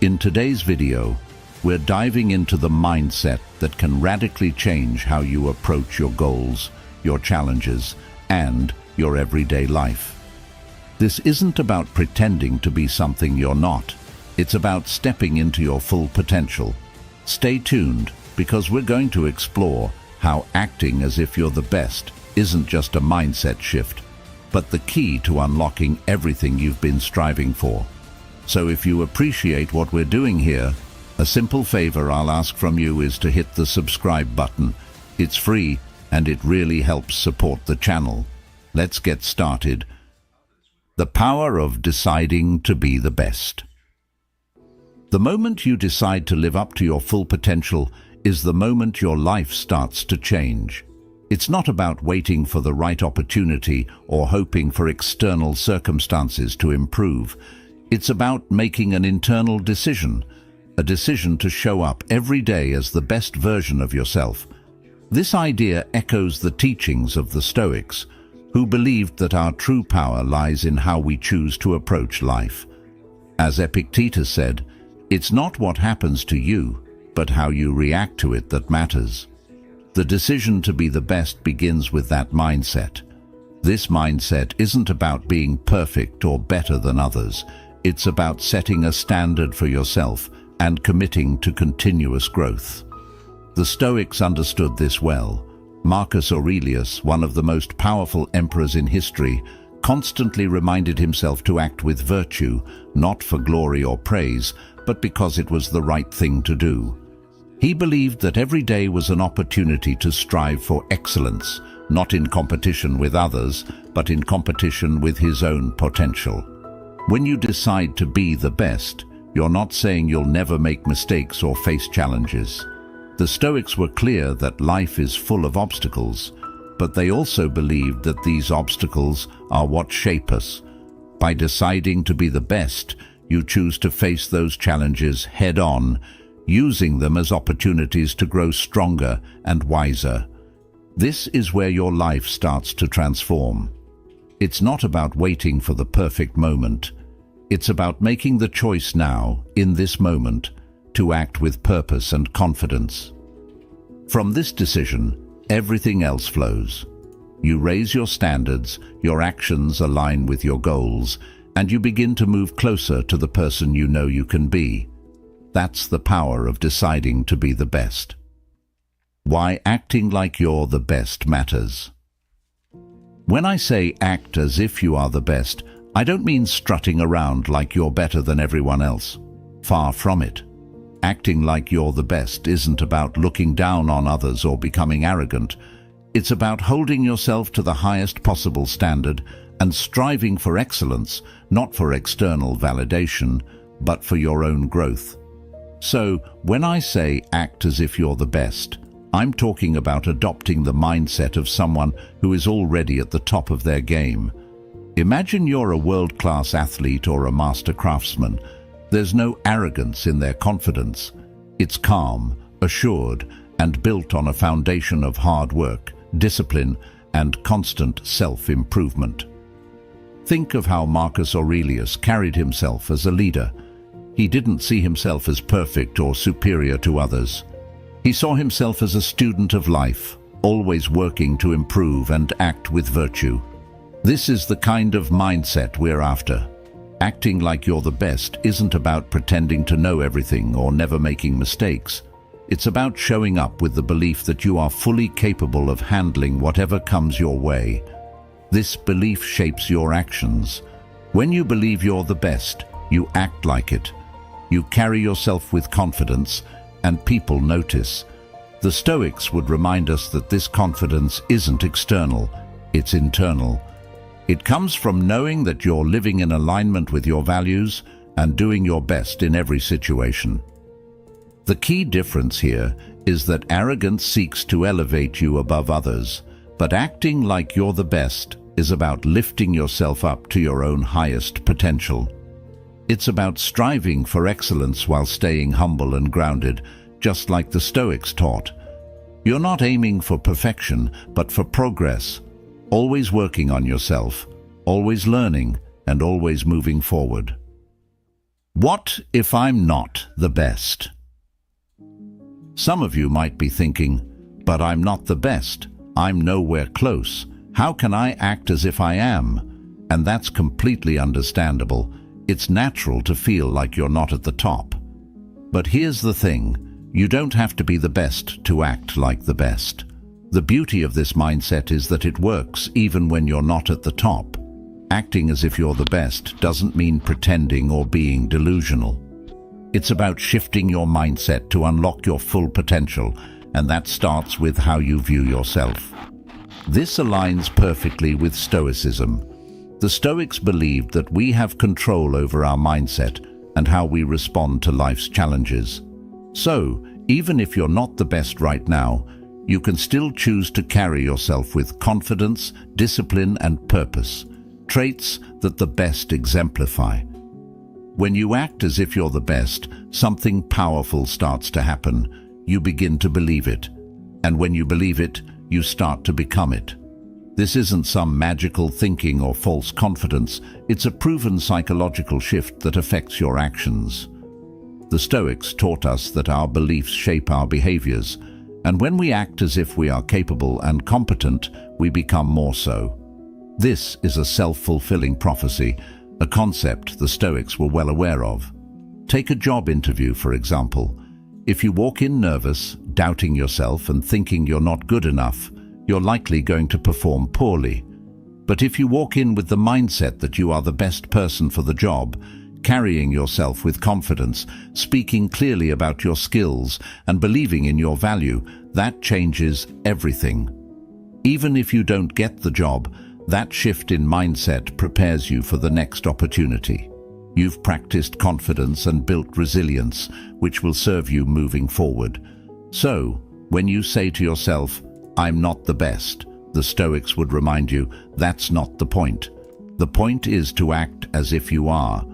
In today's video, we're diving into the mindset that can radically change how you approach your goals, your challenges, and your everyday life. This isn't about pretending to be something you're not. It's about stepping into your full potential. Stay tuned, because we're going to explore how acting as if you're the best isn't just a mindset shift, but the key to unlocking everything you've been striving for. So if you appreciate what we're doing here, a simple favor I'll ask from you is to hit the subscribe button. It's free and it really helps support the channel. Let's get started. The power of deciding to be the best. The moment you decide to live up to your full potential is the moment your life starts to change. It's not about waiting for the right opportunity or hoping for external circumstances to improve. It's about making an internal decision, a decision to show up every day as the best version of yourself. This idea echoes the teachings of the Stoics, who believed that our true power lies in how we choose to approach life. As Epictetus said, "It's not what happens to you, but how you react to it that matters." The decision to be the best begins with that mindset. This mindset isn't about being perfect or better than others. It's about setting a standard for yourself and committing to continuous growth. The Stoics understood this well. Marcus Aurelius, one of the most powerful emperors in history, constantly reminded himself to act with virtue, not for glory or praise, but because it was the right thing to do. He believed that every day was an opportunity to strive for excellence, not in competition with others, but in competition with his own potential. When you decide to be the best, you're not saying you'll never make mistakes or face challenges. The Stoics were clear that life is full of obstacles, but they also believed that these obstacles are what shape us. By deciding to be the best, you choose to face those challenges head-on, using them as opportunities to grow stronger and wiser. This is where your life starts to transform. It's not about waiting for the perfect moment. It's about making the choice now, in this moment, to act with purpose and confidence. From this decision, everything else flows. You raise your standards, your actions align with your goals, and you begin to move closer to the person you know you can be. That's the power of deciding to be the best. Why acting like you're the best matters. When I say act as if you are the best, I don't mean strutting around like you're better than everyone else. Far from it. Acting like you're the best isn't about looking down on others or becoming arrogant. It's about holding yourself to the highest possible standard and striving for excellence, not for external validation, but for your own growth. So, when I say act as if you're the best, I'm talking about adopting the mindset of someone who is already at the top of their game. Imagine you're a world-class athlete or a master craftsman. There's no arrogance in their confidence. It's calm, assured, and built on a foundation of hard work, discipline, and constant self-improvement. Think of how Marcus Aurelius carried himself as a leader. He didn't see himself as perfect or superior to others. He saw himself as a student of life, always working to improve and act with virtue. This is the kind of mindset we're after. Acting like you're the best isn't about pretending to know everything or never making mistakes. It's about showing up with the belief that you are fully capable of handling whatever comes your way. This belief shapes your actions. When you believe you're the best, you act like it. You carry yourself with confidence, and people notice. The Stoics would remind us that this confidence isn't external, it's internal. It comes from knowing that you're living in alignment with your values and doing your best in every situation. The key difference here is that arrogance seeks to elevate you above others, but acting like you're the best is about lifting yourself up to your own highest potential. It's about striving for excellence while staying humble and grounded, just like the Stoics taught. You're not aiming for perfection, but for progress, always working on yourself, always learning, and always moving forward. What if I'm not the best? Some of you might be thinking, but I'm not the best. I'm nowhere close. How can I act as if I am? And that's completely understandable. It's natural to feel like you're not at the top. But here's the thing, you don't have to be the best to act like the best. The beauty of this mindset is that it works even when you're not at the top. Acting as if you're the best doesn't mean pretending or being delusional. It's about shifting your mindset to unlock your full potential, and that starts with how you view yourself. This aligns perfectly with Stoicism. The Stoics believed that we have control over our mindset and how we respond to life's challenges. So, even if you're not the best right now, you can still choose to carry yourself with confidence, discipline, and purpose, traits that the best exemplify. When you act as if you're the best, something powerful starts to happen. You begin to believe it. And when you believe it, you start to become it. This isn't some magical thinking or false confidence. It's a proven psychological shift that affects your actions. The Stoics taught us that our beliefs shape our behaviors, and when we act as if we are capable and competent, we become more so. This is a self-fulfilling prophecy, a concept the Stoics were well aware of. Take a job interview, for example. If you walk in nervous, doubting yourself and thinking you're not good enough, you're likely going to perform poorly. But if you walk in with the mindset that you are the best person for the job, carrying yourself with confidence, speaking clearly about your skills, and believing in your value, that changes everything. Even if you don't get the job, that shift in mindset prepares you for the next opportunity. You've practiced confidence and built resilience, which will serve you moving forward. So, when you say to yourself, "I'm not the best," the Stoics would remind you, that's not the point. The point is to act as if you are.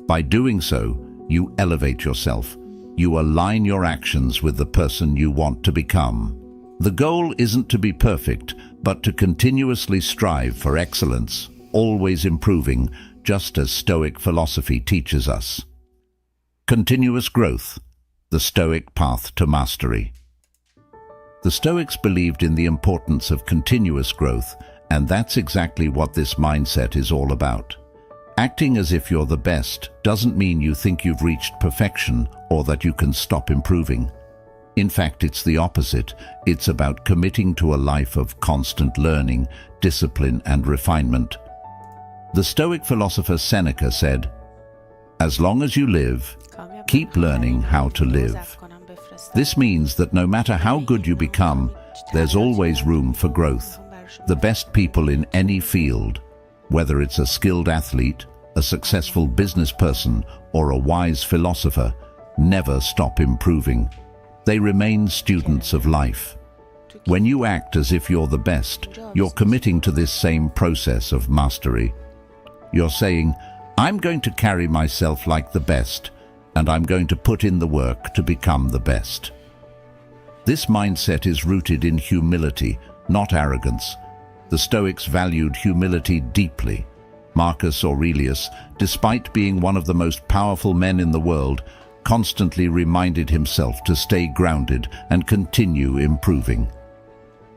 By doing so, you elevate yourself. You align your actions with the person you want to become. The goal isn't to be perfect, but to continuously strive for excellence, always improving, just as Stoic philosophy teaches us. Continuous growth, the Stoic path to mastery. The Stoics believed in the importance of continuous growth, and that's exactly what this mindset is all about. Acting as if you're the best doesn't mean you think you've reached perfection or that you can stop improving. In fact, it's the opposite. It's about committing to a life of constant learning, discipline, and refinement. The Stoic philosopher Seneca said, "As long as you live, keep learning how to live." This means that no matter how good you become, there's always room for growth. The best people in any field, whether it's a skilled athlete, a successful business person, or a wise philosopher, never stop improving. They remain students of life. When you act as if you're the best, you're committing to this same process of mastery. You're saying, "I'm going to carry myself like the best, and I'm going to put in the work to become the best." This mindset is rooted in humility, not arrogance. The Stoics valued humility deeply. Marcus Aurelius, despite being one of the most powerful men in the world, constantly reminded himself to stay grounded and continue improving.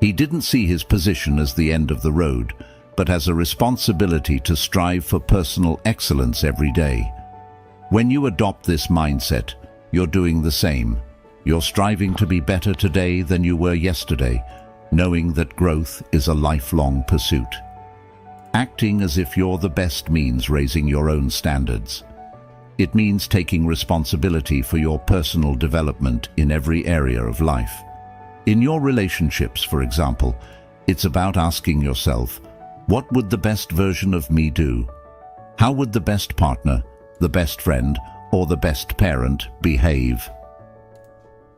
He didn't see his position as the end of the road, but as a responsibility to strive for personal excellence every day. When you adopt this mindset, you're doing the same. You're striving to be better today than you were yesterday, knowing that growth is a lifelong pursuit. Acting as if you're the best means raising your own standards. It means taking responsibility for your personal development in every area of life. In your relationships, for example, it's about asking yourself, what would the best version of me do? How would the best partner, the best friend, or the best parent behave?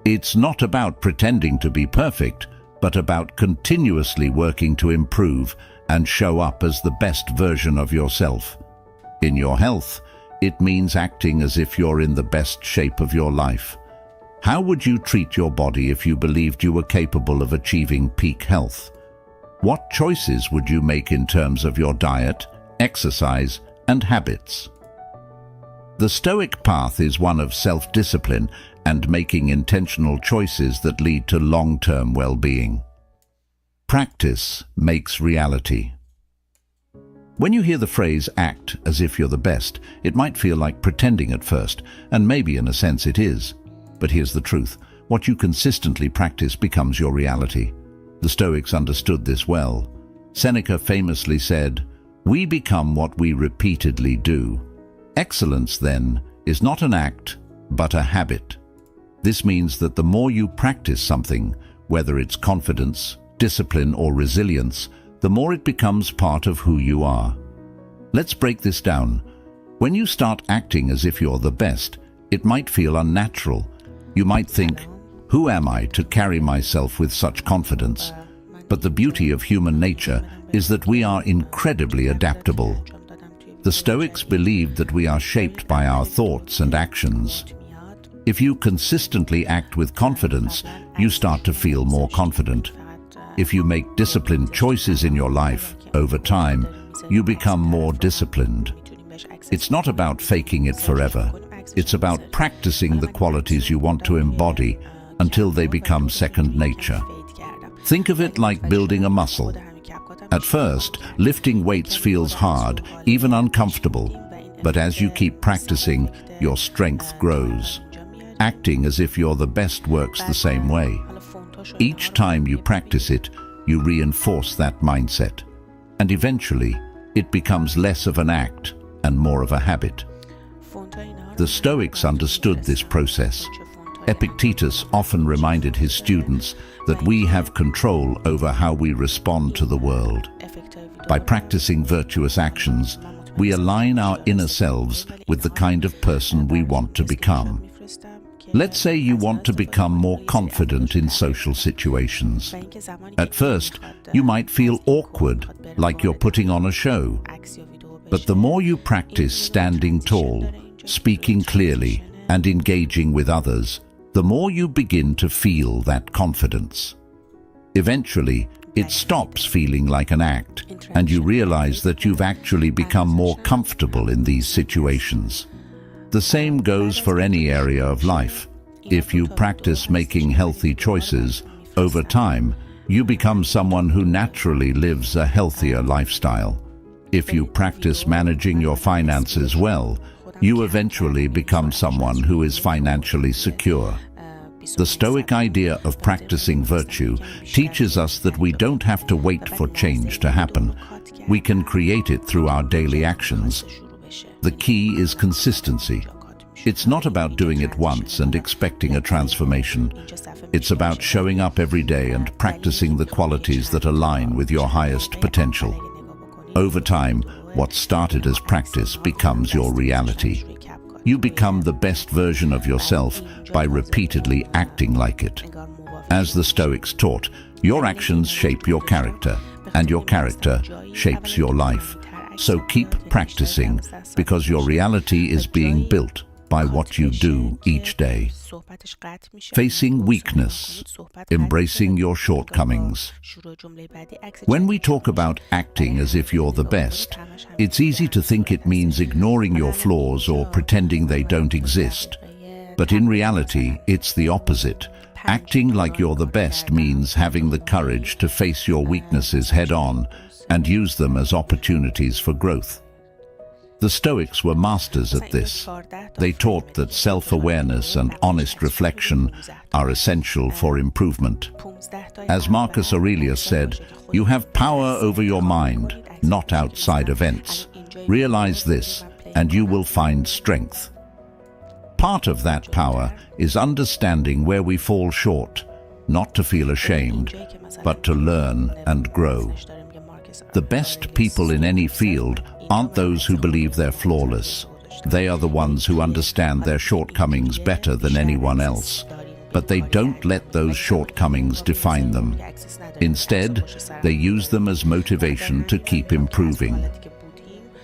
It's not about pretending to be perfect, but about continuously working to improve and show up as the best version of yourself. In your health, it means acting as if you're in the best shape of your life. How would you treat your body if you believed you were capable of achieving peak health? What choices would you make in terms of your diet, exercise, and habits? The Stoic path is one of self-discipline and making intentional choices that lead to long-term well-being. Practice makes reality. When you hear the phrase "act as if you're the best," it might feel like pretending at first, and maybe in a sense it is. But here's the truth. What you consistently practice becomes your reality. The Stoics understood this well. Seneca famously said, "We become what we repeatedly do." Excellence, then, is not an act, but a habit. This means that the more you practice something, whether it's confidence, discipline, or resilience, the more it becomes part of who you are. Let's break this down. When you start acting as if you're the best, it might feel unnatural. You might think, "Who am I to carry myself with such confidence?" But the beauty of human nature is that we are incredibly adaptable. The Stoics believed that we are shaped by our thoughts and actions. If you consistently act with confidence, you start to feel more confident. If you make disciplined choices in your life, over time, you become more disciplined. It's not about faking it forever. It's about practicing the qualities you want to embody until they become second nature. Think of it like building a muscle. At first, lifting weights feels hard, even uncomfortable. But as you keep practicing, your strength grows. Acting as if you're the best works the same way. Each time you practice it, you reinforce that mindset. And eventually, it becomes less of an act and more of a habit. The Stoics understood this process. Epictetus often reminded his students that we have control over how we respond to the world. By practicing virtuous actions, we align our inner selves with the kind of person we want to become. Let's say you want to become more confident in social situations. At first, you might feel awkward, like you're putting on a show. But the more you practice standing tall, speaking clearly, and engaging with others, the more you begin to feel that confidence. Eventually, it stops feeling like an act, and you realize that you've actually become more comfortable in these situations. The same goes for any area of life. If you practice making healthy choices, over time, you become someone who naturally lives a healthier lifestyle. If you practice managing your finances well, you eventually become someone who is financially secure. The Stoic idea of practicing virtue teaches us that we don't have to wait for change to happen. We can create it through our daily actions. The key is consistency. It's not about doing it once and expecting a transformation. It's about showing up every day and practicing the qualities that align with your highest potential. Over time, what started as practice becomes your reality. You become the best version of yourself by repeatedly acting like it. As the Stoics taught, your actions shape your character, and your character shapes your life. So keep practicing, because your reality is being built by what you do each day. Facing weakness, embracing your shortcomings. When we talk about acting as if you're the best, it's easy to think it means ignoring your flaws or pretending they don't exist. But in reality, it's the opposite. Acting like you're the best means having the courage to face your weaknesses head-on and use them as opportunities for growth. The Stoics were masters at this. They taught that self-awareness and honest reflection are essential for improvement. As Marcus Aurelius said, "You have power over your mind, not outside events. Realize this, and you will find strength." Part of that power is understanding where we fall short, not to feel ashamed, but to learn and grow. The best people in any field aren't those who believe they're flawless. They are the ones who understand their shortcomings better than anyone else. But they don't let those shortcomings define them. Instead, they use them as motivation to keep improving.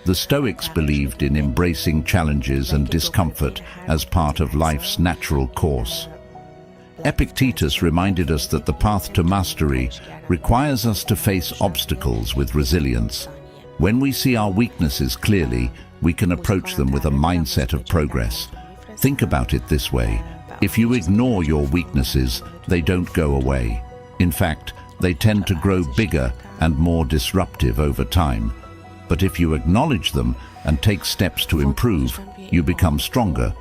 The Stoics believed in embracing challenges and discomfort as part of life's natural course. Epictetus reminded us that the path to mastery requires us to face obstacles with resilience. When we see our weaknesses clearly, we can approach them with a mindset of progress. Think about it this way. If you ignore your weaknesses, they don't go away. In fact, they tend to grow bigger and more disruptive over time. But if you acknowledge them and take steps to improve, you become stronger.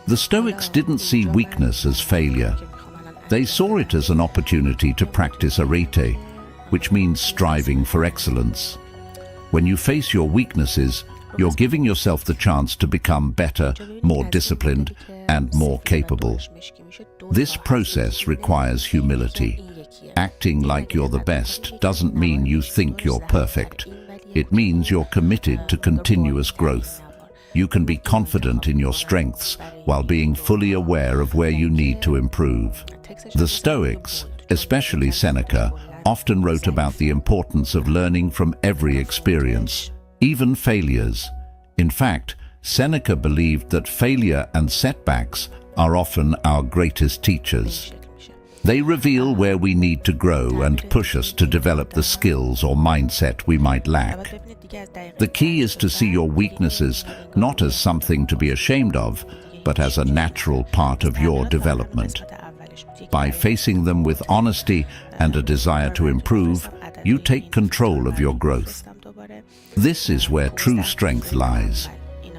The Stoics didn't see weakness as failure. They saw it as an opportunity to practice arete, which means striving for excellence. When you face your weaknesses, you're giving yourself the chance to become better, more disciplined, and more capable. This process requires humility. Acting like you're the best doesn't mean you think you're perfect. It means you're committed to continuous growth. You can be confident in your strengths while being fully aware of where you need to improve. The Stoics, especially Seneca, often wrote about the importance of learning from every experience, even failures. In fact, Seneca believed that failure and setbacks are often our greatest teachers. They reveal where we need to grow and push us to develop the skills or mindset we might lack. The key is to see your weaknesses not as something to be ashamed of, but as a natural part of your development. By facing them with honesty and a desire to improve, you take control of your growth. This is where true strength lies,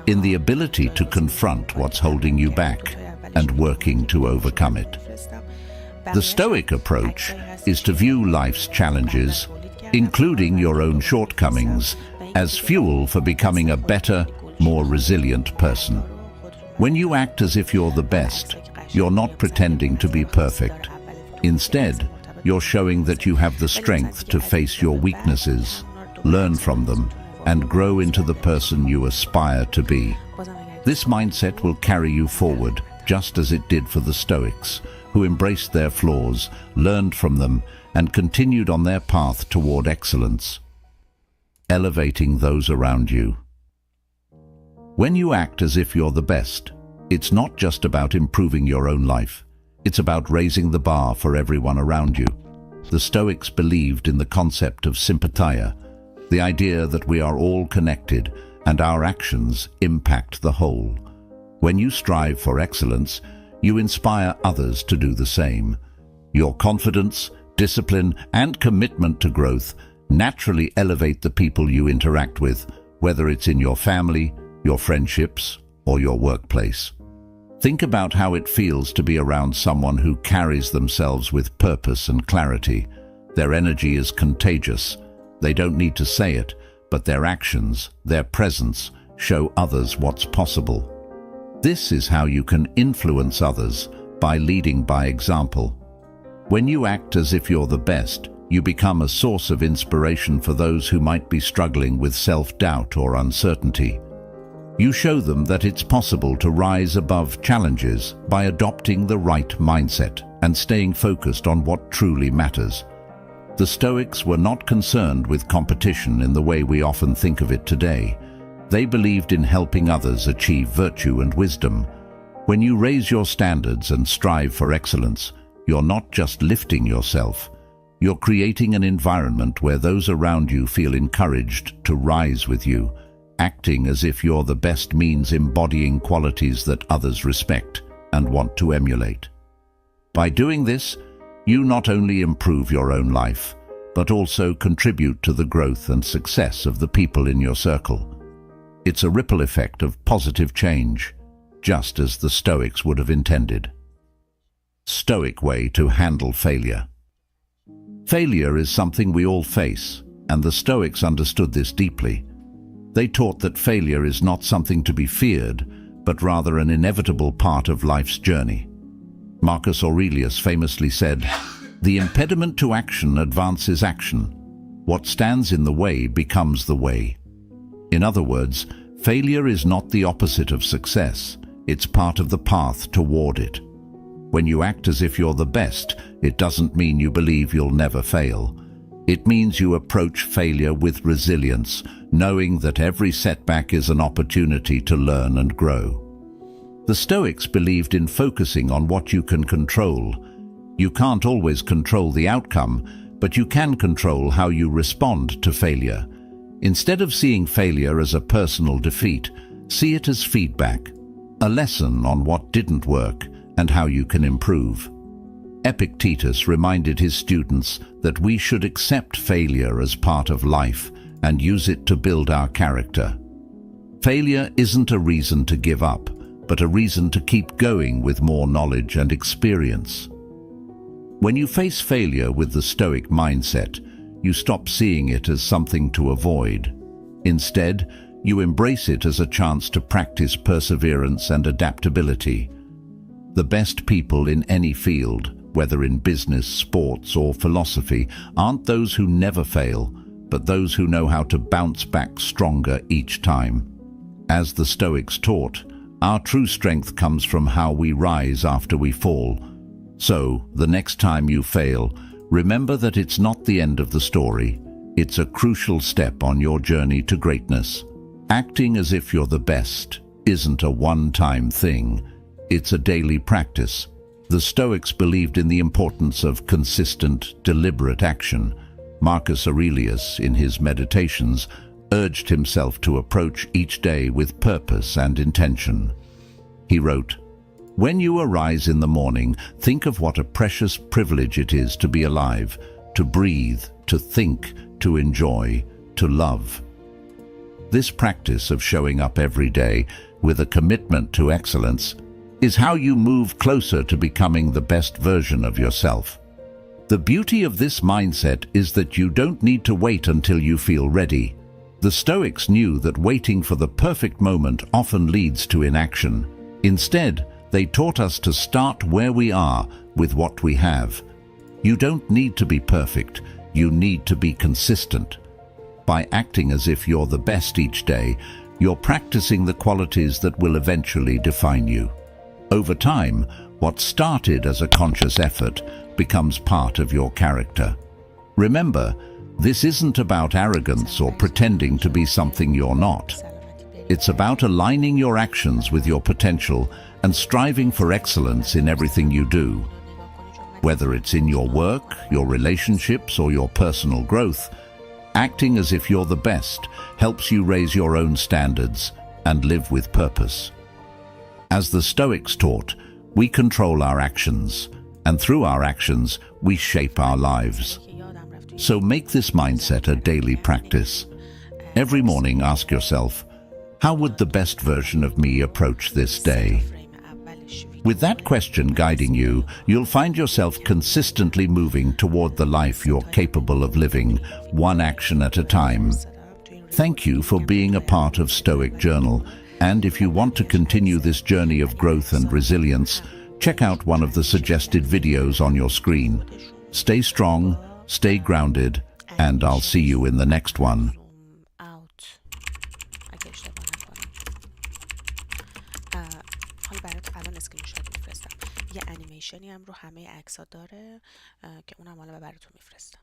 in the ability to confront what's holding you back and working to overcome it. The Stoic approach is to view life's challenges, including your own shortcomings, as fuel for becoming a better, more resilient person. When you act as if you're the best, you're not pretending to be perfect. Instead, you're showing that you have the strength to face your weaknesses, learn from them, and grow into the person you aspire to be. This mindset will carry you forward, just as it did for the Stoics, who embraced their flaws, learned from them, and continued on their path toward excellence. Elevating those around you. When you act as if you're the best, it's not just about improving your own life. It's about raising the bar for everyone around you. The Stoics believed in the concept of sympatheia, the idea that we are all connected and our actions impact the whole. When you strive for excellence, you inspire others to do the same. Your confidence, discipline, and commitment to growth naturally elevate the people you interact with, whether it's in your family, your friendships, or your workplace. Think about how it feels to be around someone who carries themselves with purpose and clarity. Their energy is contagious. They don't need to say it, but their actions, their presence, show others what's possible. This is how you can influence others, by leading by example. When you act as if you're the best, you become a source of inspiration for those who might be struggling with self-doubt or uncertainty. You show them that it's possible to rise above challenges by adopting the right mindset and staying focused on what truly matters. The Stoics were not concerned with competition in the way we often think of it today. They believed in helping others achieve virtue and wisdom. When you raise your standards and strive for excellence, you're not just lifting yourself. You're creating an environment where those around you feel encouraged to rise with you. Acting as if you're the best means embodying qualities that others respect and want to emulate. By doing this, you not only improve your own life, but also contribute to the growth and success of the people in your circle. It's a ripple effect of positive change, just as the Stoics would have intended. Stoic way to handle failure. Failure is something we all face, and the Stoics understood this deeply. They taught that failure is not something to be feared, but rather an inevitable part of life's journey. Marcus Aurelius famously said, "The impediment to action advances action. What stands in the way becomes the way." In other words, failure is not the opposite of success. It's part of the path toward it. When you act as if you're the best, it doesn't mean you believe you'll never fail. It means you approach failure with resilience, knowing that every setback is an opportunity to learn and grow. The Stoics believed in focusing on what you can control. You can't always control the outcome, but you can control how you respond to failure. Instead of seeing failure as a personal defeat, see it as feedback, a lesson on what didn't work and how you can improve. Epictetus reminded his students that we should accept failure as part of life and use it to build our character. Failure isn't a reason to give up, but a reason to keep going with more knowledge and experience. When you face failure with the Stoic mindset, you stop seeing it as something to avoid. Instead, you embrace it as a chance to practice perseverance and adaptability. The best people in any field, whether in business, sports, or philosophy, aren't those who never fail, but those who know how to bounce back stronger each time. As the Stoics taught, our true strength comes from how we rise after we fall. So, the next time you fail, remember that it's not the end of the story. It's a crucial step on your journey to greatness. Acting as if you're the best isn't a one-time thing. It's a daily practice. The Stoics believed in the importance of consistent, deliberate action. Marcus Aurelius, in his Meditations, urged himself to approach each day with purpose and intention. He wrote, "When you arise in the morning, think of what a precious privilege it is to be alive, to breathe, to think, to enjoy, to love." This practice of showing up every day with a commitment to excellence is how you move closer to becoming the best version of yourself. The beauty of this mindset is that you don't need to wait until you feel ready. The Stoics knew that waiting for the perfect moment often leads to inaction. Instead, they taught us to start where we are with what we have. You don't need to be perfect, you need to be consistent. By acting as if you're the best each day, you're practicing the qualities that will eventually define you. Over time, what started as a conscious effort becomes part of your character. Remember, this isn't about arrogance or pretending to be something you're not. It's about aligning your actions with your potential and striving for excellence in everything you do. Whether it's in your work, your relationships, or your personal growth, acting as if you're the best helps you raise your own standards and live with purpose. As the Stoics taught, we control our actions, and through our actions, we shape our lives. So make this mindset a daily practice. Every morning, ask yourself, how would the best version of me approach this day? With that question guiding you, you'll find yourself consistently moving toward the life you're capable of living, one action at a time. Thank you for being a part of Stoic Journal, and if you want to continue this journey of growth and resilience, check out one of the suggested videos on your screen. Stay strong, stay grounded, and I'll see you in the next one. حالا برات الان اسکرین شات میفرستم. یه انیمیشنی هم رو همه عکس‌ها داره که اونم حالا براتون میفرستم.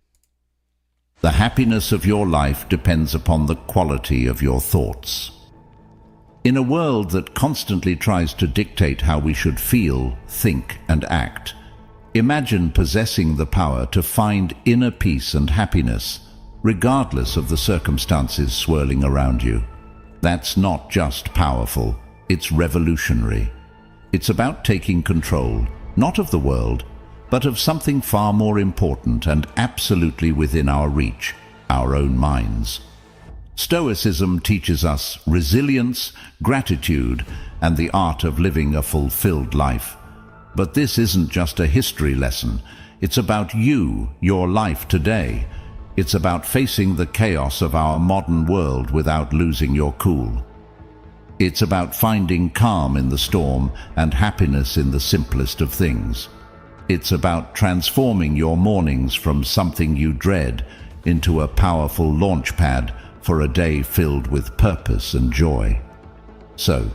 The happiness of your life depends upon the quality of your thoughts. In a world that constantly tries to dictate how we should feel, think, and act, imagine possessing the power to find inner peace and happiness, regardless of the circumstances swirling around you. That's not just powerful, it's revolutionary. It's about taking control, not of the world, but of something far more important and absolutely within our reach, our own minds. Stoicism teaches us resilience, gratitude, and the art of living a fulfilled life. But this isn't just a history lesson. It's about you, your life today. It's about facing the chaos of our modern world without losing your cool. It's about finding calm in the storm and happiness in the simplest of things. It's about transforming your mornings from something you dread into a powerful launchpad for a day filled with purpose and joy. So,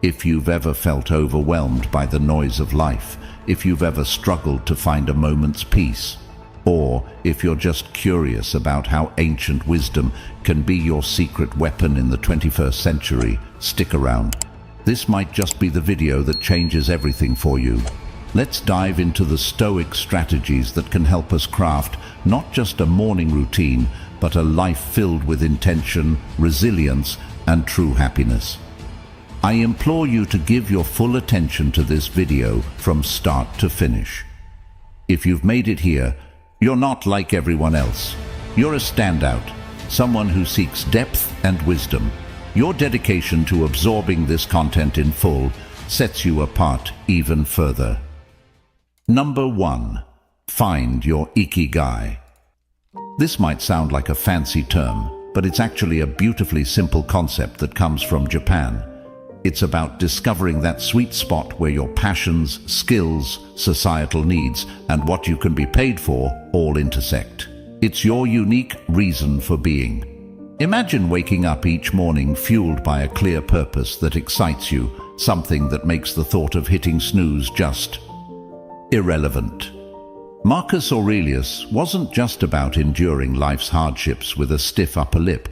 if you've ever felt overwhelmed by the noise of life, if you've ever struggled to find a moment's peace, or if you're just curious about how ancient wisdom can be your secret weapon in the 21st century, stick around. This might just be the video that changes everything for you. Let's dive into the Stoic strategies that can help us craft not just a morning routine, but a life filled with intention, resilience, and true happiness. I implore you to give your full attention to this video from start to finish. If you've made it here, you're not like everyone else. You're a standout, someone who seeks depth and wisdom. Your dedication to absorbing this content in full sets you apart even further. Number 1. Find your ikigai. This might sound like a fancy term, but it's actually a beautifully simple concept that comes from Japan. It's about discovering that sweet spot where your passions, skills, societal needs, and what you can be paid for all intersect. It's your unique reason for being. Imagine waking up each morning fueled by a clear purpose that excites you, something that makes the thought of hitting snooze just irrelevant. Marcus Aurelius wasn't just about enduring life's hardships with a stiff upper lip.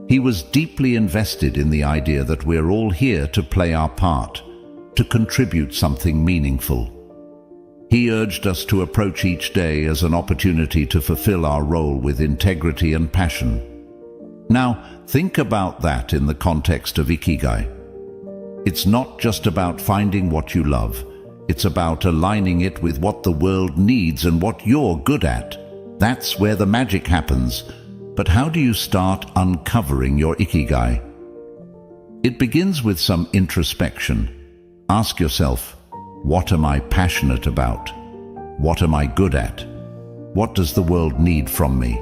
He was deeply invested in the idea that we're all here to play our part, to contribute something meaningful. He urged us to approach each day as an opportunity to fulfill our role with integrity and passion. Now, think about that in the context of ikigai. It's not just about finding what you love. It's about aligning it with what the world needs and what you're good at. That's where the magic happens. But how do you start uncovering your ikigai? It begins with some introspection. Ask yourself, what am I passionate about? What am I good at? What does the world need from me?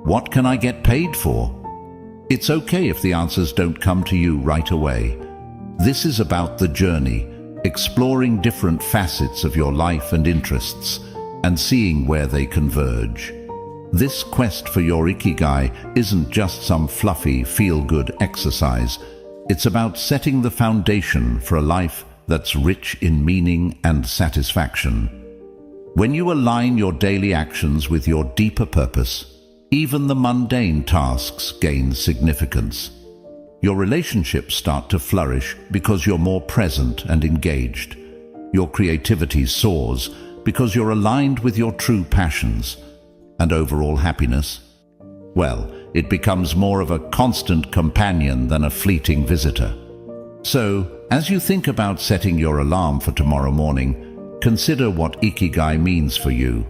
What can I get paid for? It's okay if the answers don't come to you right away. This is about the journey, exploring different facets of your life and interests, and seeing where they converge. This quest for your ikigai isn't just some fluffy, feel-good exercise. It's about setting the foundation for a life that's rich in meaning and satisfaction. When you align your daily actions with your deeper purpose, even the mundane tasks gain significance. Your relationships start to flourish because you're more present and engaged. Your creativity soars because you're aligned with your true passions. And overall happiness? Well, it becomes more of a constant companion than a fleeting visitor. So, as you think about setting your alarm for tomorrow morning, consider what ikigai means for you.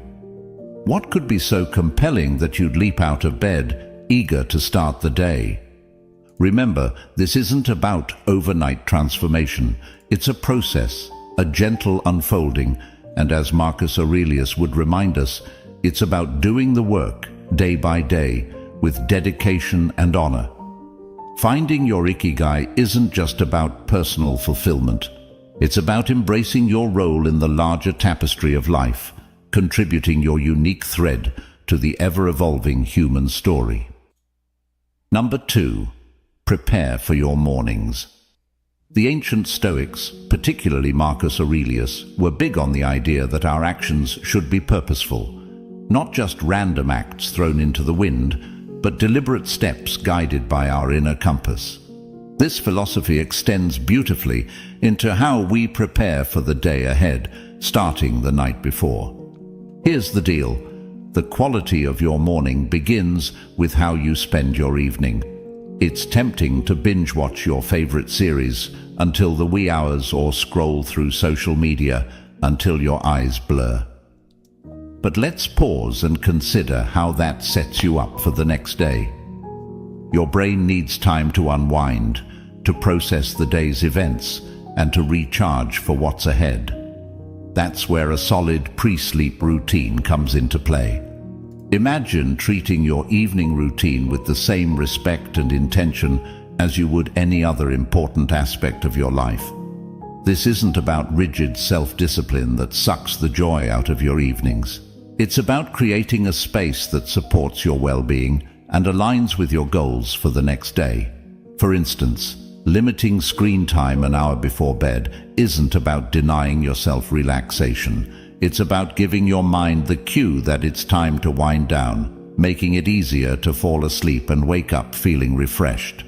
What could be so compelling that you'd leap out of bed, eager to start the day? Remember, this isn't about overnight transformation. It's a process, a gentle unfolding, and as Marcus Aurelius would remind us, it's about doing the work, day by day, with dedication and honor. Finding your ikigai isn't just about personal fulfillment. It's about embracing your role in the larger tapestry of life, contributing your unique thread to the ever-evolving human story. Number 2. Prepare for your mornings. The ancient Stoics, particularly Marcus Aurelius, were big on the idea that our actions should be purposeful. Not just random acts thrown into the wind, but deliberate steps guided by our inner compass. This philosophy extends beautifully into how we prepare for the day ahead, starting the night before. Here's the deal. The quality of your morning begins with how you spend your evening. It's tempting to binge-watch your favorite series until the wee hours or scroll through social media until your eyes blur. But let's pause and consider how that sets you up for the next day. Your brain needs time to unwind, to process the day's events, and to recharge for what's ahead. That's where a solid pre-sleep routine comes into play. Imagine treating your evening routine with the same respect and intention as you would any other important aspect of your life. This isn't about rigid self-discipline that sucks the joy out of your evenings. It's about creating a space that supports your well-being and aligns with your goals for the next day. For instance, limiting screen time an hour before bed isn't about denying yourself relaxation. It's about giving your mind the cue that it's time to wind down, making it easier to fall asleep and wake up feeling refreshed.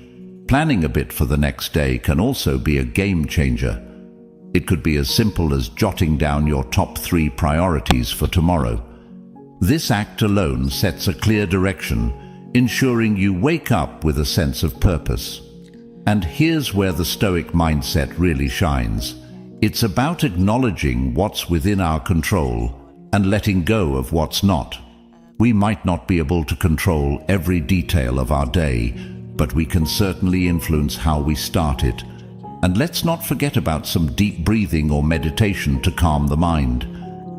Planning a bit for the next day can also be a game changer. It could be as simple as jotting down your top 3 priorities for tomorrow. This act alone sets a clear direction, ensuring you wake up with a sense of purpose. And here's where the Stoic mindset really shines. It's about acknowledging what's within our control and letting go of what's not. We might not be able to control every detail of our day, but we can certainly influence how we start it. And let's not forget about some deep breathing or meditation to calm the mind.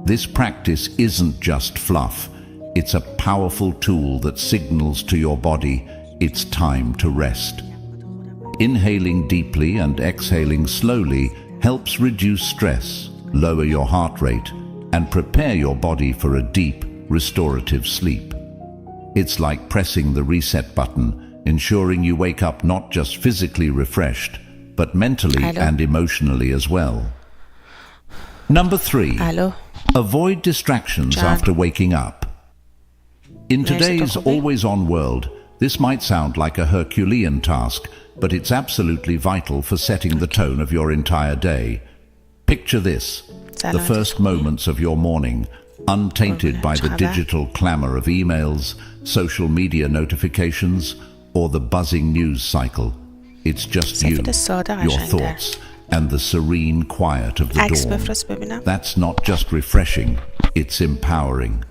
This practice isn't just fluff. It's a powerful tool that signals to your body it's time to rest. Inhaling deeply and exhaling slowly helps reduce stress, lower your heart rate, and prepare your body for a deep, restorative sleep. It's like pressing the reset button, ensuring you wake up not just physically refreshed, but mentally and emotionally as well. Number 3. Avoid distractions after waking up. In today's always-on world, this might sound like a Herculean task, but it's absolutely vital for setting the tone of your entire day. Picture this: the first moments of your morning, untainted by the digital clamor of emails, social media notifications, or the buzzing news cycle. It's just you, your thoughts, and the serene quiet of the dawn. That's not just refreshing, it's empowering.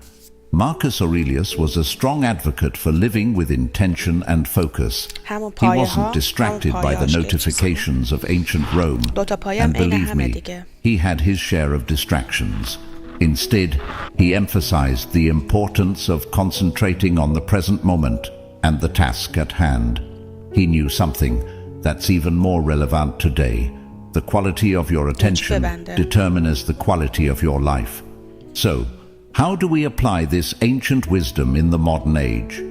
Marcus Aurelius was a strong advocate for living with intention and focus. He wasn't distracted by the notifications of ancient Rome, and believe me, he had his share of distractions. Instead, he emphasized the importance of concentrating on the present moment and the task at hand. He knew something that's even more relevant today. The quality of your attention determines the quality of your life. So, how do we apply this ancient wisdom in the modern age?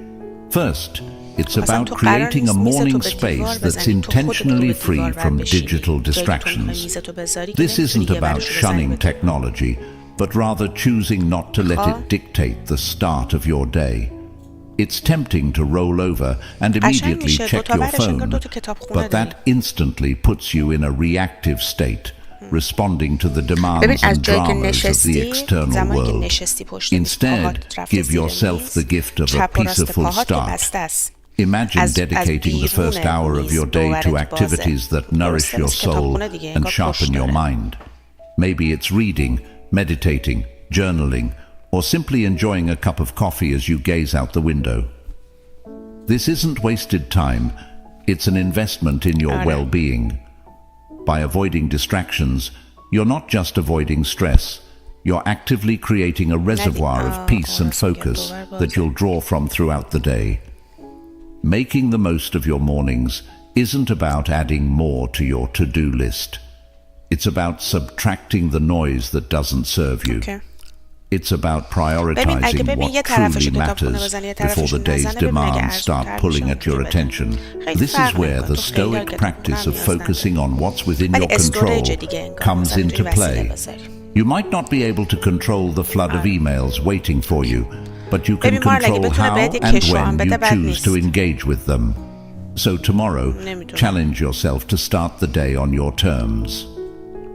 First, it's about creating a morning space that's intentionally free from digital distractions. This isn't about shunning technology, but rather choosing not to let it dictate the start of your day. It's tempting to roll over and immediately check your phone, but that instantly puts you in a reactive state, responding to the demands and dramas of the external world. Instead, give yourself the gift of a peaceful start. Imagine dedicating the first hour of your day to activities that nourish your soul and sharpen your mind. Maybe it's reading, meditating, journaling, or simply enjoying a cup of coffee as you gaze out the window. This isn't wasted time, it's an investment in your well-being. By avoiding distractions, you're not just avoiding stress, you're actively creating a reservoir of peace and focus that you'll draw from throughout the day. Making the most of your mornings isn't about adding more to your to-do list. It's about subtracting the noise that doesn't serve you. It's about prioritizing what truly matters before the day's demands start pulling at your attention. This is where the Stoic practice of focusing on what's within your control comes into play. You might not be able to control the flood of emails waiting for you, but you can control how and when you choose to engage with them. So tomorrow, challenge yourself to start the day on your terms.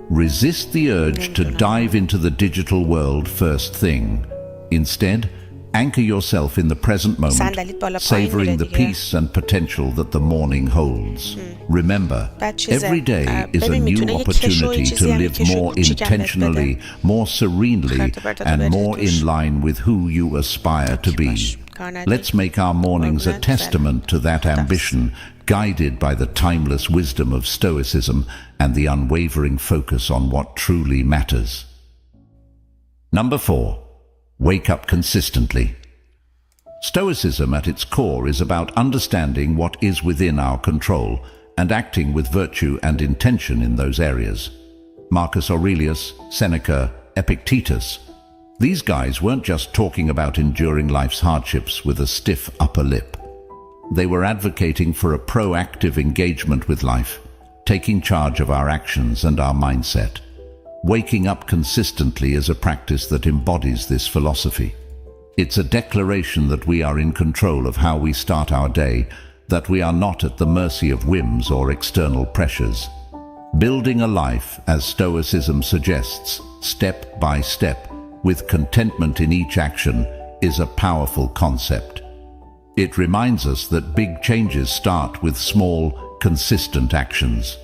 Resist the urge to dive into the digital world first thing. Instead, anchor yourself in the present moment, savoring the peace and potential that the morning holds. Remember, every day is a new opportunity to live more intentionally, more serenely, and more in line with who you aspire to be. Let's make our mornings a testament to that ambition, guided by the timeless wisdom of Stoicism and the unwavering focus on what truly matters. Number 4. Wake up consistently. Stoicism at its core is about understanding what is within our control and acting with virtue and intention in those areas. Marcus Aurelius, Seneca, Epictetus. These guys weren't just talking about enduring life's hardships with a stiff upper lip. They were advocating for a proactive engagement with life, taking charge of our actions and our mindset. Waking up consistently is a practice that embodies this philosophy. It's a declaration that we are in control of how we start our day, that we are not at the mercy of whims or external pressures. Building a life, as Stoicism suggests, step by step, with contentment in each action, is a powerful concept. It reminds us that big changes start with small, consistent actions.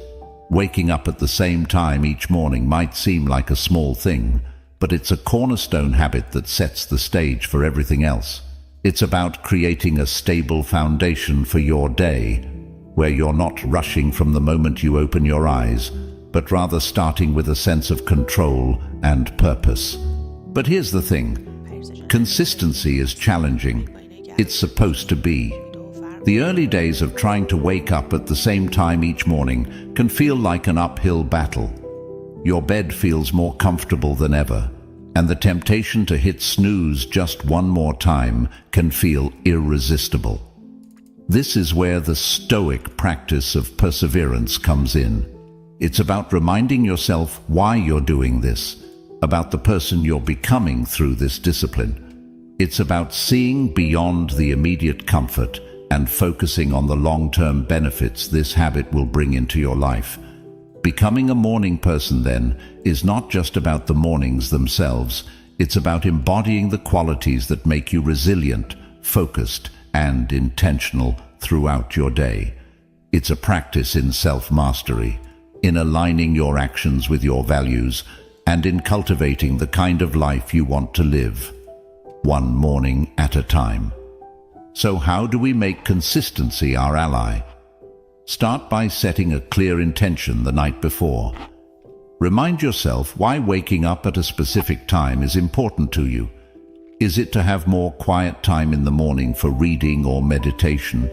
Waking up at the same time each morning might seem like a small thing, but it's a cornerstone habit that sets the stage for everything else. It's about creating a stable foundation for your day, where you're not rushing from the moment you open your eyes, but rather starting with a sense of control and purpose. But here's the thing. Consistency is challenging. It's supposed to be. The early days of trying to wake up at the same time each morning can feel like an uphill battle. Your bed feels more comfortable than ever, and the temptation to hit snooze just one more time can feel irresistible. This is where the Stoic practice of perseverance comes in. It's about reminding yourself why you're doing this, about the person you're becoming through this discipline. It's about seeing beyond the immediate comfort and focusing on the long-term benefits this habit will bring into your life. Becoming a morning person, then, is not just about the mornings themselves. It's about embodying the qualities that make you resilient, focused, and intentional throughout your day. It's a practice in self-mastery, in aligning your actions with your values, and in cultivating the kind of life you want to live, one morning at a time. So how do we make consistency our ally? Start by setting a clear intention the night before. Remind yourself why waking up at a specific time is important to you. Is it to have more quiet time in the morning for reading or meditation?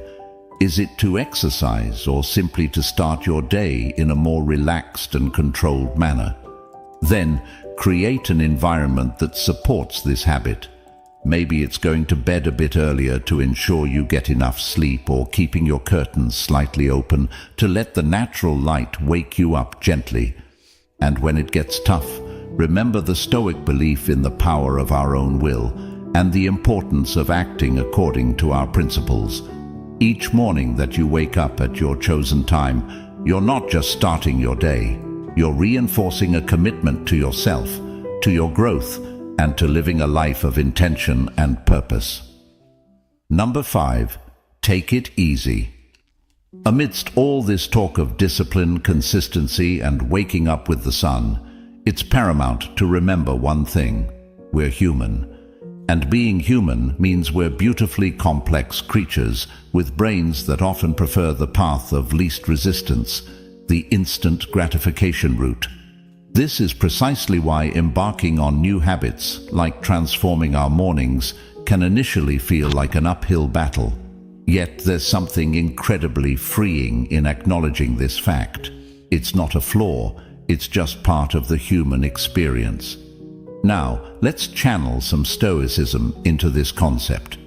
Is it to exercise, or simply to start your day in a more relaxed and controlled manner? Then, create an environment that supports this habit. Maybe it's going to bed a bit earlier to ensure you get enough sleep, or keeping your curtains slightly open to let the natural light wake you up gently. And when it gets tough, remember the Stoic belief in the power of our own will and the importance of acting according to our principles. Each morning that you wake up at your chosen time, you're not just starting your day, you're reinforcing a commitment to yourself, to your growth, and to living a life of intention and purpose. Number 5, take it easy. Amidst all this talk of discipline, consistency, and waking up with the sun, it's paramount to remember one thing: we're human. And being human means we're beautifully complex creatures with brains that often prefer the path of least resistance, the instant gratification route. This is precisely why embarking on new habits, like transforming our mornings, can initially feel like an uphill battle. Yet there's something incredibly freeing in acknowledging this fact. It's not a flaw, it's just part of the human experience. Now, let's channel some Stoicism into this concept.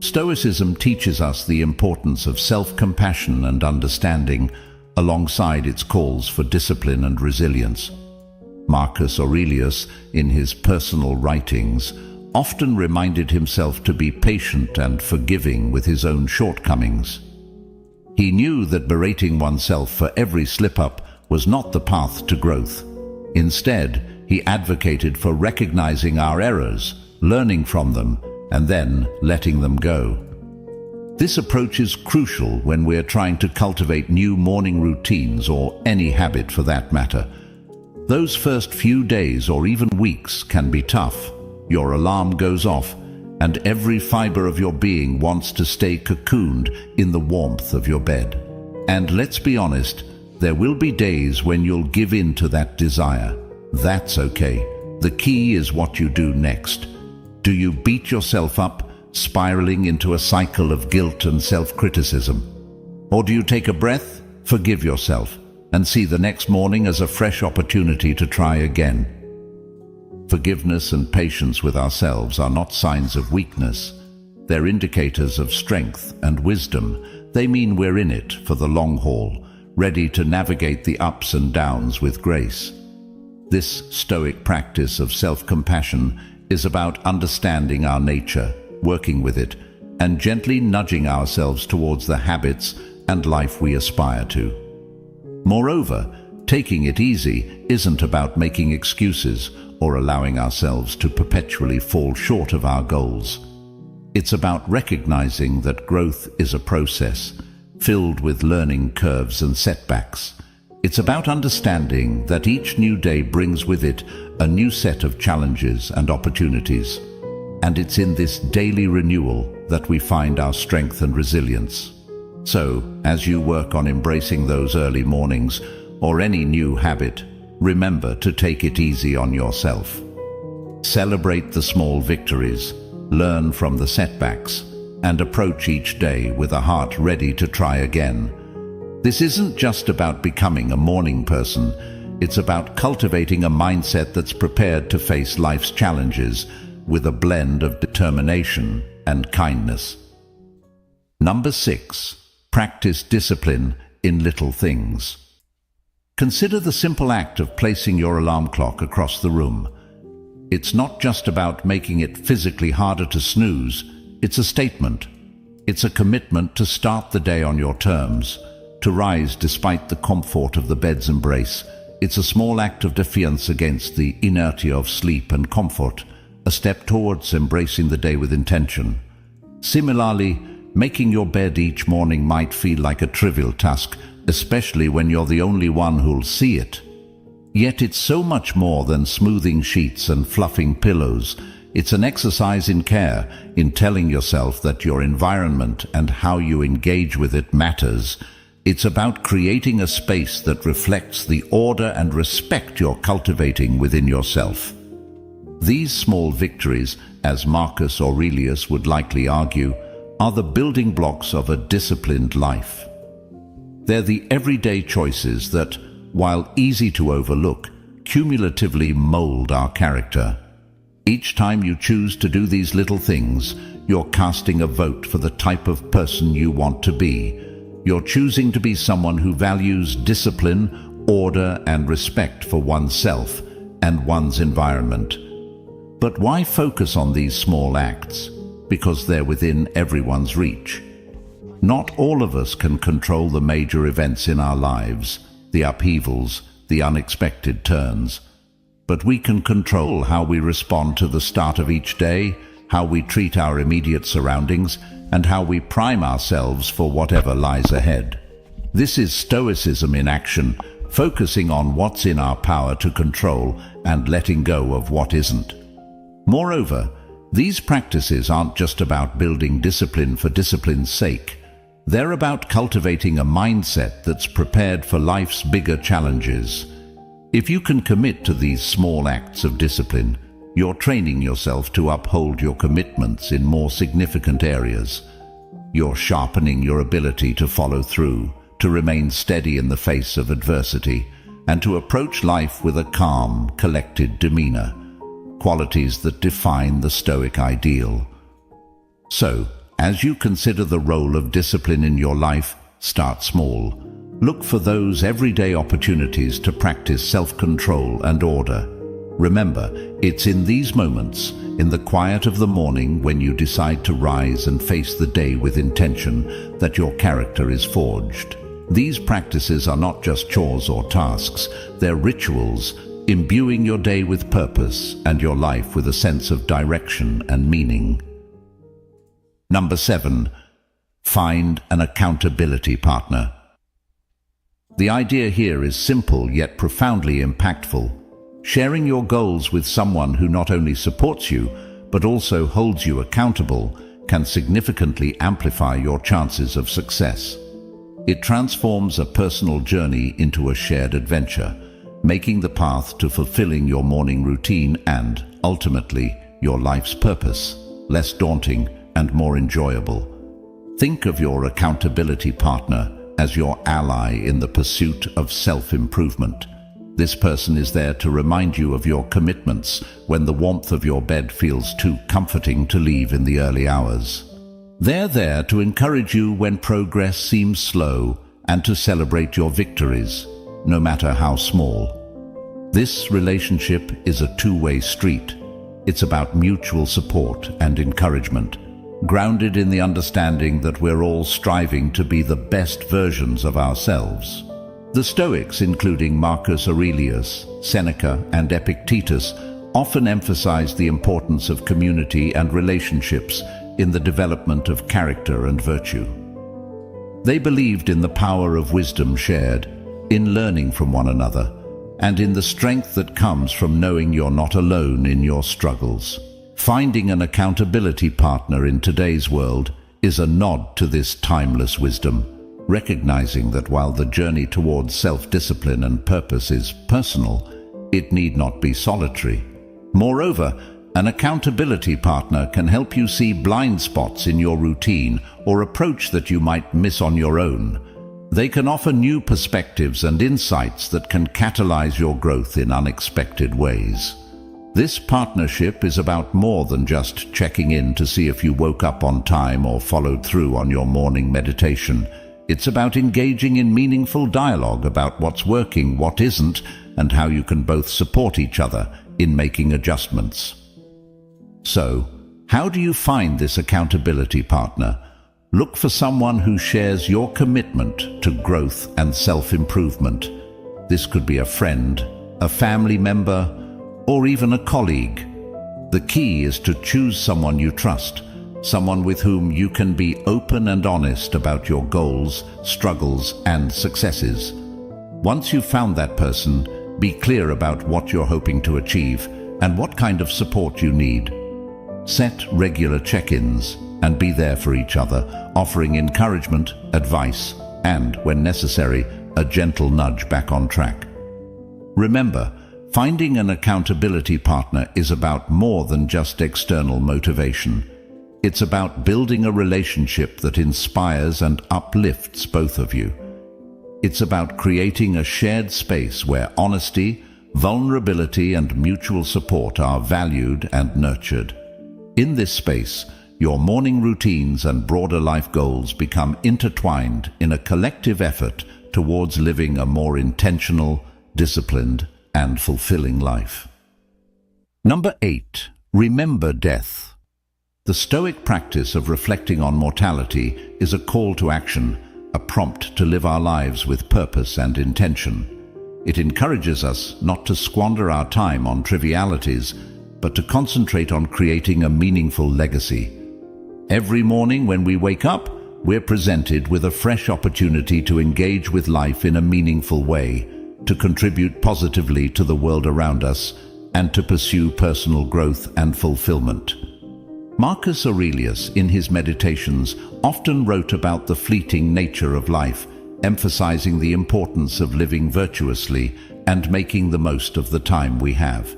Stoicism teaches us the importance of self-compassion and understanding, alongside its calls for discipline and resilience. Marcus Aurelius, in his personal writings, often reminded himself to be patient and forgiving with his own shortcomings. He knew that berating oneself for every slip-up was not the path to growth. Instead, he advocated for recognizing our errors, learning from them, and then letting them go. This approach is crucial when we're trying to cultivate new morning routines, or any habit for that matter. Those first few days or even weeks can be tough. Your alarm goes off, and every fiber of your being wants to stay cocooned in the warmth of your bed. And let's be honest, there will be days when you'll give in to that desire. That's okay. The key is what you do next. Do you beat yourself up, spiraling into a cycle of guilt and self-criticism? Or do you take a breath, forgive yourself, and see the next morning as a fresh opportunity to try again? Forgiveness and patience with ourselves are not signs of weakness. They're indicators of strength and wisdom. They mean we're in it for the long haul, ready to navigate the ups and downs with grace. This Stoic practice of self-compassion is about understanding our nature, working with it, and gently nudging ourselves towards the habits and life we aspire to. Moreover, taking it easy isn't about making excuses or allowing ourselves to perpetually fall short of our goals. It's about recognizing that growth is a process, filled with learning curves and setbacks. It's about understanding that each new day brings with it a new set of challenges and opportunities. And it's in this daily renewal that we find our strength and resilience. So, as you work on embracing those early mornings or any new habit, remember to take it easy on yourself. Celebrate the small victories, learn from the setbacks, and approach each day with a heart ready to try again. This isn't just about becoming a morning person, it's about cultivating a mindset that's prepared to face life's challenges with a blend of determination and kindness. Number 6. Practice discipline in little things. Consider the simple act of placing your alarm clock across the room. It's not just about making it physically harder to snooze, it's a statement. It's a commitment to start the day on your terms, to rise despite the comfort of the bed's embrace. It's a small act of defiance against the inertia of sleep and comfort, a step towards embracing the day with intention. Similarly, making your bed each morning might feel like a trivial task, especially when you're the only one who'll see it. Yet it's so much more than smoothing sheets and fluffing pillows. It's an exercise in care, in telling yourself that your environment and how you engage with it matters. It's about creating a space that reflects the order and respect you're cultivating within yourself. These small victories, as Marcus Aurelius would likely argue, are the building blocks of a disciplined life. They're the everyday choices that, while easy to overlook, cumulatively mold our character. Each time you choose to do these little things, you're casting a vote for the type of person you want to be. You're choosing to be someone who values discipline, order, and respect for oneself and one's environment. But why focus on these small acts? Because they're within everyone's reach. Not all of us can control the major events in our lives, the upheavals, the unexpected turns. But we can control how we respond to the start of each day, how we treat our immediate surroundings, and how we prime ourselves for whatever lies ahead. This is Stoicism in action, focusing on what's in our power to control and letting go of what isn't. Moreover, these practices aren't just about building discipline for discipline's sake. They're about cultivating a mindset that's prepared for life's bigger challenges. If you can commit to these small acts of discipline, you're training yourself to uphold your commitments in more significant areas. You're sharpening your ability to follow through, to remain steady in the face of adversity, and to approach life with a calm, collected demeanor, qualities that define the Stoic ideal. So, as you consider the role of discipline in your life, start small. Look for those everyday opportunities to practice self-control and order. Remember, it's in these moments, in the quiet of the morning when you decide to rise and face the day with intention, that your character is forged. These practices are not just chores or tasks, they're rituals, imbuing your day with purpose and your life with a sense of direction and meaning. Number 7. Find an accountability partner. The idea here is simple yet profoundly impactful. Sharing your goals with someone who not only supports you, but also holds you accountable, can significantly amplify your chances of success. It transforms a personal journey into a shared adventure, making the path to fulfilling your morning routine and, ultimately, your life's purpose less daunting and more enjoyable. Think of your accountability partner as your ally in the pursuit of self-improvement. This person is there to remind you of your commitments when the warmth of your bed feels too comforting to leave in the early hours. They're there to encourage you when progress seems slow and to celebrate your victories, no matter how small. This relationship is a two-way street. It's about mutual support and encouragement, grounded in the understanding that we're all striving to be the best versions of ourselves. The Stoics, including Marcus Aurelius, Seneca, and Epictetus, often emphasized the importance of community and relationships, in the development of character and virtue. They believed in the power of wisdom shared, in learning from one another, and in the strength that comes from knowing you're not alone in your struggles. Finding an accountability partner in today's world is a nod to this timeless wisdom, recognizing that while the journey towards self-discipline and purpose is personal, it need not be solitary. Moreover, an accountability partner can help you see blind spots in your routine or approach that you might miss on your own. They can offer new perspectives and insights that can catalyze your growth in unexpected ways. This partnership is about more than just checking in to see if you woke up on time or followed through on your morning meditation. It's about engaging in meaningful dialogue about what's working, what isn't, and how you can both support each other in making adjustments. So, how do you find this accountability partner? Look for someone who shares your commitment to growth and self-improvement. This could be a friend, a family member, or even a colleague. The key is to choose someone you trust, someone with whom you can be open and honest about your goals, struggles, and successes. Once you've found that person, be clear about what you're hoping to achieve and what kind of support you need. Set regular check-ins and be there for each other, offering encouragement, advice, and, when necessary, a gentle nudge back on track. Remember, finding an accountability partner is about more than just external motivation. It's about building a relationship that inspires and uplifts both of you. It's about creating a shared space where honesty, vulnerability, and mutual support are valued and nurtured. In this space, your morning routines and broader life goals become intertwined in a collective effort towards living a more intentional, disciplined, and fulfilling life. Number 8. Remember death. The Stoic practice of reflecting on mortality is a call to action, a prompt to live our lives with purpose and intention. It encourages us not to squander our time on trivialities, but to concentrate on creating a meaningful legacy. Every morning when we wake up, we're presented with a fresh opportunity to engage with life in a meaningful way, to contribute positively to the world around us, and to pursue personal growth and fulfillment. Marcus Aurelius, in his Meditations, often wrote about the fleeting nature of life, emphasizing the importance of living virtuously and making the most of the time we have.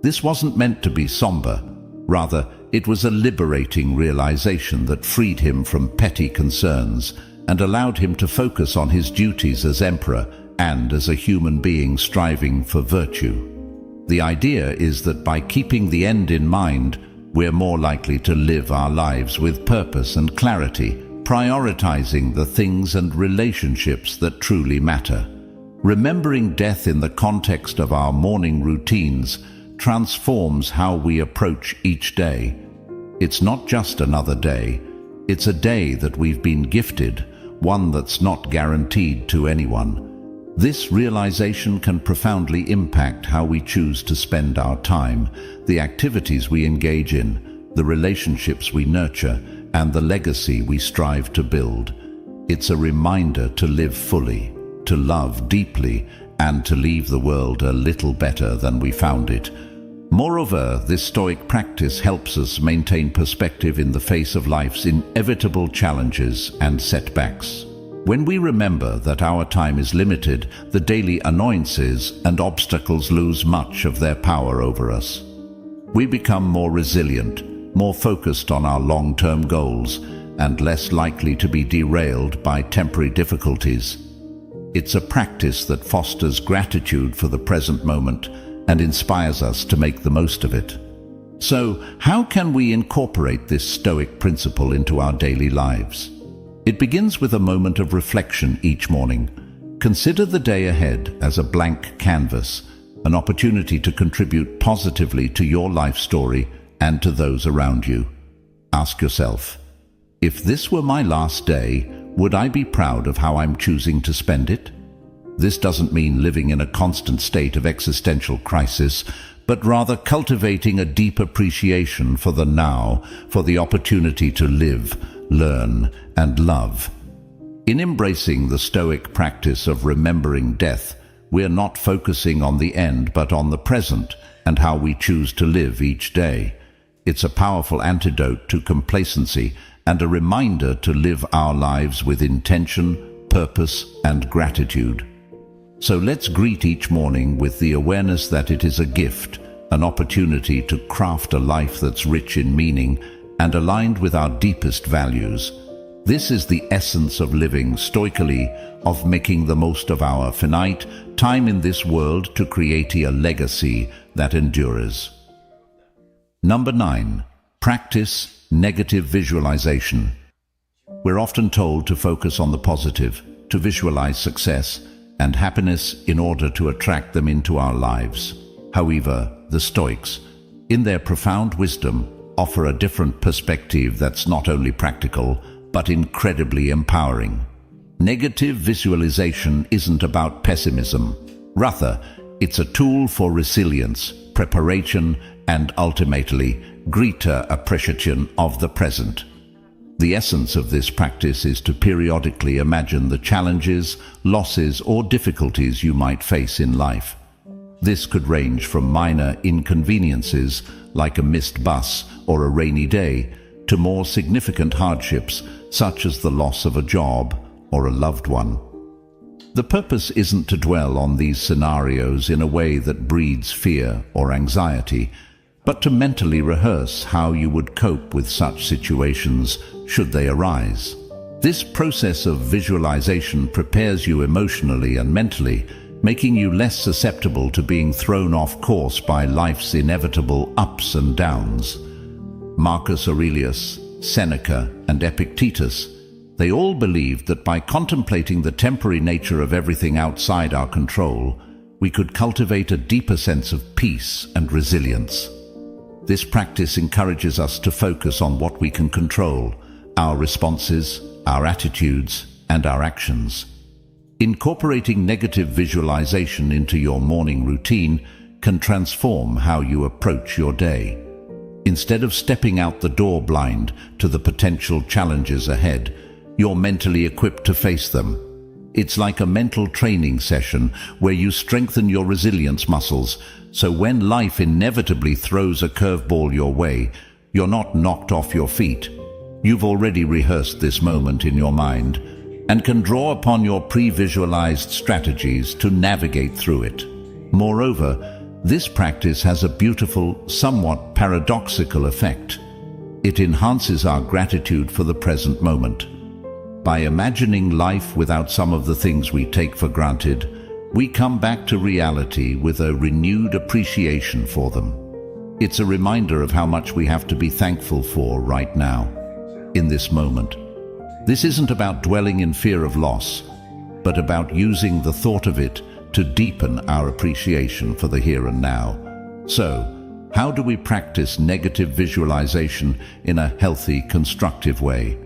This wasn't meant to be somber. Rather, it was a liberating realization that freed him from petty concerns and allowed him to focus on his duties as emperor and as a human being striving for virtue. The idea is that by keeping the end in mind, we're more likely to live our lives with purpose and clarity, prioritizing the things and relationships that truly matter. Remembering death in the context of our morning routines transforms how we approach each day. It's not just another day, it's a day that we've been gifted, one that's not guaranteed to anyone. This realization can profoundly impact how we choose to spend our time, the activities we engage in, the relationships we nurture, and the legacy we strive to build. It's a reminder to live fully, to love deeply, and to leave the world a little better than we found it. Moreover, this Stoic practice helps us maintain perspective in the face of life's inevitable challenges and setbacks. When we remember that our time is limited, the daily annoyances and obstacles lose much of their power over us. We become more resilient, more focused on our long-term goals, and less likely to be derailed by temporary difficulties. It's a practice that fosters gratitude for the present moment and inspires us to make the most of it. So, how can we incorporate this Stoic principle into our daily lives? It begins with a moment of reflection each morning. Consider the day ahead as a blank canvas, an opportunity to contribute positively to your life story and to those around you. Ask yourself, if this were my last day, would I be proud of how I'm choosing to spend it? This doesn't mean living in a constant state of existential crisis, but rather cultivating a deep appreciation for the now, for the opportunity to live, learn, and love. In embracing the Stoic practice of remembering death, we're not focusing on the end but on the present and how we choose to live each day. It's a powerful antidote to complacency and a reminder to live our lives with intention, purpose, and gratitude. So let's greet each morning with the awareness that it is a gift, an opportunity to craft a life that's rich in meaning and aligned with our deepest values. This is the essence of living stoically, of making the most of our finite time in this world to create a legacy that endures. Number 9. Practice negative visualization. We're often told to focus on the positive, to visualize success and happiness in order to attract them into our lives. However, the Stoics, in their profound wisdom, offer a different perspective that's not only practical, but incredibly empowering. Negative visualization isn't about pessimism. Rather, it's a tool for resilience, preparation, and ultimately, greater appreciation of the present. The essence of this practice is to periodically imagine the challenges, losses, or difficulties you might face in life. This could range from minor inconveniences, like a missed bus or a rainy day, to more significant hardships, such as the loss of a job or a loved one. The purpose isn't to dwell on these scenarios in a way that breeds fear or anxiety, but to mentally rehearse how you would cope with such situations should they arise. This process of visualization prepares you emotionally and mentally, making you less susceptible to being thrown off course by life's inevitable ups and downs. Marcus Aurelius, Seneca, and Epictetus, they all believed that by contemplating the temporary nature of everything outside our control, we could cultivate a deeper sense of peace and resilience. This practice encourages us to focus on what we can control, our responses, our attitudes, and our actions. Incorporating negative visualization into your morning routine can transform how you approach your day. Instead of stepping out the door blind to the potential challenges ahead, you're mentally equipped to face them. It's like a mental training session where you strengthen your resilience muscles, so when life inevitably throws a curveball your way, you're not knocked off your feet. You've already rehearsed this moment in your mind and can draw upon your pre-visualized strategies to navigate through it. Moreover, this practice has a beautiful, somewhat paradoxical effect. It enhances our gratitude for the present moment. By imagining life without some of the things we take for granted, we come back to reality with a renewed appreciation for them. It's a reminder of how much we have to be thankful for right now, in this moment. This isn't about dwelling in fear of loss, but about using the thought of it to deepen our appreciation for the here and now. So, how do we practice negative visualization in a healthy, constructive way?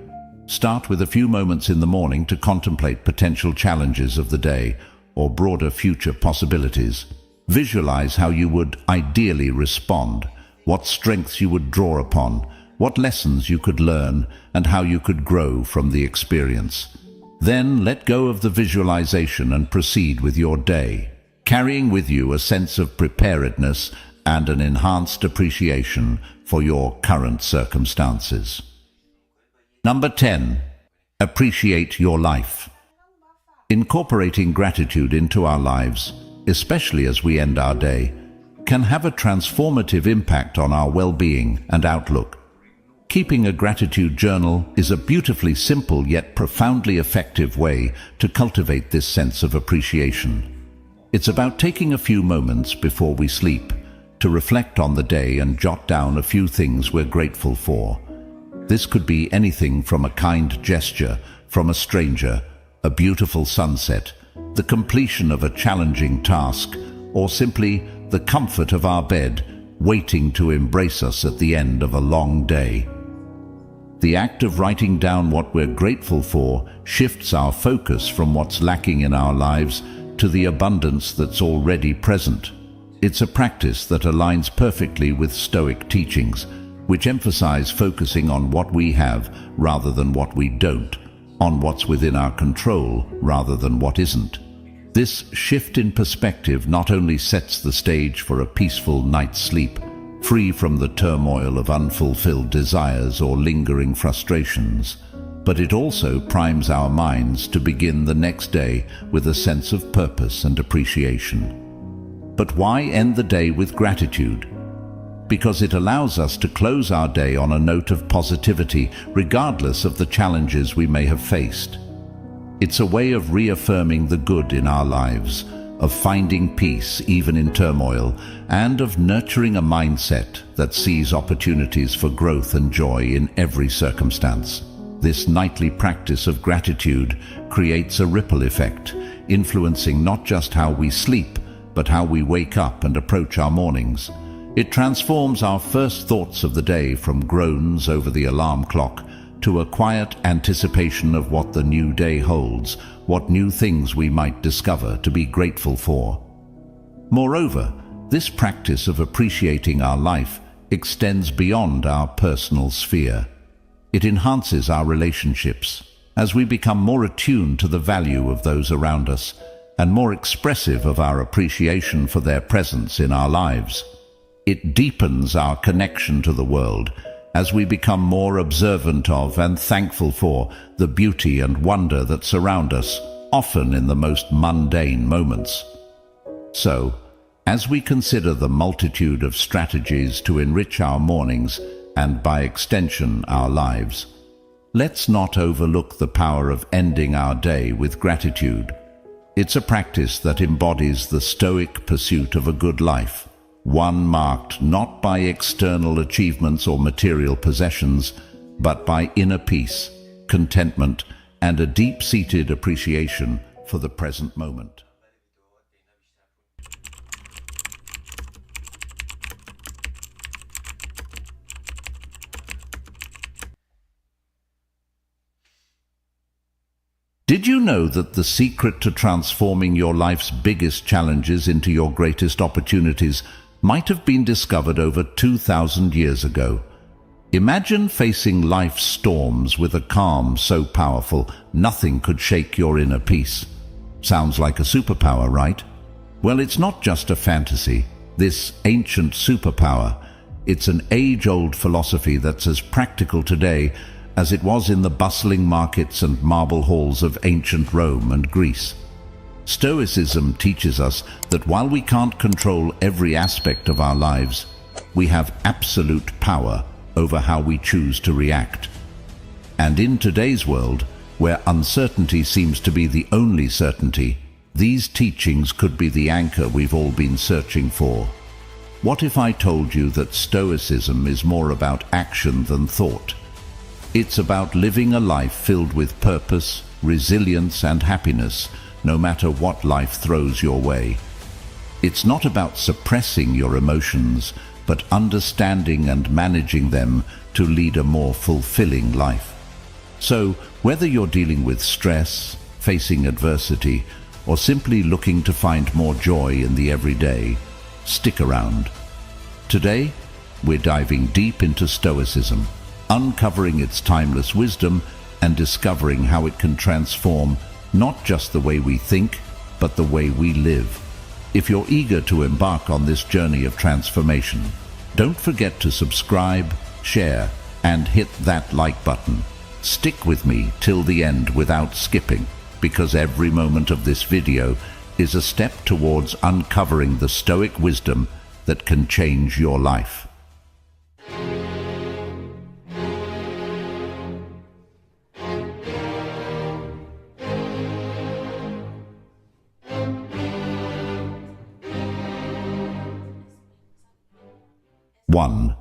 Start with a few moments in the morning to contemplate potential challenges of the day or broader future possibilities. Visualize how you would ideally respond, what strengths you would draw upon, what lessons you could learn, and how you could grow from the experience. Then let go of the visualization and proceed with your day, carrying with you a sense of preparedness and an enhanced appreciation for your current circumstances. Number 10. Appreciate your life. Incorporating gratitude into our lives, especially as we end our day, can have a transformative impact on our well-being and outlook. Keeping a gratitude journal is a beautifully simple yet profoundly effective way to cultivate this sense of appreciation. It's about taking a few moments before we sleep to reflect on the day and jot down a few things we're grateful for. This could be anything from a kind gesture from a stranger, a beautiful sunset, the completion of a challenging task, or simply the comfort of our bed waiting to embrace us at the end of a long day. The act of writing down what we're grateful for shifts our focus from what's lacking in our lives to the abundance that's already present. It's a practice that aligns perfectly with Stoic teachings, which emphasize focusing on what we have rather than what we don't, on what's within our control rather than what isn't. This shift in perspective not only sets the stage for a peaceful night's sleep, free from the turmoil of unfulfilled desires or lingering frustrations, but it also primes our minds to begin the next day with a sense of purpose and appreciation. But why end the day with gratitude? Because it allows us to close our day on a note of positivity, regardless of the challenges we may have faced. It's a way of reaffirming the good in our lives, of finding peace even in turmoil, and of nurturing a mindset that sees opportunities for growth and joy in every circumstance. This nightly practice of gratitude creates a ripple effect, influencing not just how we sleep, but how we wake up and approach our mornings. It transforms our first thoughts of the day from groans over the alarm clock to a quiet anticipation of what the new day holds, what new things we might discover to be grateful for. Moreover, this practice of appreciating our life extends beyond our personal sphere. It enhances our relationships as we become more attuned to the value of those around us and more expressive of our appreciation for their presence in our lives. It deepens our connection to the world as we become more observant of and thankful for the beauty and wonder that surround us, often in the most mundane moments. So, as we consider the multitude of strategies to enrich our mornings and by extension our lives, let's not overlook the power of ending our day with gratitude. It's a practice that embodies the Stoic pursuit of a good life, one marked not by external achievements or material possessions, but by inner peace, contentment, and a deep-seated appreciation for the present moment. Did you know that the secret to transforming your life's biggest challenges into your greatest opportunities might have been discovered over 2,000 years ago? Imagine facing life's storms with a calm so powerful nothing could shake your inner peace. Sounds like a superpower, right? Well, it's not just a fantasy. This ancient superpower, it's an age-old philosophy that's as practical today as it was in the bustling markets and marble halls of ancient Rome and Greece. Stoicism teaches us that while we can't control every aspect of our lives, we have absolute power over how we choose to react. And in today's world, where uncertainty seems to be the only certainty, these teachings could be the anchor we've all been searching for. What if I told you that Stoicism is more about action than thought? It's about living a life filled with purpose, resilience, and happiness, no matter what life throws your way. It's not about suppressing your emotions, but understanding and managing them to lead a more fulfilling life. So, whether you're dealing with stress, facing adversity, or simply looking to find more joy in the everyday, stick around. Today, we're diving deep into Stoicism, uncovering its timeless wisdom and discovering how it can transform not just the way we think, but the way we live. If you're eager to embark on this journey of transformation, don't forget to subscribe, share, and hit that like button. Stick with me till the end without skipping, because every moment of this video is a step towards uncovering the Stoic wisdom that can change your life. One,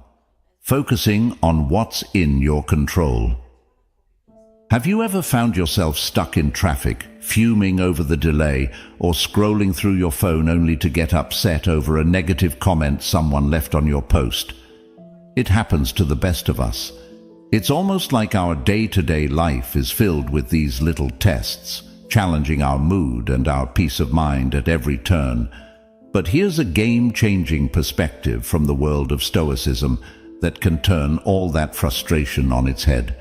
focusing on what's in your control. Have you ever found yourself stuck in traffic, fuming over the delay, or scrolling through your phone only to get upset over a negative comment someone left on your post? It happens to the best of us. It's almost like our day-to-day life is filled with these little tests, challenging our mood and our peace of mind at every turn. But here's a game-changing perspective from the world of Stoicism that can turn all that frustration on its head.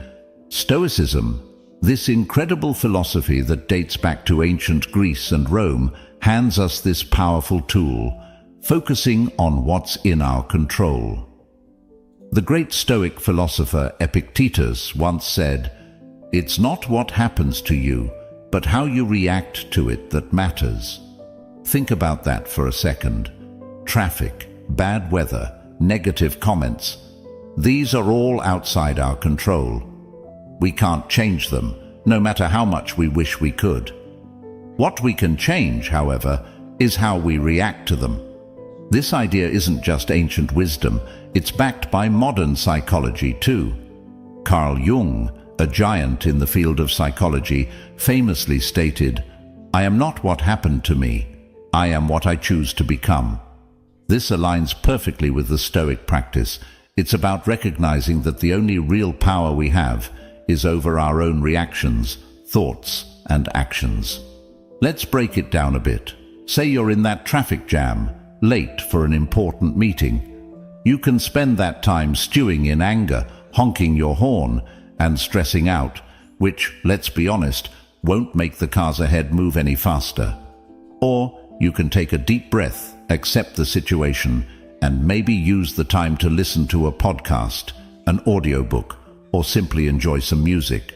Stoicism, this incredible philosophy that dates back to ancient Greece and Rome, hands us this powerful tool, focusing on what's in our control. The great Stoic philosopher Epictetus once said, "It's not what happens to you, but how you react to it that matters." Think about that for a second. Traffic, bad weather, negative comments, these are all outside our control. We can't change them, no matter how much we wish we could. What we can change, however, is how we react to them. This idea isn't just ancient wisdom, it's backed by modern psychology too. Carl Jung, a giant in the field of psychology, famously stated, "I am not what happened to me, I am what I choose to become." This aligns perfectly with the Stoic practice. It's about recognizing that the only real power we have is over our own reactions, thoughts, and actions. Let's break it down a bit. Say you're in that traffic jam, late for an important meeting. You can spend that time stewing in anger, honking your horn, and stressing out, which, let's be honest, won't make the cars ahead move any faster. Or you can take a deep breath, accept the situation, and maybe use the time to listen to a podcast, an audiobook, or simply enjoy some music.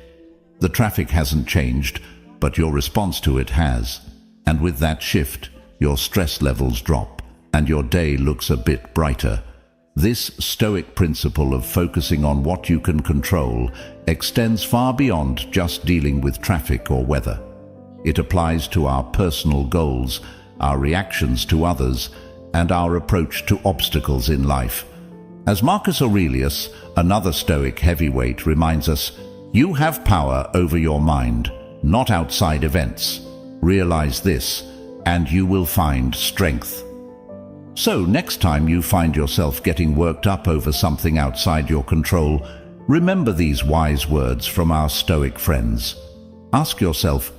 The traffic hasn't changed, but your response to it has. And with that shift, your stress levels drop, and your day looks a bit brighter. This Stoic principle of focusing on what you can control extends far beyond just dealing with traffic or weather. It applies to our personal goals, our reactions to others, and our approach to obstacles in life. As Marcus Aurelius, another Stoic heavyweight, reminds us, you have power over your mind, not outside events. Realize this, and you will find strength. So next time you find yourself getting worked up over something outside your control, remember these wise words from our Stoic friends. Ask yourself,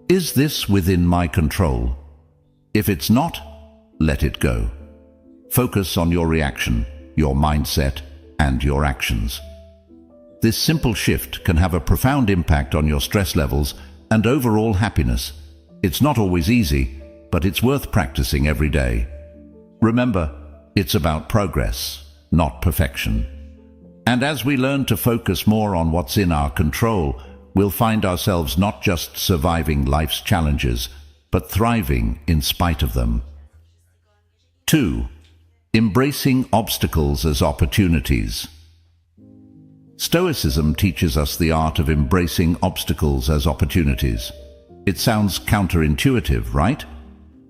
is this within my control? If it's not, let it go. Focus on your reaction, your mindset, and your actions. This simple shift can have a profound impact on your stress levels and overall happiness. It's not always easy, but it's worth practicing every day. Remember, it's about progress, not perfection. And as we learn to focus more on what's in our control, we'll find ourselves not just surviving life's challenges, but thriving in spite of them. 2. Embracing obstacles as opportunities. Stoicism teaches us the art of embracing obstacles as opportunities. It sounds counterintuitive, right?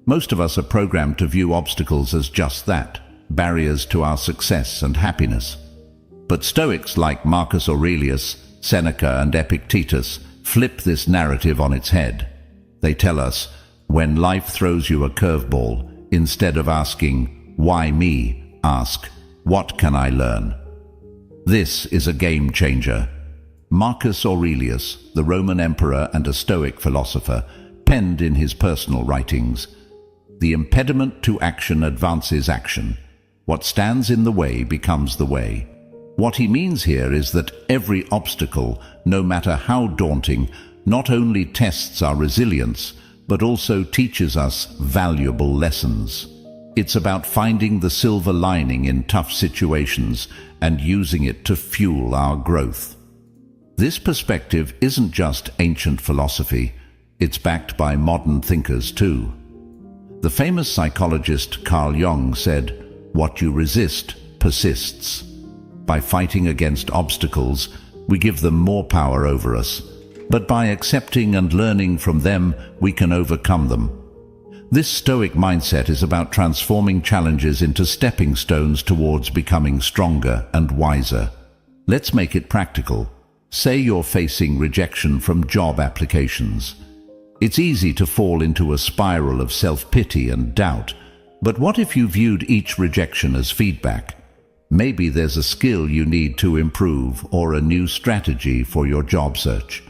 Most of us are programmed to view obstacles as just that, barriers to our success and happiness. But Stoics like Marcus Aurelius, Seneca, and Epictetus flip this narrative on its head. They tell us, when life throws you a curveball, instead of asking, "Why me?" ask, "What can I learn?" This is a game changer. Marcus Aurelius, the Roman emperor and a Stoic philosopher, penned in his personal writings, "The impediment to action advances action. What stands in the way becomes the way." What he means here is that every obstacle, no matter how daunting, not only tests our resilience, but also teaches us valuable lessons. It's about finding the silver lining in tough situations and using it to fuel our growth. This perspective isn't just ancient philosophy, it's backed by modern thinkers too. The famous psychologist Carl Jung said, "What you resist persists." By fighting against obstacles, we give them more power over us, but by accepting and learning from them, we can overcome them. This Stoic mindset is about transforming challenges into stepping stones towards becoming stronger and wiser. Let's make it practical. Say you're facing rejection from job applications. It's easy to fall into a spiral of self-pity and doubt, but what if you viewed each rejection as feedback? Maybe there's a skill you need to improve or a new strategy for your job search.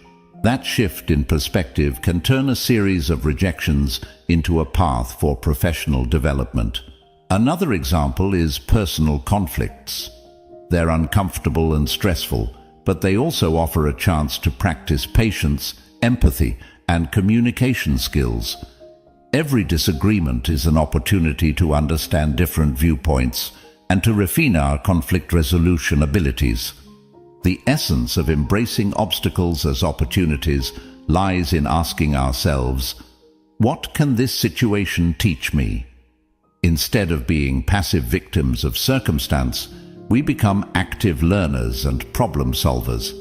That shift in perspective can turn a series of rejections into a path for professional development. Another example is personal conflicts. They're uncomfortable and stressful, but they also offer a chance to practice patience, empathy, and communication skills. Every disagreement is an opportunity to understand different viewpoints and to refine our conflict resolution abilities. The essence of embracing obstacles as opportunities lies in asking ourselves, what can this situation teach me? Instead of being passive victims of circumstance, we become active learners and problem solvers.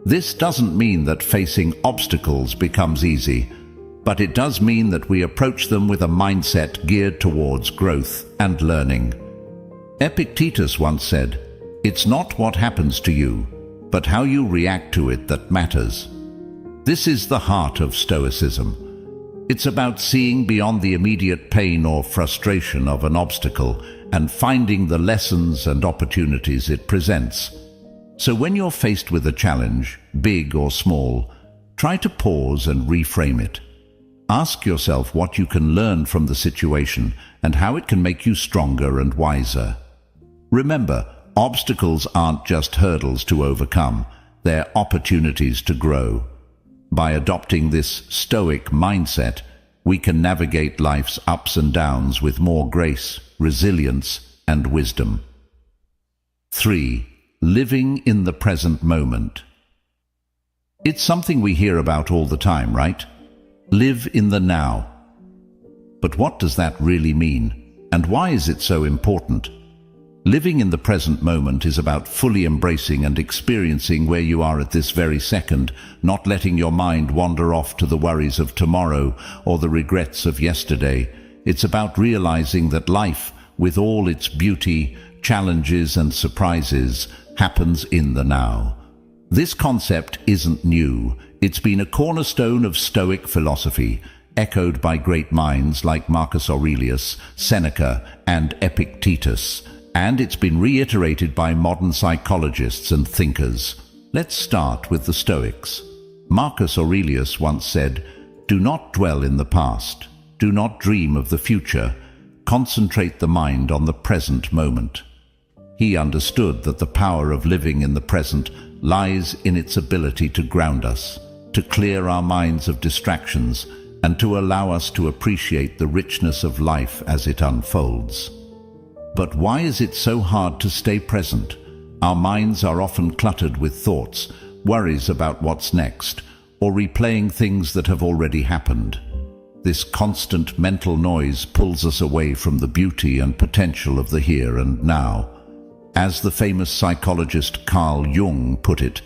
This doesn't mean that facing obstacles becomes easy, but it does mean that we approach them with a mindset geared towards growth and learning. Epictetus once said, "It's not what happens to you, but how you react to it that matters." This is the heart of Stoicism. It's about seeing beyond the immediate pain or frustration of an obstacle and finding the lessons and opportunities it presents. So when you're faced with a challenge, big or small, try to pause and reframe it. Ask yourself what you can learn from the situation and how it can make you stronger and wiser. Remember, obstacles aren't just hurdles to overcome, they're opportunities to grow. By adopting this Stoic mindset, we can navigate life's ups and downs with more grace, resilience, and wisdom. 3. Living in the present moment. It's something we hear about all the time, right? Live in the now. But what does that really mean? And why is it so important? Living in the present moment is about fully embracing and experiencing where you are at this very second, not letting your mind wander off to the worries of tomorrow or the regrets of yesterday. It's about realizing that life, with all its beauty, challenges and surprises, happens in the now. This concept isn't new. It's been a cornerstone of Stoic philosophy, echoed by great minds like Marcus Aurelius, Seneca, and Epictetus, and it's been reiterated by modern psychologists and thinkers. Let's start with the Stoics. Marcus Aurelius once said, "Do not dwell in the past. Do not dream of the future. Concentrate the mind on the present moment." He understood that the power of living in the present lies in its ability to ground us, to clear our minds of distractions, and to allow us to appreciate the richness of life as it unfolds. But why is it so hard to stay present? Our minds are often cluttered with thoughts, worries about what's next, or replaying things that have already happened. This constant mental noise pulls us away from the beauty and potential of the here and now. As the famous psychologist Carl Jung put it,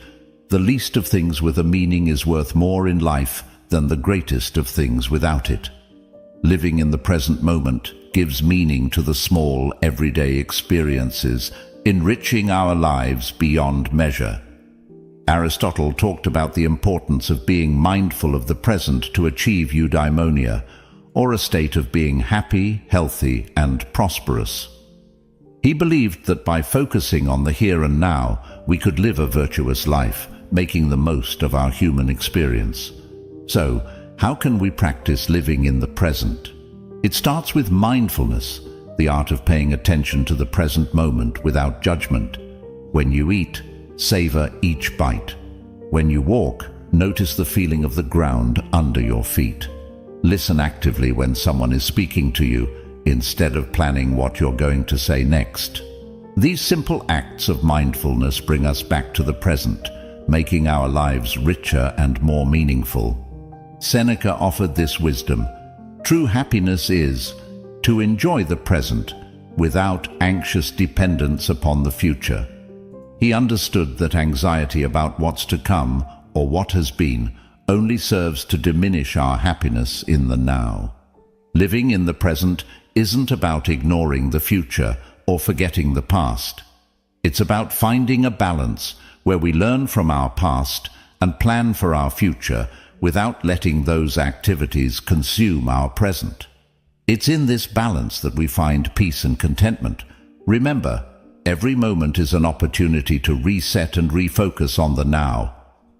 the least of things with a meaning is worth more in life than the greatest of things without it. Living in the present moment gives meaning to the small, everyday experiences, enriching our lives beyond measure. Aristotle talked about the importance of being mindful of the present to achieve eudaimonia, or a state of being happy, healthy, and prosperous. He believed that by focusing on the here and now, we could live a virtuous life, making the most of our human experience. So, how can we practice living in the present? It starts with mindfulness, the art of paying attention to the present moment without judgment. When you eat, savor each bite. When you walk, notice the feeling of the ground under your feet. Listen actively when someone is speaking to you, instead of planning what you're going to say next. These simple acts of mindfulness bring us back to the present, making our lives richer and more meaningful. Seneca offered this wisdom: true happiness is to enjoy the present without anxious dependence upon the future. He understood that anxiety about what's to come or what has been only serves to diminish our happiness in the now. Living in the present isn't about ignoring the future or forgetting the past. It's about finding a balance where we learn from our past and plan for our future without letting those activities consume our present. It's in this balance that we find peace and contentment. Remember, every moment is an opportunity to reset and refocus on the now.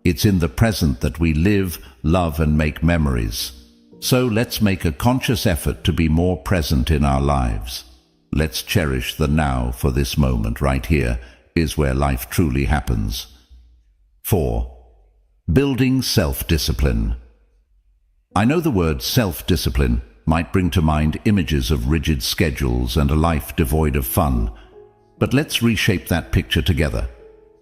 It's in the present that we live, love, and make memories. So let's make a conscious effort to be more present in our lives. Let's cherish the now, for this moment right here is where life truly happens. 4. Building self-discipline. I know the word self-discipline might bring to mind images of rigid schedules and a life devoid of fun. But let's reshape that picture together.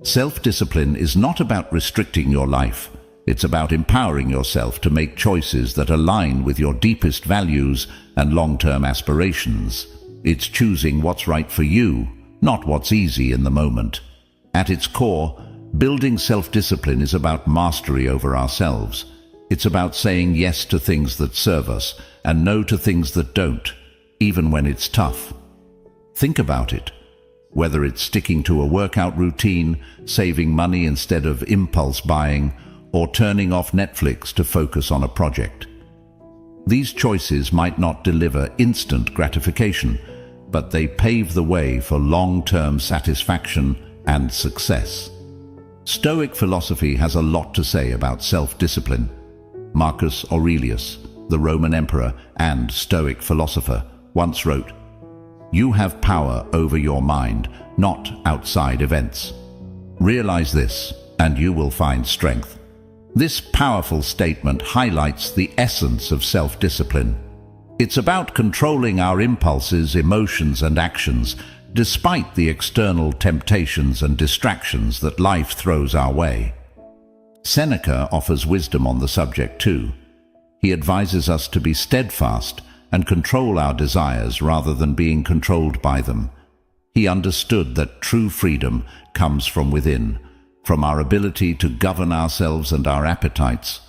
Self-discipline is not about restricting your life. It's about empowering yourself to make choices that align with your deepest values and long-term aspirations. It's choosing what's right for you, not what's easy in the moment. At its core, building self-discipline is about mastery over ourselves. It's about saying yes to things that serve us and no to things that don't, even when it's tough. Think about it. Whether it's sticking to a workout routine, saving money instead of impulse buying, or turning off Netflix to focus on a project. These choices might not deliver instant gratification, but they pave the way for long-term satisfaction and success. Stoic philosophy has a lot to say about self-discipline. Marcus Aurelius, the Roman emperor and Stoic philosopher, once wrote, "You have power over your mind, not outside events. Realize this, and you will find strength." This powerful statement highlights the essence of self-discipline. It's about controlling our impulses, emotions, and actions, despite the external temptations and distractions that life throws our way. Seneca offers wisdom on the subject too. He advises us to be steadfast and control our desires rather than being controlled by them. He understood that true freedom comes from within, from our ability to govern ourselves and our appetites.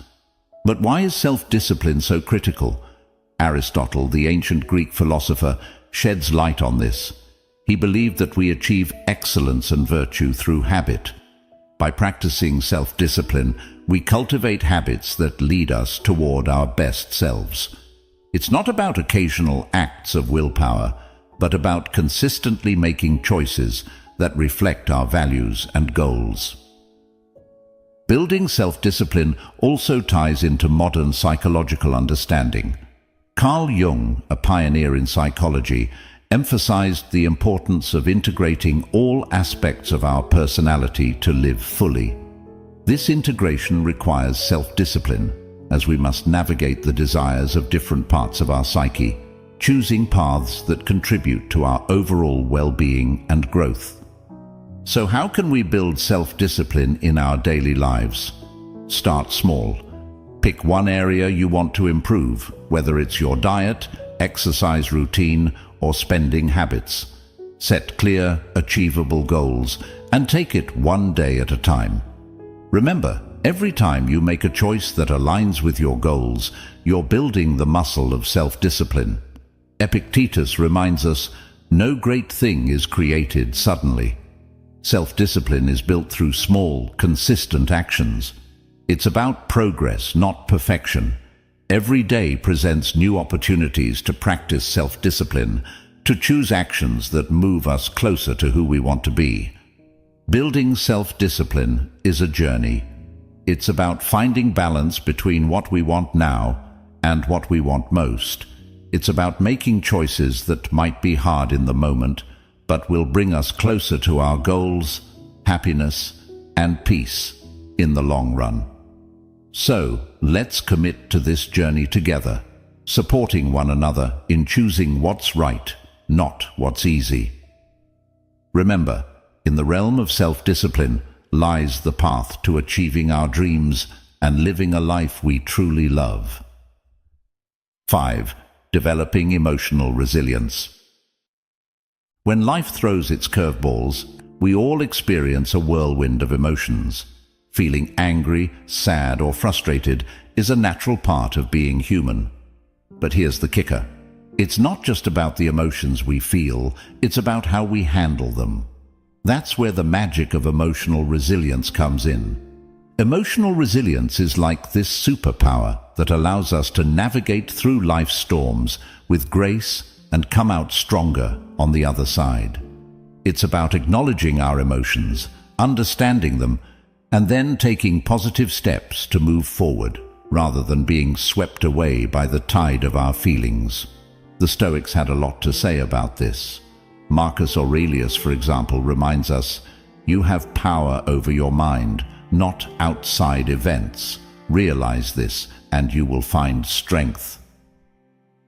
But why is self-discipline so critical? Aristotle, the ancient Greek philosopher, sheds light on this. He believed that we achieve excellence and virtue through habit. By practicing self-discipline, we cultivate habits that lead us toward our best selves. It's not about occasional acts of willpower, but about consistently making choices that reflect our values and goals. Building self-discipline also ties into modern psychological understanding. Carl Jung, a pioneer in psychology, emphasized the importance of integrating all aspects of our personality to live fully. This integration requires self-discipline, as we must navigate the desires of different parts of our psyche, choosing paths that contribute to our overall well-being and growth. So how can we build self-discipline in our daily lives? Start small. Pick one area you want to improve, whether it's your diet, exercise routine, or spending habits. Set clear, achievable goals and take it one day at a time. Remember, every time you make a choice that aligns with your goals, you're building the muscle of self-discipline. Epictetus reminds us, no great thing is created suddenly. Self-discipline is built through small, consistent actions. It's about progress, not perfection. Every day presents new opportunities to practice self-discipline, to choose actions that move us closer to who we want to be. Building self-discipline is a journey. It's about finding balance between what we want now and what we want most. It's about making choices that might be hard in the moment, but will bring us closer to our goals, happiness, and peace in the long run. So, let's commit to this journey together, supporting one another in choosing what's right, not what's easy. Remember, in the realm of self-discipline lies the path to achieving our dreams and living a life we truly love. 5. Developing emotional resilience. When life throws its curveballs, we all experience a whirlwind of emotions. Feeling angry, sad, or frustrated is a natural part of being human. But here's the kicker. It's not just about the emotions we feel, it's about how we handle them. That's where the magic of emotional resilience comes in. Emotional resilience is like this superpower that allows us to navigate through life's storms with grace and come out stronger on the other side. It's about acknowledging our emotions, understanding them, and then taking positive steps to move forward rather than being swept away by the tide of our feelings. The Stoics had a lot to say about this. Marcus Aurelius, for example, reminds us, "You have power over your mind, not outside events. Realize this, and you will find strength."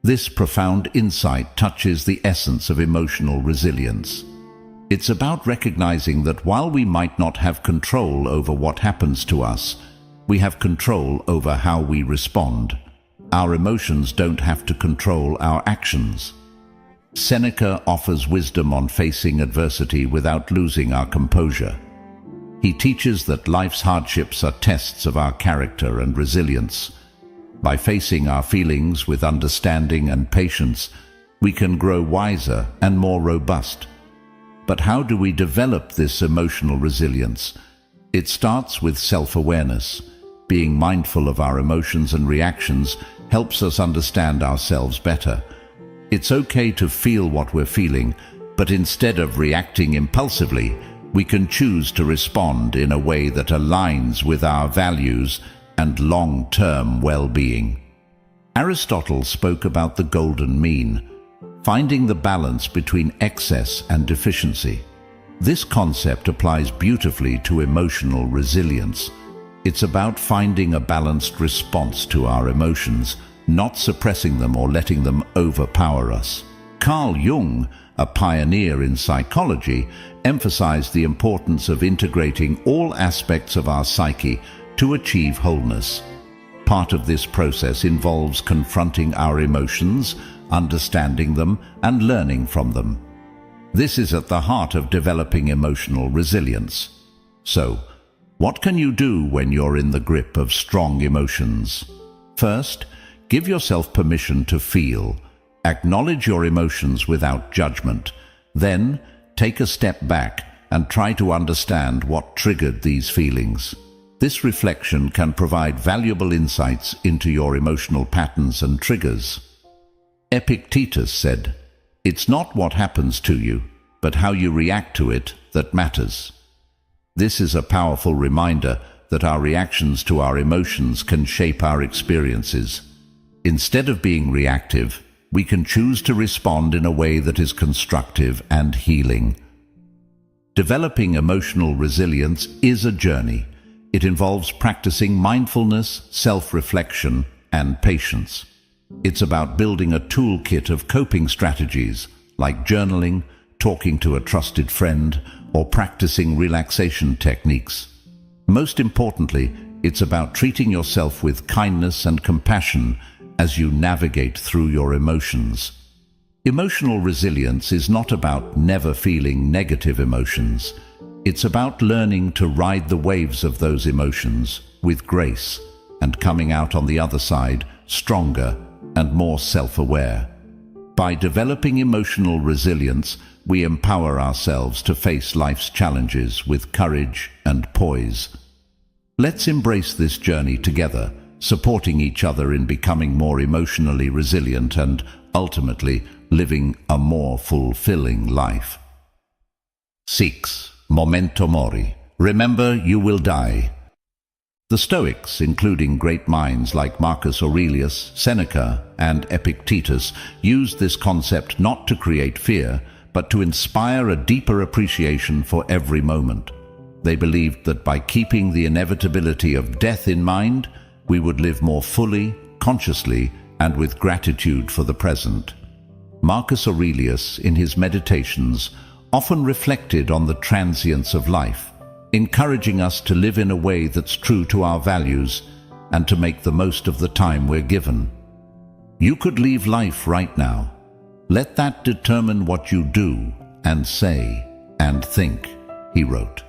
This profound insight touches the essence of emotional resilience. It's about recognizing that while we might not have control over what happens to us, we have control over how we respond. Our emotions don't have to control our actions. Seneca offers wisdom on facing adversity without losing our composure. He teaches that life's hardships are tests of our character and resilience. By facing our feelings with understanding and patience, we can grow wiser and more robust. But how do we develop this emotional resilience? It starts with self-awareness. Being mindful of our emotions and reactions helps us understand ourselves better. It's okay to feel what we're feeling, but instead of reacting impulsively, we can choose to respond in a way that aligns with our values and long-term well-being. Aristotle spoke about the golden mean, finding the balance between excess and deficiency. This concept applies beautifully to emotional resilience. It's about finding a balanced response to our emotions, not suppressing them or letting them overpower us. Carl Jung, a pioneer in psychology, emphasized the importance of integrating all aspects of our psyche to achieve wholeness. Part of this process involves confronting our emotions, understanding them, and learning from them. This is at the heart of developing emotional resilience. So, what can you do when you're in the grip of strong emotions? First, give yourself permission to feel. Acknowledge your emotions without judgment. Then, take a step back and try to understand what triggered these feelings. This reflection can provide valuable insights into your emotional patterns and triggers. Epictetus said, "It's not what happens to you, but how you react to it that matters." This is a powerful reminder that our reactions to our emotions can shape our experiences. Instead of being reactive, we can choose to respond in a way that is constructive and healing. Developing emotional resilience is a journey. It involves practicing mindfulness, self-reflection, and patience. It's about building a toolkit of coping strategies like journaling, talking to a trusted friend, or practicing relaxation techniques. Most importantly, it's about treating yourself with kindness and compassion as you navigate through your emotions. Emotional resilience is not about never feeling negative emotions. It's about learning to ride the waves of those emotions with grace and coming out on the other side stronger and more self-aware. By developing emotional resilience, we empower ourselves to face life's challenges with courage and poise. Let's embrace this journey together, supporting each other in becoming more emotionally resilient and, ultimately, living a more fulfilling life. 6. Memento mori. Remember, you will die. The Stoics, including great minds like Marcus Aurelius, Seneca, and Epictetus, used this concept not to create fear, but to inspire a deeper appreciation for every moment. They believed that by keeping the inevitability of death in mind, we would live more fully, consciously, and with gratitude for the present. Marcus Aurelius, in his meditations, often reflected on the transience of life, encouraging us to live in a way that's true to our values and to make the most of the time we're given. You could leave life right now. Let that determine what you do and say and think, he wrote.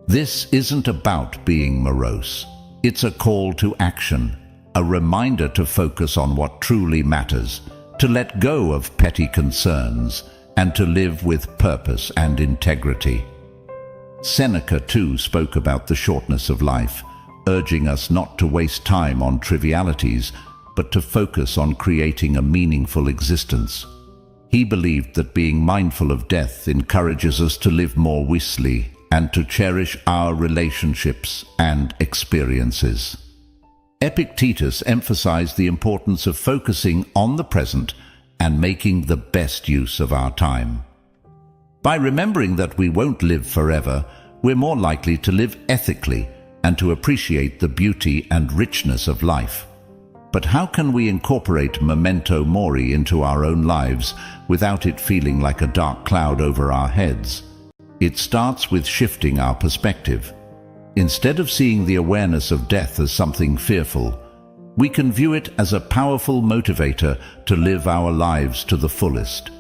This isn't about being morose. It's a call to action, a reminder to focus on what truly matters, to let go of petty concerns, and to live with purpose and integrity. Seneca, too, spoke about the shortness of life, urging us not to waste time on trivialities, but to focus on creating a meaningful existence. He believed that being mindful of death encourages us to live more wisely, and to cherish our relationships and experiences. Epictetus emphasized the importance of focusing on the present and making the best use of our time. By remembering that we won't live forever, we're more likely to live ethically and to appreciate the beauty and richness of life. But how can we incorporate memento mori into our own lives without it feeling like a dark cloud over our heads? It starts with shifting our perspective. Instead of seeing the awareness of death as something fearful, we can view it as a powerful motivator to live our lives to the fullest.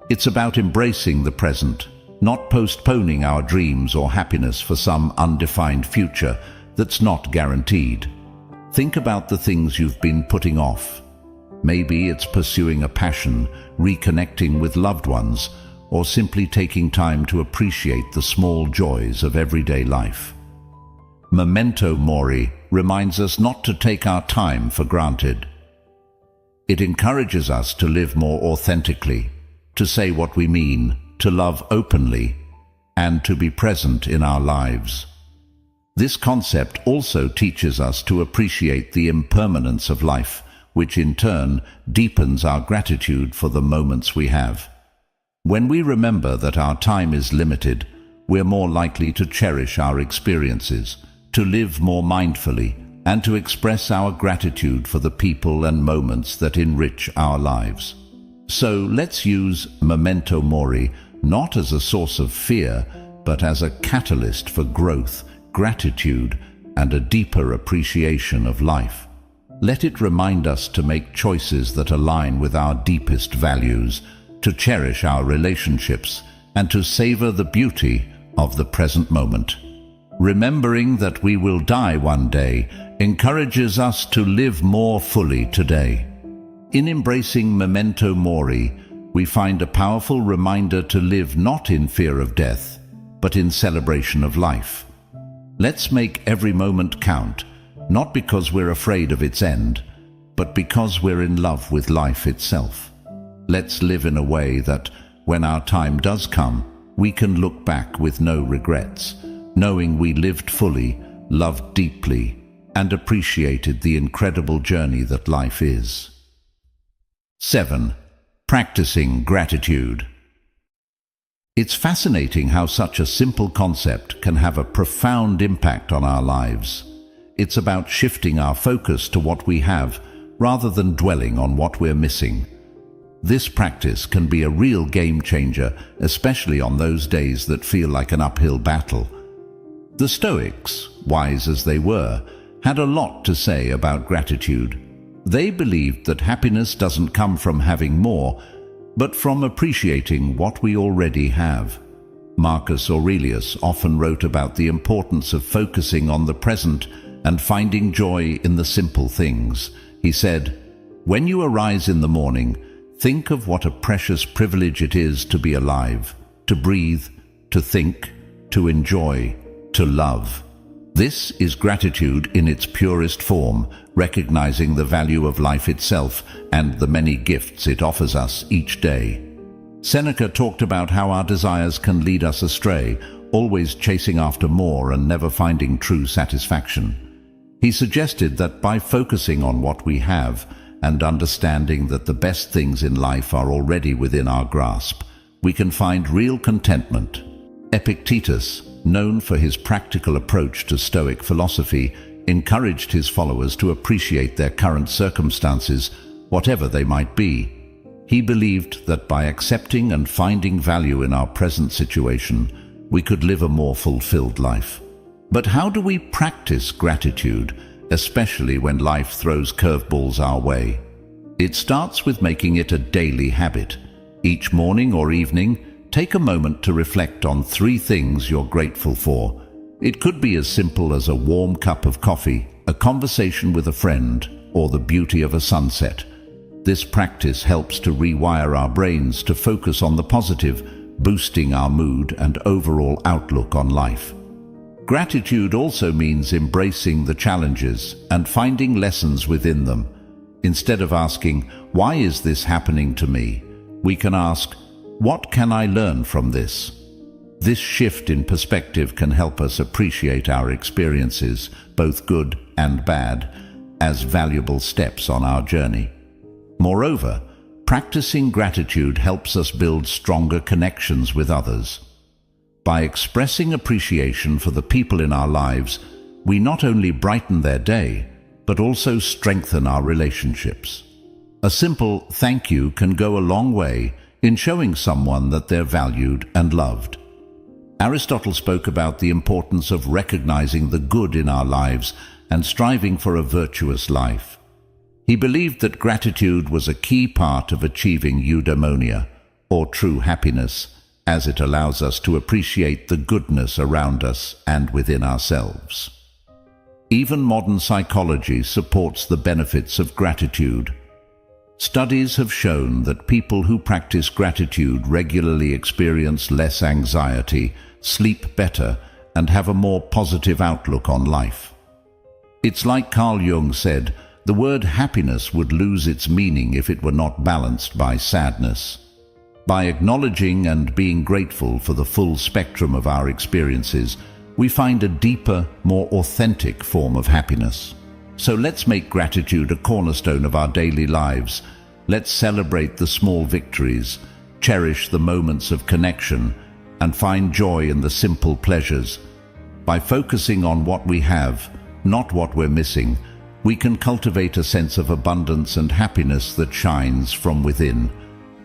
It's about embracing the present, not postponing our dreams or happiness for some undefined future that's not guaranteed. Think about the things you've been putting off. Maybe it's pursuing a passion, reconnecting with loved ones, or simply taking time to appreciate the small joys of everyday life. Memento mori reminds us not to take our time for granted. It encourages us to live more authentically, to say what we mean, to love openly, and to be present in our lives. This concept also teaches us to appreciate the impermanence of life, which in turn deepens our gratitude for the moments we have. When we remember that our time is limited, we're more likely to cherish our experiences, to live more mindfully, and to express our gratitude for the people and moments that enrich our lives. So let's use memento mori not as a source of fear, but as a catalyst for growth, gratitude, and a deeper appreciation of life. Let it remind us to make choices that align with our deepest values, to cherish our relationships, and to savor the beauty of the present moment. Remembering that we will die one day encourages us to live more fully today. In embracing memento mori, we find a powerful reminder to live not in fear of death, but in celebration of life. Let's make every moment count, not because we're afraid of its end, but because we're in love with life itself. Let's live in a way that, when our time does come, we can look back with no regrets, knowing we lived fully, loved deeply, and appreciated the incredible journey that life is. 7. Practicing gratitude. It's fascinating how such a simple concept can have a profound impact on our lives. It's about shifting our focus to what we have rather than dwelling on what we're missing. This practice can be a real game changer, especially on those days that feel like an uphill battle. The Stoics, wise as they were, had a lot to say about gratitude. They believed that happiness doesn't come from having more, but from appreciating what we already have. Marcus Aurelius often wrote about the importance of focusing on the present and finding joy in the simple things. He said, "When you arise in the morning, think of what a precious privilege it is to be alive, to breathe, to think, to enjoy, to love." This is gratitude in its purest form, recognizing the value of life itself and the many gifts it offers us each day. Seneca talked about how our desires can lead us astray, always chasing after more and never finding true satisfaction. He suggested that by focusing on what we have and understanding that the best things in life are already within our grasp, we can find real contentment. Epictetus, known for his practical approach to Stoic philosophy, encouraged his followers to appreciate their current circumstances, whatever they might be. He believed that by accepting and finding value in our present situation, we could live a more fulfilled life. But how do we practice gratitude, especially when life throws curveballs our way? It starts with making it a daily habit. Each morning or evening, take a moment to reflect on 3 things you're grateful for. It could be as simple as a warm cup of coffee, a conversation with a friend, or the beauty of a sunset. This practice helps to rewire our brains to focus on the positive, boosting our mood and overall outlook on life. Gratitude also means embracing the challenges and finding lessons within them. Instead of asking, "Why is this happening to me?" we can ask, "What can I learn from this?" This shift in perspective can help us appreciate our experiences, both good and bad, as valuable steps on our journey. Moreover, practicing gratitude helps us build stronger connections with others. By expressing appreciation for the people in our lives, we not only brighten their day, but also strengthen our relationships. A simple thank you can go a long way in showing someone that they're valued and loved. Aristotle spoke about the importance of recognizing the good in our lives and striving for a virtuous life. He believed that gratitude was a key part of achieving eudaimonia, or true happiness, as it allows us to appreciate the goodness around us and within ourselves. Even modern psychology supports the benefits of gratitude. Studies have shown that people who practice gratitude regularly experience less anxiety, sleep better, and have a more positive outlook on life. It's like Carl Jung said, the word happiness would lose its meaning if it were not balanced by sadness. By acknowledging and being grateful for the full spectrum of our experiences, we find a deeper, more authentic form of happiness. So let's make gratitude a cornerstone of our daily lives. Let's celebrate the small victories, cherish the moments of connection, and find joy in the simple pleasures. By focusing on what we have, not what we're missing, we can cultivate a sense of abundance and happiness that shines from within.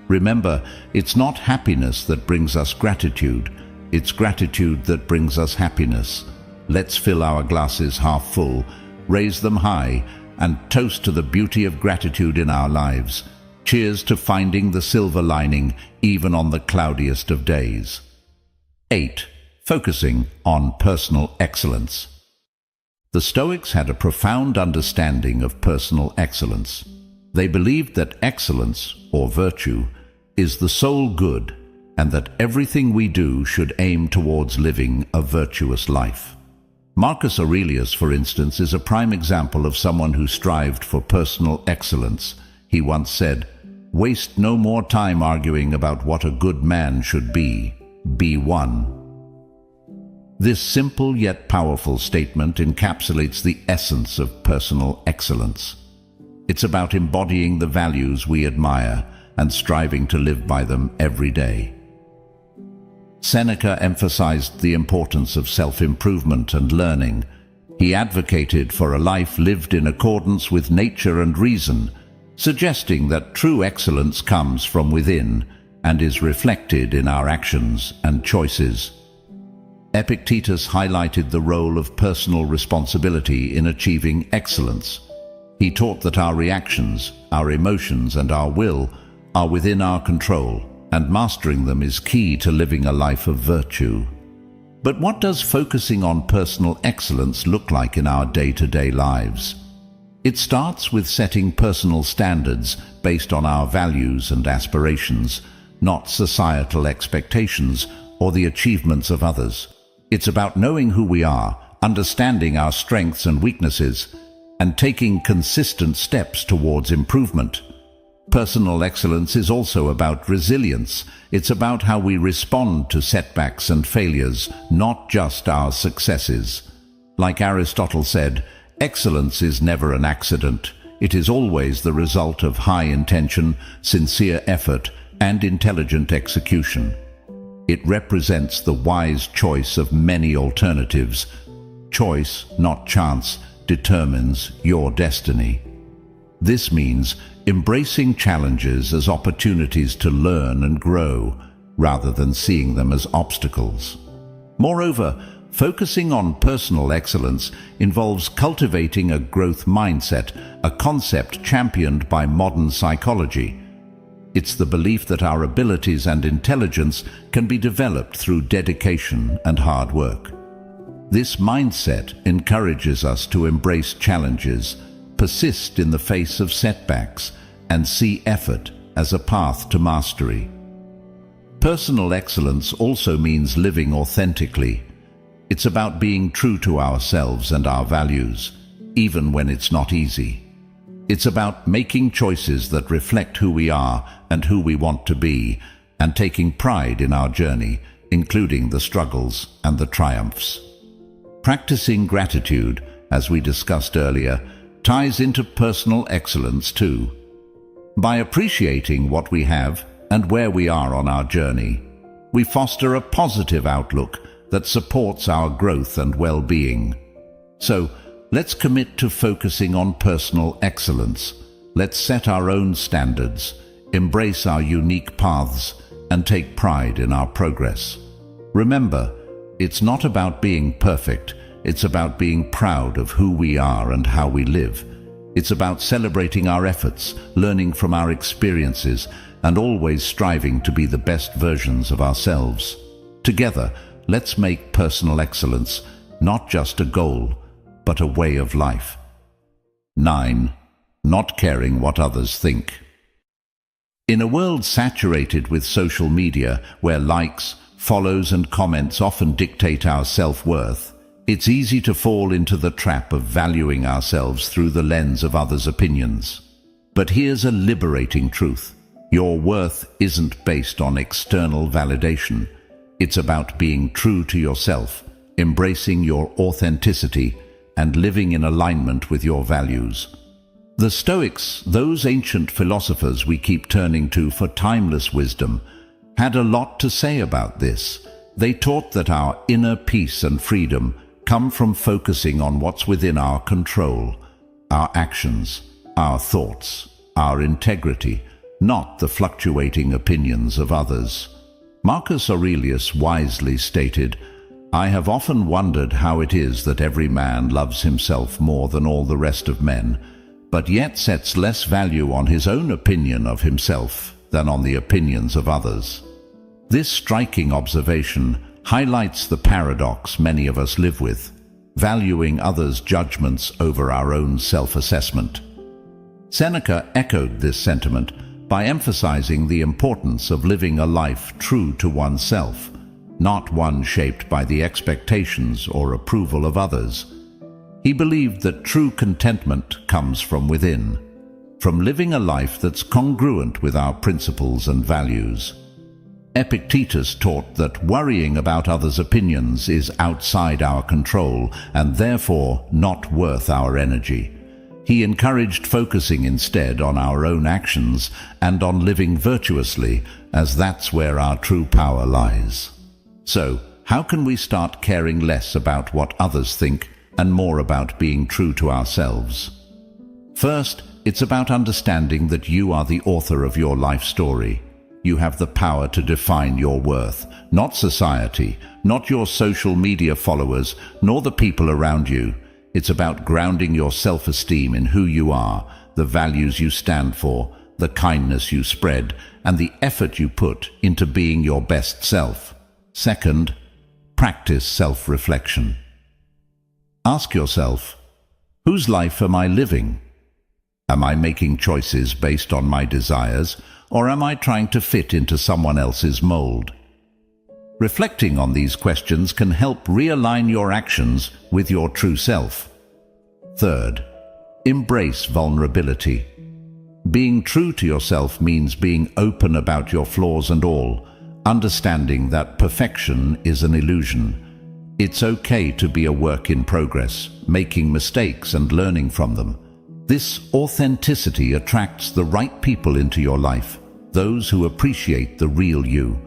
Remember, it's not happiness that brings us gratitude, it's gratitude that brings us happiness. Let's fill our glasses half full, raise them high, and toast to the beauty of gratitude in our lives. Cheers to finding the silver lining even on the cloudiest of days. 8. Focusing on personal excellence. The Stoics had a profound understanding of personal excellence. They believed that excellence, or virtue, is the sole good, and that everything we do should aim towards living a virtuous life. Marcus Aurelius, for instance, is a prime example of someone who strived for personal excellence. He once said, "Waste no more time arguing about what a good man should be one." This simple yet powerful statement encapsulates the essence of personal excellence. It's about embodying the values we admire and striving to live by them every day. Seneca emphasized the importance of self-improvement and learning. He advocated for a life lived in accordance with nature and reason, suggesting that true excellence comes from within and is reflected in our actions and choices. Epictetus highlighted the role of personal responsibility in achieving excellence. He taught that our reactions, our emotions, and our will are within our control, and mastering them is key to living a life of virtue. But what does focusing on personal excellence look like in our day-to-day lives? It starts with setting personal standards based on our values and aspirations, not societal expectations or the achievements of others. It's about knowing who we are, understanding our strengths and weaknesses, and taking consistent steps towards improvement. Personal excellence is also about resilience. It's about how we respond to setbacks and failures, not just our successes. Like Aristotle said, excellence is never an accident. It is always the result of high intention, sincere effort, and intelligent execution. It represents the wise choice of many alternatives. Choice, not chance, determines your destiny. This means embracing challenges as opportunities to learn and grow, rather than seeing them as obstacles. Moreover, focusing on personal excellence involves cultivating a growth mindset, a concept championed by modern psychology. It's the belief that our abilities and intelligence can be developed through dedication and hard work. This mindset encourages us to embrace challenges, persist in the face of setbacks, and see effort as a path to mastery. Personal excellence also means living authentically. It's about being true to ourselves and our values, even when it's not easy. It's about making choices that reflect who we are and who we want to be, and taking pride in our journey, including the struggles and the triumphs. Practicing gratitude, as we discussed earlier, ties into personal excellence too. By appreciating what we have and where we are on our journey, we foster a positive outlook that supports our growth and well-being. So, let's commit to focusing on personal excellence. Let's set our own standards, embrace our unique paths, and take pride in our progress. Remember, it's not about being perfect, it's about being proud of who we are and how we live. It's about celebrating our efforts, learning from our experiences, and always striving to be the best versions of ourselves. Together, let's make personal excellence not just a goal, but a way of life. 9. Not caring what others think. In a world saturated with social media, where likes, follows and comments often dictate our self-worth, it's easy to fall into the trap of valuing ourselves through the lens of others' opinions. But here's a liberating truth. Your worth isn't based on external validation. It's about being true to yourself, embracing your authenticity, and living in alignment with your values. The Stoics, those ancient philosophers we keep turning to for timeless wisdom, had a lot to say about this. They taught that our inner peace and freedom come from focusing on what's within our control, our actions, our thoughts, our integrity, not the fluctuating opinions of others. Marcus Aurelius wisely stated, "I have often wondered how it is that every man loves himself more than all the rest of men, but yet sets less value on his own opinion of himself than on the opinions of others." This striking observation highlights the paradox many of us live with, valuing others' judgments over our own self-assessment. Seneca echoed this sentiment by emphasizing the importance of living a life true to oneself, not one shaped by the expectations or approval of others. He believed that true contentment comes from within, from living a life that's congruent with our principles and values. Epictetus taught that worrying about others' opinions is outside our control and therefore not worth our energy. He encouraged focusing instead on our own actions and on living virtuously, as that's where our true power lies. So, how can we start caring less about what others think and more about being true to ourselves? First, it's about understanding that you are the author of your life story. You have the power to define your worth, not society, not your social media followers, nor the people around you. It's about grounding your self-esteem in who you are, the values you stand for, the kindness you spread, and the effort you put into being your best self. Second, practice self-reflection. Ask yourself, whose life am I living? Am I making choices based on my desires, or am I trying to fit into someone else's mold? Reflecting on these questions can help realign your actions with your true self. Third, embrace vulnerability. Being true to yourself means being open about your flaws and all, understanding that perfection is an illusion. It's okay to be a work in progress, making mistakes and learning from them. This authenticity attracts the right people into your life, those who appreciate the real you.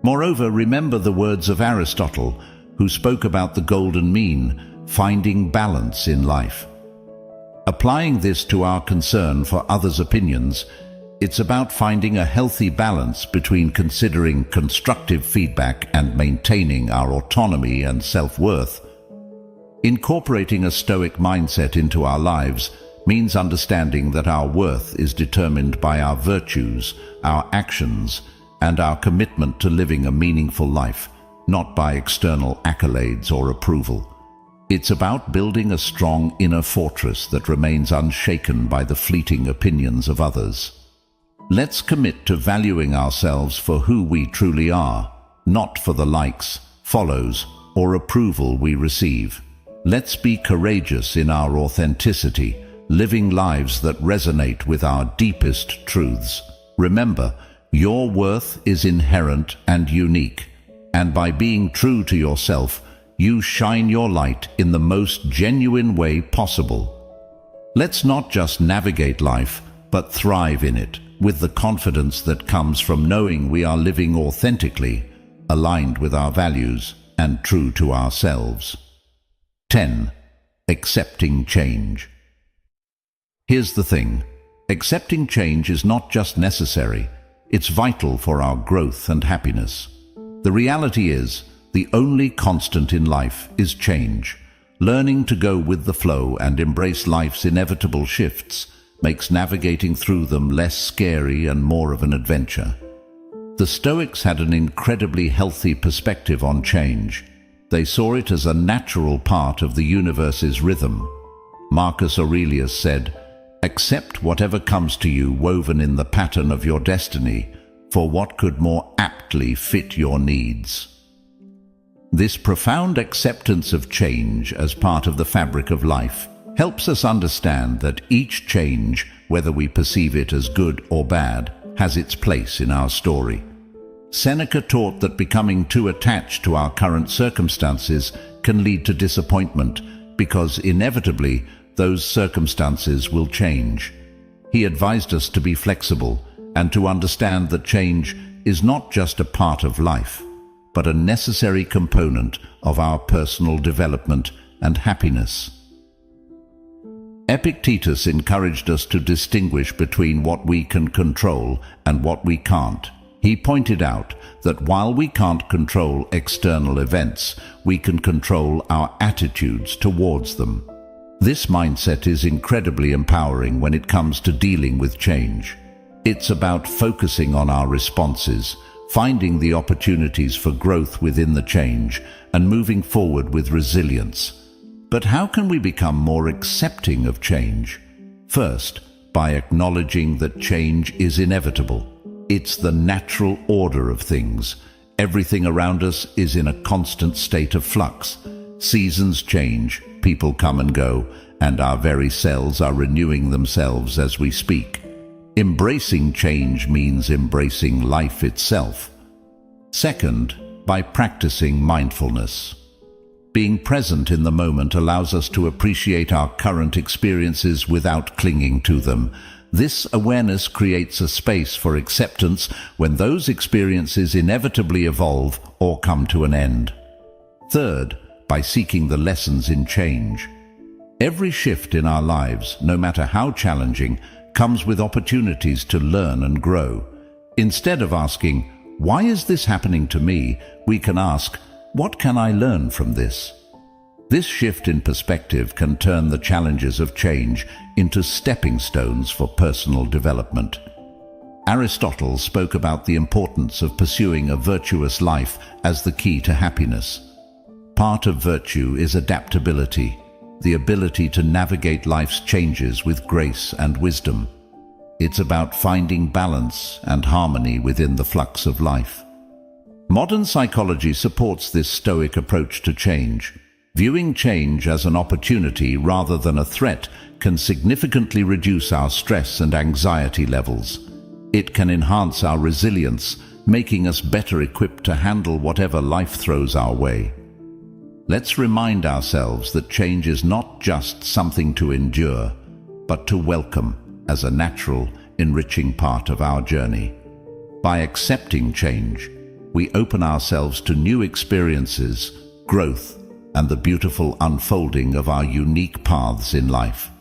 Moreover, remember the words of Aristotle, who spoke about the golden mean, finding balance in life. Applying this to our concern for others' opinions, it's about finding a healthy balance between considering constructive feedback and maintaining our autonomy and self-worth. Incorporating a Stoic mindset into our lives means understanding that our worth is determined by our virtues, our actions, and our commitment to living a meaningful life, not by external accolades or approval. It's about building a strong inner fortress that remains unshaken by the fleeting opinions of others. Let's commit to valuing ourselves for who we truly are, not for the likes, follows, or approval we receive. Let's be courageous in our authenticity, living lives that resonate with our deepest truths. Remember, your worth is inherent and unique. And by being true to yourself, you shine your light in the most genuine way possible. Let's not just navigate life, but thrive in it, with the confidence that comes from knowing we are living authentically, aligned with our values, and true to ourselves. 10. Accepting change. Here's the thing. Accepting change is not just necessary, it's vital for our growth and happiness. The reality is, the only constant in life is change. Learning to go with the flow and embrace life's inevitable shifts makes navigating through them less scary and more of an adventure. The Stoics had an incredibly healthy perspective on change. They saw it as a natural part of the universe's rhythm. Marcus Aurelius said, "Accept whatever comes to you woven in the pattern of your destiny, for what could more aptly fit your needs?" This profound acceptance of change as part of the fabric of life helps us understand that each change, whether we perceive it as good or bad, has its place in our story. Seneca taught that becoming too attached to our current circumstances can lead to disappointment, because inevitably those circumstances will change. He advised us to be flexible and to understand that change is not just a part of life, but a necessary component of our personal development and happiness. Epictetus encouraged us to distinguish between what we can control and what we can't. He pointed out that while we can't control external events, we can control our attitudes towards them. This mindset is incredibly empowering when it comes to dealing with change. It's about focusing on our responses, finding the opportunities for growth within the change, and moving forward with resilience. But how can we become more accepting of change? First, by acknowledging that change is inevitable. It's the natural order of things. Everything around us is in a constant state of flux. Seasons change, people come and go, and our very selves are renewing themselves as we speak. Embracing change means embracing life itself. Second, by practicing mindfulness. Being present in the moment allows us to appreciate our current experiences without clinging to them. This awareness creates a space for acceptance when those experiences inevitably evolve or come to an end. Third, by seeking the lessons in change. Every shift in our lives, no matter how challenging, comes with opportunities to learn and grow. Instead of asking, "Why is this happening to me?" we can ask, "What can I learn from this?" This shift in perspective can turn the challenges of change into stepping stones for personal development. Aristotle spoke about the importance of pursuing a virtuous life as the key to happiness. Part of virtue is adaptability, the ability to navigate life's changes with grace and wisdom. It's about finding balance and harmony within the flux of life. Modern psychology supports this Stoic approach to change. Viewing change as an opportunity rather than a threat can significantly reduce our stress and anxiety levels. It can enhance our resilience, making us better equipped to handle whatever life throws our way. Let's remind ourselves that change is not just something to endure, but to welcome as a natural, enriching part of our journey. By accepting change, we open ourselves to new experiences, growth, and the beautiful unfolding of our unique paths in life.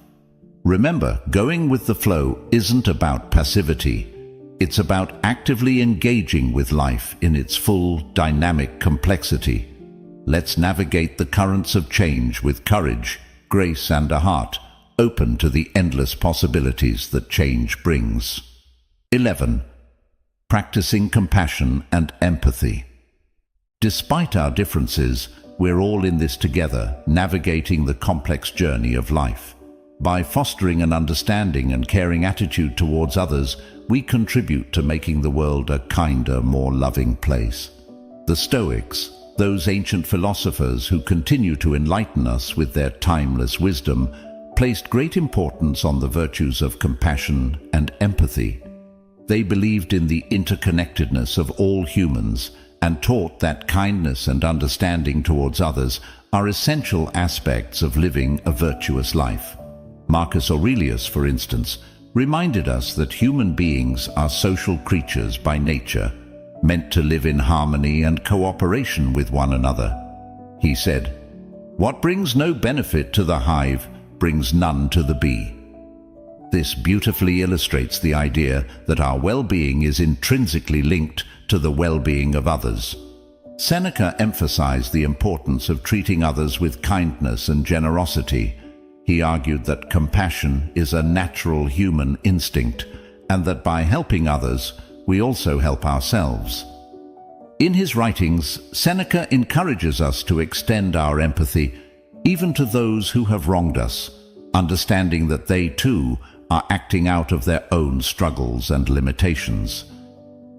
Remember, going with the flow isn't about passivity. It's about actively engaging with life in its full, dynamic complexity. Let's navigate the currents of change with courage, grace, and a heart open to the endless possibilities that change brings. 11. Practicing compassion and empathy. Despite our differences, we're all in this together, navigating the complex journey of life. By fostering an understanding and caring attitude towards others, we contribute to making the world a kinder, more loving place. The Stoics, those ancient philosophers who continue to enlighten us with their timeless wisdom, placed great importance on the virtues of compassion and empathy. They believed in the interconnectedness of all humans and taught that kindness and understanding towards others are essential aspects of living a virtuous life. Marcus Aurelius, for instance, reminded us that human beings are social creatures by nature, meant to live in harmony and cooperation with one another. He said, "What brings no benefit to the hive brings none to the bee." This beautifully illustrates the idea that our well-being is intrinsically linked to the well-being of others. Seneca emphasized the importance of treating others with kindness and generosity. He argued that compassion is a natural human instinct, and that by helping others, we also help ourselves. In his writings, Seneca encourages us to extend our empathy even to those who have wronged us, understanding that they too are acting out of their own struggles and limitations.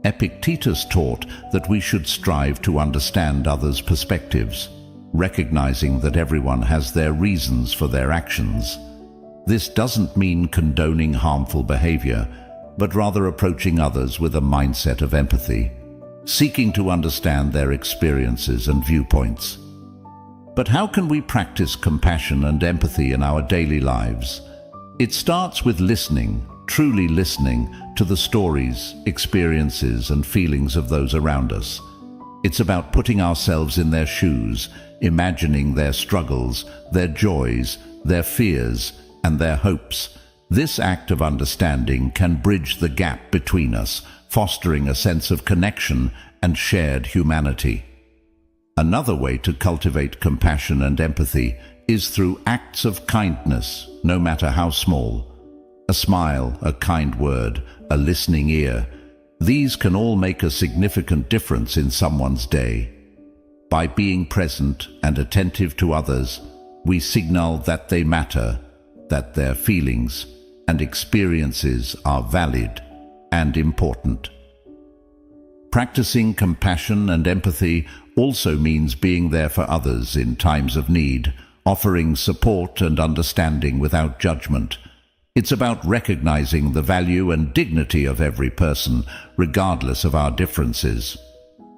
Epictetus taught that we should strive to understand others' perspectives, recognizing that everyone has their reasons for their actions. This doesn't mean condoning harmful behavior, but rather approaching others with a mindset of empathy, seeking to understand their experiences and viewpoints. But how can we practice compassion and empathy in our daily lives? It starts with listening, truly listening to the stories, experiences, and feelings of those around us. It's about putting ourselves in their shoes, imagining their struggles, their joys, their fears, and their hopes. This act of understanding can bridge the gap between us, fostering a sense of connection and shared humanity. Another way to cultivate compassion and empathy is through acts of kindness, no matter how small. A smile, a kind word, a listening ear. These can all make a significant difference in someone's day. By being present and attentive to others, we signal that they matter, that their feelings and experiences are valid and important. Practicing compassion and empathy also means being there for others in times of need, offering support and understanding without judgment. It's about recognizing the value and dignity of every person, regardless of our differences.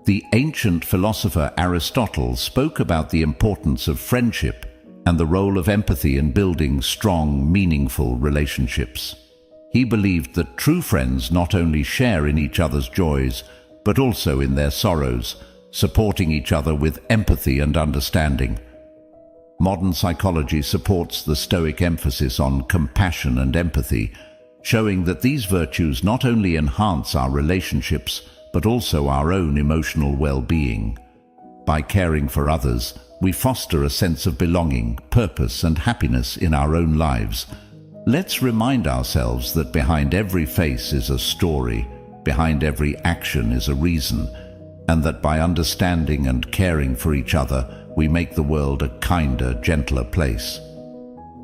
The ancient philosopher Aristotle spoke about the importance of friendship and the role of empathy in building strong, meaningful relationships. He believed that true friends not only share in each other's joys, but also in their sorrows, supporting each other with empathy and understanding. Modern psychology supports the Stoic emphasis on compassion and empathy, showing that these virtues not only enhance our relationships, but also our own emotional well-being. By caring for others, we foster a sense of belonging, purpose, and happiness in our own lives. Let's remind ourselves that behind every face is a story, behind every action is a reason, and that by understanding and caring for each other, we make the world a kinder, gentler place.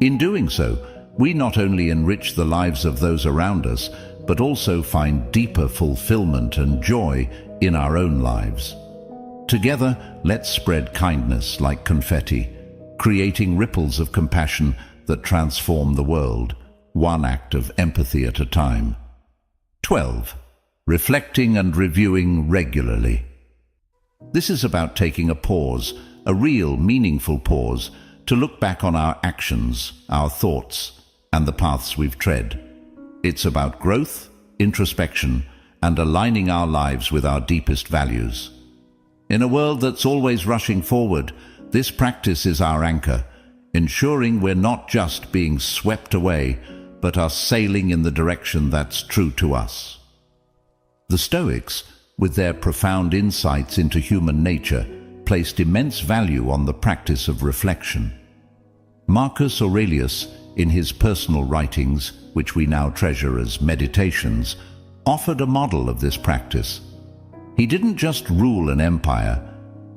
In doing so, we not only enrich the lives of those around us, but also find deeper fulfillment and joy in our own lives. Together, let's spread kindness like confetti, creating ripples of compassion that transform the world, one act of empathy at a time. 12. Reflecting and reviewing regularly. This is about taking a pause, a real, meaningful pause, to look back on our actions, our thoughts, and the paths we've tread. It's about growth, introspection, and aligning our lives with our deepest values. In a world that's always rushing forward, this practice is our anchor, ensuring we're not just being swept away, but are sailing in the direction that's true to us. The Stoics, with their profound insights into human nature, placed immense value on the practice of reflection. Marcus Aurelius, in his personal writings, which we now treasure as meditations, offered a model of this practice. He didn't just rule an empire.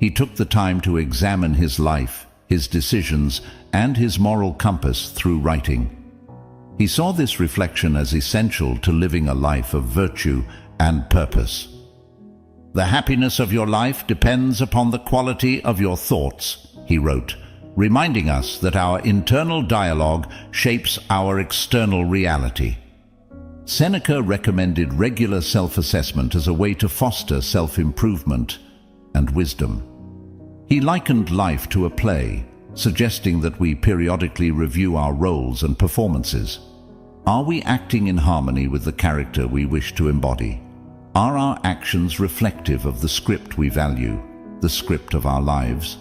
He took the time to examine his life, his decisions, and his moral compass through writing. He saw this reflection as essential to living a life of virtue and purpose. "The happiness of your life depends upon the quality of your thoughts," he wrote, reminding us that our internal dialogue shapes our external reality. Seneca recommended regular self-assessment as a way to foster self-improvement. and wisdom. He likened life to a play, suggesting that we periodically review our roles and performances. Are we acting in harmony with the character we wish to embody? Are our actions reflective of the script we value, the script of our lives?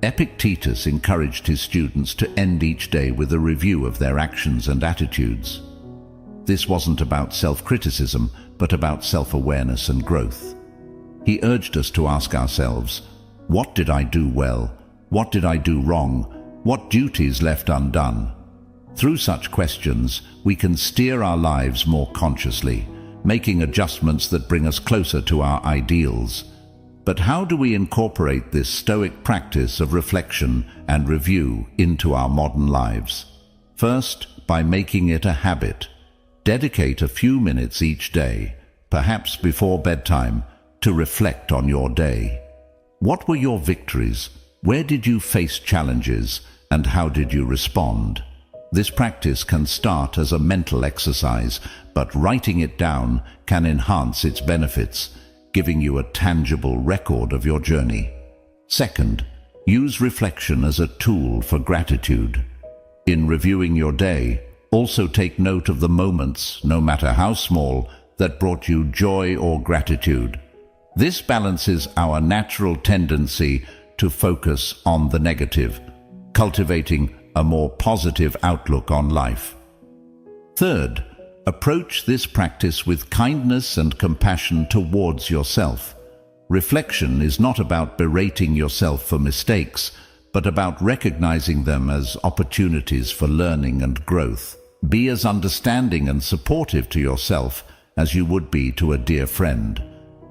Epictetus encouraged his students to end each day with a review of their actions and attitudes. This wasn't about self-criticism, but about self-awareness and growth. He urged us to ask ourselves, what did I do well? What did I do wrong? What duties left undone? Through such questions, we can steer our lives more consciously, making adjustments that bring us closer to our ideals. But how do we incorporate this Stoic practice of reflection and review into our modern lives? First, by making it a habit. Dedicate a few minutes each day, perhaps before bedtime, to reflect on your day. What were your victories? Where did you face challenges? And how did you respond? This practice can start as a mental exercise, but writing it down can enhance its benefits, giving you a tangible record of your journey. Second, use reflection as a tool for gratitude. In reviewing your day, also take note of the moments, no matter how small, that brought you joy or gratitude. This balances our natural tendency to focus on the negative, cultivating a more positive outlook on life. Third, approach this practice with kindness and compassion towards yourself. Reflection is not about berating yourself for mistakes, but about recognizing them as opportunities for learning and growth. Be as understanding and supportive to yourself as you would be to a dear friend.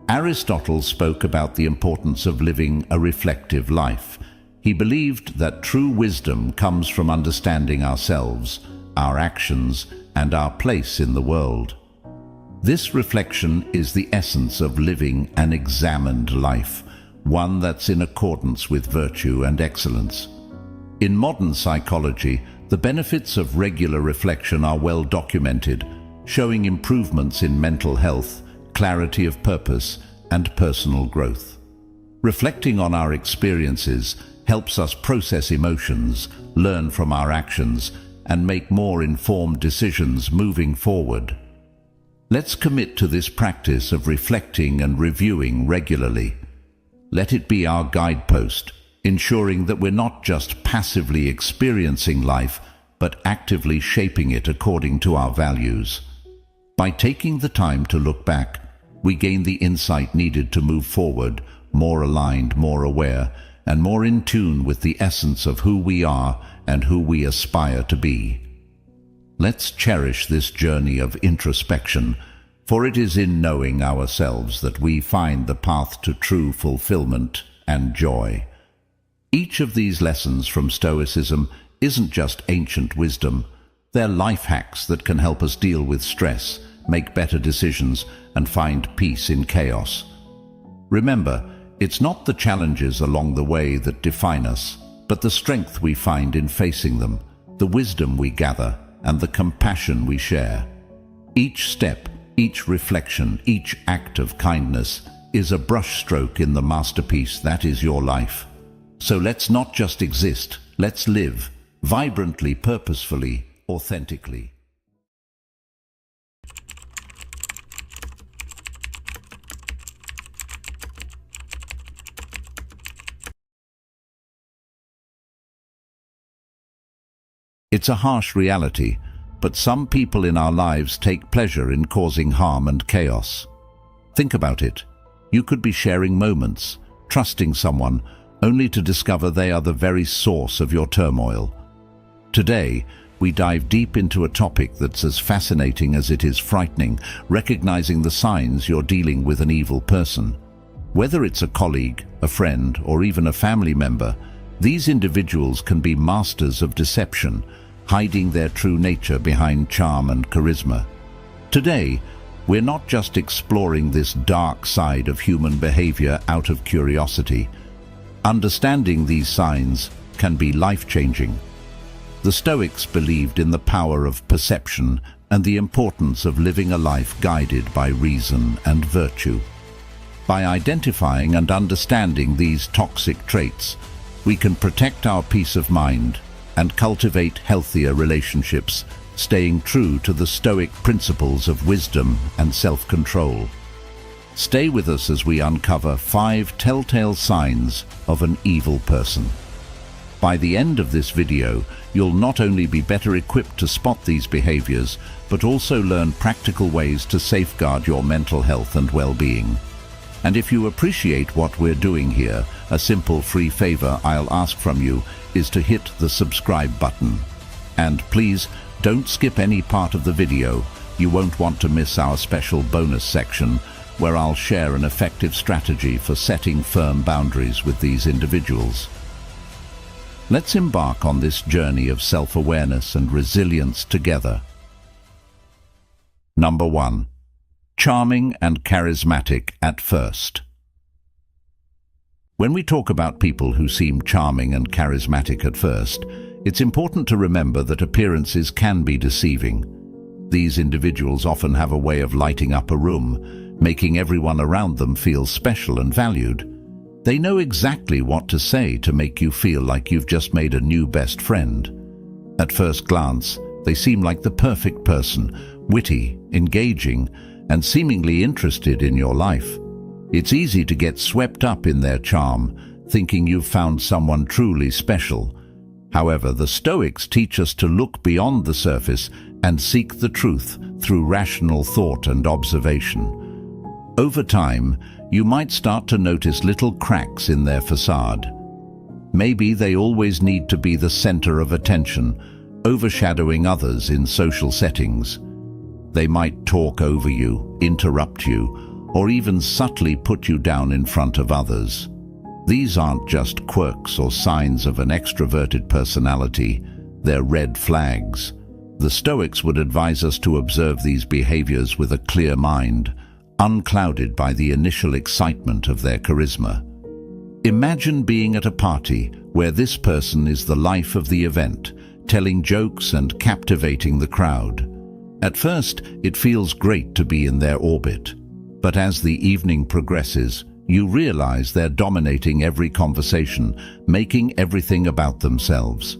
Aristotle spoke about the importance of living a reflective life. He believed that true wisdom comes from understanding ourselves, our actions, and our place in the world. This reflection is the essence of living an examined life, one that's in accordance with virtue and excellence. In modern psychology, the benefits of regular reflection are well documented, showing improvements in mental health, clarity of purpose, and personal growth. Reflecting on our experiences helps us process emotions, learn from our actions, and make more informed decisions moving forward. Let's commit to this practice of reflecting and reviewing regularly. Let it be our guidepost, ensuring that we're not just passively experiencing life, but actively shaping it according to our values. By taking the time to look back, we gain the insight needed to move forward, more aligned, more aware, and more in tune with the essence of who we are and who we aspire to be. Let's cherish this journey of introspection, for it is in knowing ourselves that we find the path to true fulfillment and joy. Each of these lessons from Stoicism isn't just ancient wisdom. They're life hacks that can help us deal with stress, make better decisions, and find peace in chaos. Remember, it's not the challenges along the way that define us, but the strength we find in facing them, the wisdom we gather, and the compassion we share. Each step, each reflection, each act of kindness is a brushstroke in the masterpiece that is your life. So let's not just exist, let's live, vibrantly, purposefully, authentically. It's a harsh reality, but some people in our lives take pleasure in causing harm and chaos. Think about it. You could be sharing moments, trusting someone, only to discover they are the very source of your turmoil. Today, we dive deep into a topic that's as fascinating as it is frightening, recognizing the signs you're dealing with an evil person. Whether it's a colleague, a friend, or even a family member, these individuals can be masters of deception, hiding their true nature behind charm and charisma. Today, we're not just exploring this dark side of human behavior out of curiosity. Understanding these signs can be life-changing. The Stoics believed in the power of perception and the importance of living a life guided by reason and virtue. By identifying and understanding these toxic traits, we can protect our peace of mind and cultivate healthier relationships, staying true to the Stoic principles of wisdom and self-control. Stay with us as we uncover 5 telltale signs of an evil person. By the end of this video, you'll not only be better equipped to spot these behaviors, but also learn practical ways to safeguard your mental health and well-being. And if you appreciate what we're doing here, a simple free favor I'll ask from you is to hit the subscribe button. And please, don't skip any part of the video. You won't want to miss our special bonus section, where I'll share an effective strategy for setting firm boundaries with these individuals. Let's embark on this journey of self-awareness and resilience together. Number 1. Charming and charismatic at first. When we talk about people who seem charming and charismatic at first, it's important to remember that appearances can be deceiving. These individuals often have a way of lighting up a room, making everyone around them feel special and valued. They know exactly what to say to make you feel like you've just made a new best friend. At first glance, they seem like the perfect person, witty, engaging, and seemingly interested in your life. It's easy to get swept up in their charm, thinking you've found someone truly special. However, the Stoics teach us to look beyond the surface and seek the truth through rational thought and observation. Over time, you might start to notice little cracks in their facade. Maybe they always need to be the center of attention, overshadowing others in social settings. They might talk over you, interrupt you, or even subtly put you down in front of others. These aren't just quirks or signs of an extroverted personality, they're red flags. The Stoics would advise us to observe these behaviors with a clear mind, unclouded by the initial excitement of their charisma. Imagine being at a party where this person is the life of the event, telling jokes and captivating the crowd. At first, it feels great to be in their orbit, but as the evening progresses, you realize they're dominating every conversation, making everything about themselves.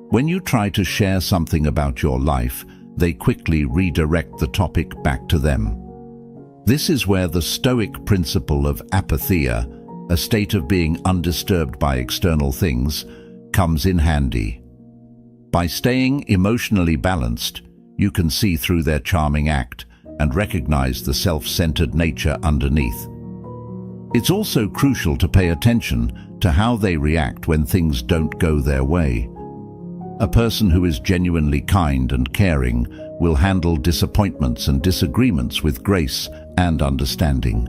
When you try to share something about your life, they quickly redirect the topic back to them. This is where the Stoic principle of apatheia, a state of being undisturbed by external things, comes in handy. By staying emotionally balanced, you can see through their charming act and recognize the self-centered nature underneath. It's also crucial to pay attention to how they react when things don't go their way. A person who is genuinely kind and caring will handle disappointments and disagreements with grace and understanding.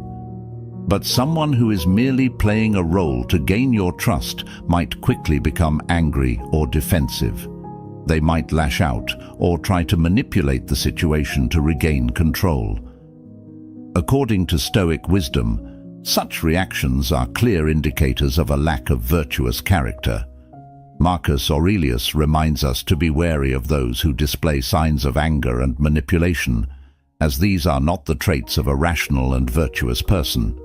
But someone who is merely playing a role to gain your trust might quickly become angry or defensive. They might lash out or try to manipulate the situation to regain control. According to Stoic wisdom, such reactions are clear indicators of a lack of virtuous character. Marcus Aurelius reminds us to be wary of those who display signs of anger and manipulation, as these are not the traits of a rational and virtuous person.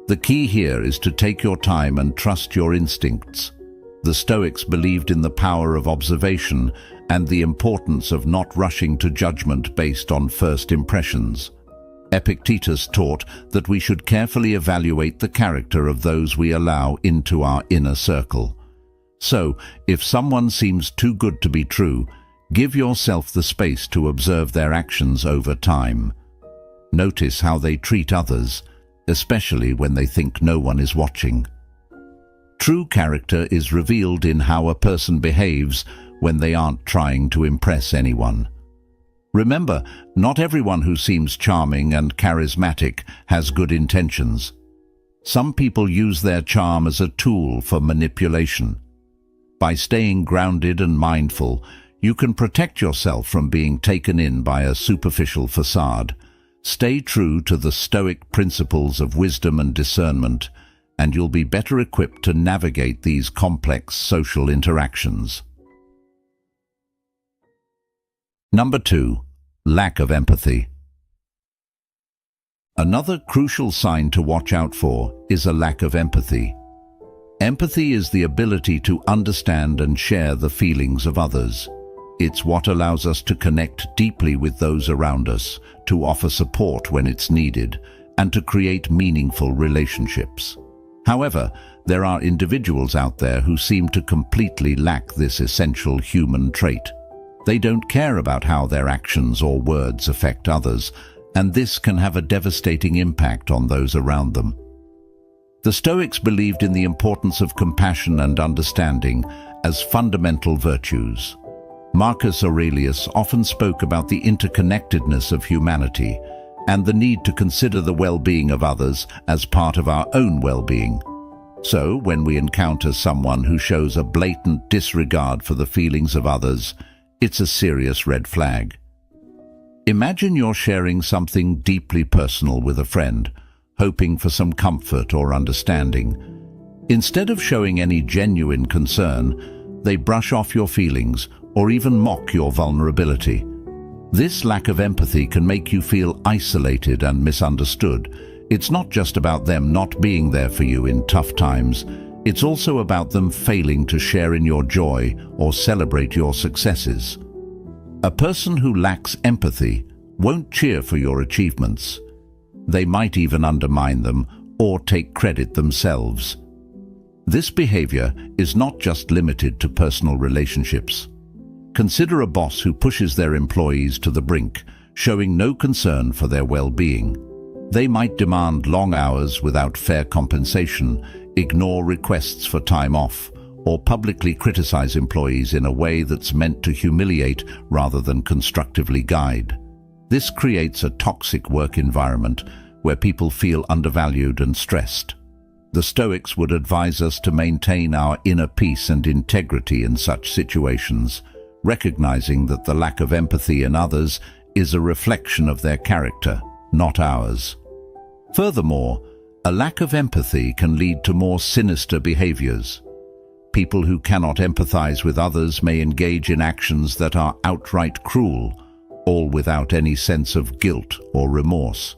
The key here is to take your time and trust your instincts. The Stoics believed in the power of observation and the importance of not rushing to judgment based on first impressions. Epictetus taught that we should carefully evaluate the character of those we allow into our inner circle. So, if someone seems too good to be true, give yourself the space to observe their actions over time. Notice how they treat others, especially when they think no one is watching. True character is revealed in how a person behaves when they aren't trying to impress anyone. Remember, not everyone who seems charming and charismatic has good intentions. Some people use their charm as a tool for manipulation. By staying grounded and mindful, you can protect yourself from being taken in by a superficial facade. Stay true to the Stoic principles of wisdom and discernment, and you'll be better equipped to navigate these complex social interactions. Number 2. Lack of empathy. Another crucial sign to watch out for is a lack of empathy. Empathy is the ability to understand and share the feelings of others. It's what allows us to connect deeply with those around us, to offer support when it's needed, and to create meaningful relationships. However, there are individuals out there who seem to completely lack this essential human trait. They don't care about how their actions or words affect others, and this can have a devastating impact on those around them. The Stoics believed in the importance of compassion and understanding as fundamental virtues. Marcus Aurelius often spoke about the interconnectedness of humanity and the need to consider the well-being of others as part of our own well-being. So, when we encounter someone who shows a blatant disregard for the feelings of others, it's a serious red flag. Imagine you're sharing something deeply personal with a friend, hoping for some comfort or understanding. Instead of showing any genuine concern, they brush off your feelings or even mock your vulnerability. This lack of empathy can make you feel isolated and misunderstood. It's not just about them not being there for you in tough times. It's also about them failing to share in your joy or celebrate your successes. A person who lacks empathy won't cheer for your achievements. They might even undermine them or take credit themselves. This behavior is not just limited to personal relationships. Consider a boss who pushes their employees to the brink, showing no concern for their well-being. They might demand long hours without fair compensation, ignore requests for time off, or publicly criticize employees in a way that's meant to humiliate rather than constructively guide. This creates a toxic work environment where people feel undervalued and stressed. The Stoics would advise us to maintain our inner peace and integrity in such situations, recognizing that the lack of empathy in others is a reflection of their character, not ours. Furthermore, a lack of empathy can lead to more sinister behaviors. People who cannot empathize with others may engage in actions that are outright cruel, all without any sense of guilt or remorse.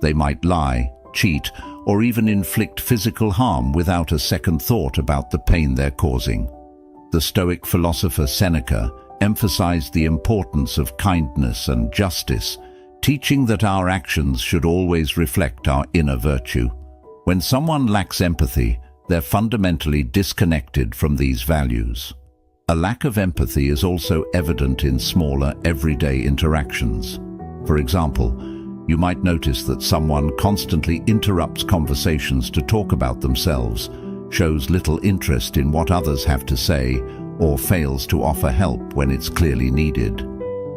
They might lie, cheat, or even inflict physical harm without a second thought about the pain they're causing. The Stoic philosopher Seneca emphasized the importance of kindness and justice, teaching that our actions should always reflect our inner virtue. When someone lacks empathy, they're fundamentally disconnected from these values. A lack of empathy is also evident in smaller, everyday interactions. For example, you might notice that someone constantly interrupts conversations to talk about themselves, shows little interest in what others have to say, or fails to offer help when it's clearly needed.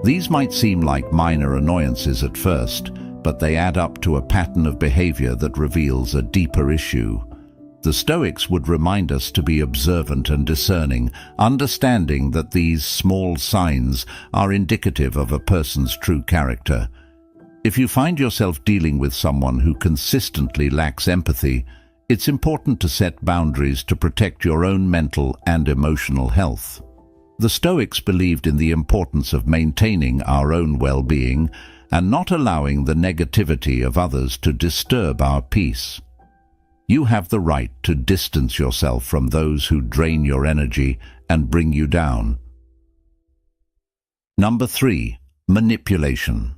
These might seem like minor annoyances at first, but they add up to a pattern of behavior that reveals a deeper issue. The Stoics would remind us to be observant and discerning, understanding that these small signs are indicative of a person's true character. If you find yourself dealing with someone who consistently lacks empathy, it's important to set boundaries to protect your own mental and emotional health. The Stoics believed in the importance of maintaining our own well-being and not allowing the negativity of others to disturb our peace. You have the right to distance yourself from those who drain your energy and bring you down. Number 3. Manipulation.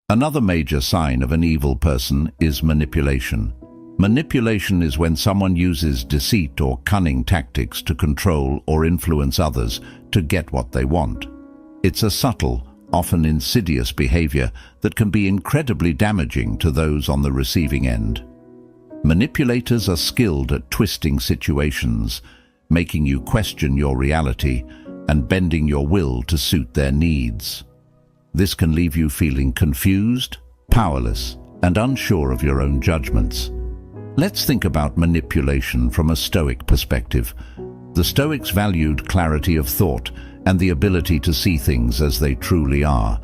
Another major sign of an evil person is manipulation. Manipulation is when someone uses deceit or cunning tactics to control or influence others to get what they want. It's a subtle, often insidious behavior that can be incredibly damaging to those on the receiving end. Manipulators are skilled at twisting situations, making you question your reality and bending your will to suit their needs. This can leave you feeling confused, powerless, and unsure of your own judgments. Let's think about manipulation from a Stoic perspective. The Stoics valued clarity of thought and the ability to see things as they truly are.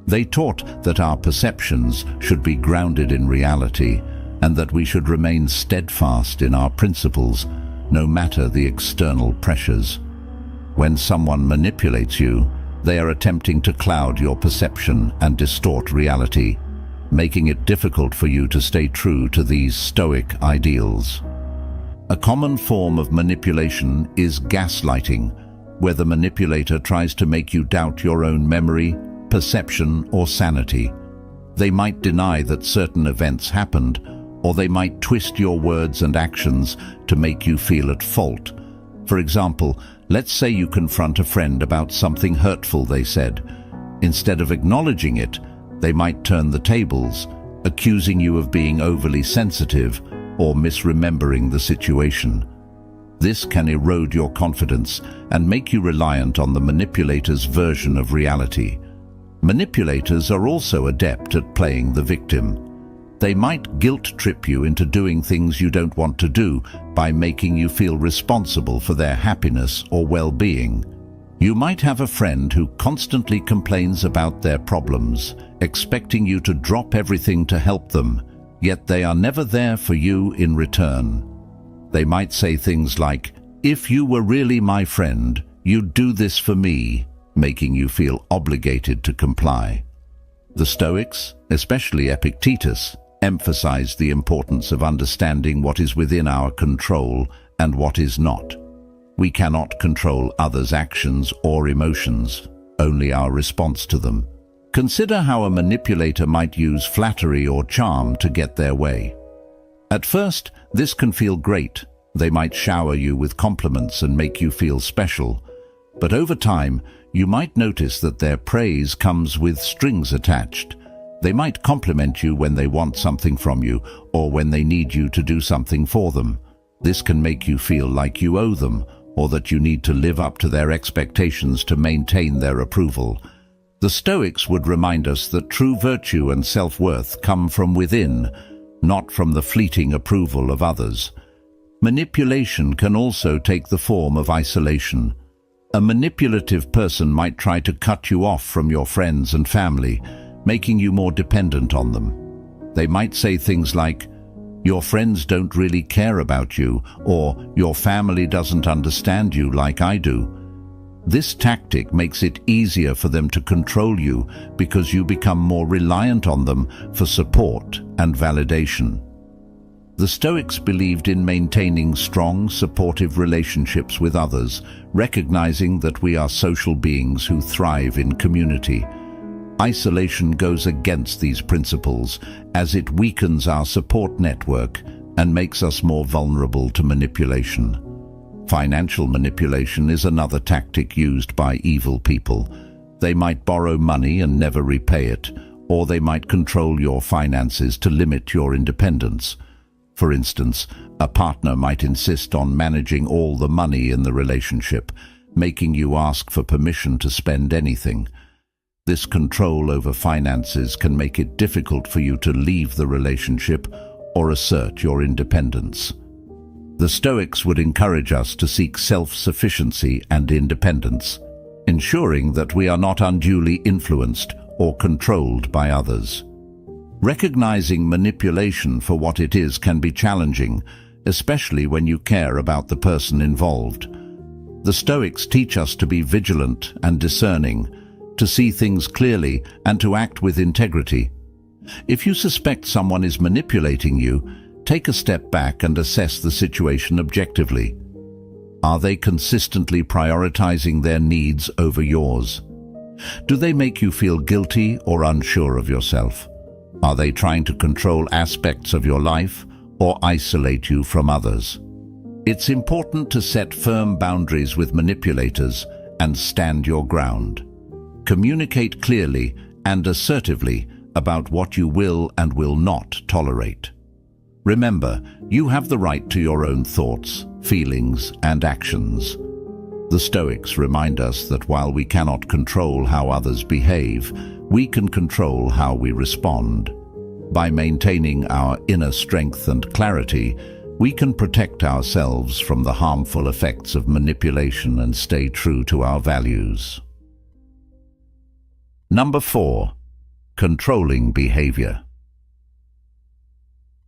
They taught that our perceptions should be grounded in reality and that we should remain steadfast in our principles, no matter the external pressures. When someone manipulates you, they are attempting to cloud your perception and distort reality, making it difficult for you to stay true to these Stoic ideals. A common form of manipulation is gaslighting, where the manipulator tries to make you doubt your own memory, perception, or sanity. They might deny that certain events happened, or they might twist your words and actions to make you feel at fault. For example, let's say you confront a friend about something hurtful they said. Instead of acknowledging it, they might turn the tables, accusing you of being overly sensitive or misremembering the situation. This can erode your confidence and make you reliant on the manipulator's version of reality. Manipulators are also adept at playing the victim. They might guilt-trip you into doing things you don't want to do by making you feel responsible for their happiness or well-being. You might have a friend who constantly complains about their problems, expecting you to drop everything to help them, yet they are never there for you in return. They might say things like, "If you were really my friend, you'd do this for me," making you feel obligated to comply. The Stoics, especially Epictetus, emphasized the importance of understanding what is within our control and what is not. We cannot control others' actions or emotions, only our response to them. Consider how a manipulator might use flattery or charm to get their way. At first, this can feel great. They might shower you with compliments and make you feel special. But over time, you might notice that their praise comes with strings attached. They might compliment you when they want something from you or when they need you to do something for them. This can make you feel like you owe them or that you need to live up to their expectations to maintain their approval. The Stoics would remind us that true virtue and self-worth come from within, not from the fleeting approval of others. Manipulation can also take the form of isolation. A manipulative person might try to cut you off from your friends and family, making you more dependent on them. They might say things like, "Your friends don't really care about you," or "Your family doesn't understand you like I do." This tactic makes it easier for them to control you because you become more reliant on them for support and validation. The Stoics believed in maintaining strong, supportive relationships with others, recognizing that we are social beings who thrive in community. Isolation goes against these principles as it weakens our support network and makes us more vulnerable to manipulation. Financial manipulation is another tactic used by evil people. They might borrow money and never repay it, or they might control your finances to limit your independence. For instance, a partner might insist on managing all the money in the relationship, making you ask for permission to spend anything. This control over finances can make it difficult for you to leave the relationship or assert your independence. The Stoics would encourage us to seek self-sufficiency and independence, ensuring that we are not unduly influenced or controlled by others. Recognizing manipulation for what it is can be challenging, especially when you care about the person involved. The Stoics teach us to be vigilant and discerning, to see things clearly and to act with integrity. If you suspect someone is manipulating you, take a step back and assess the situation objectively. Are they consistently prioritizing their needs over yours? Do they make you feel guilty or unsure of yourself? Are they trying to control aspects of your life or isolate you from others? It's important to set firm boundaries with manipulators and stand your ground. Communicate clearly and assertively about what you will and will not tolerate. Remember, you have the right to your own thoughts, feelings, and actions. The Stoics remind us that while we cannot control how others behave, we can control how we respond. By maintaining our inner strength and clarity, we can protect ourselves from the harmful effects of manipulation and stay true to our values. Number 4. Controlling behavior.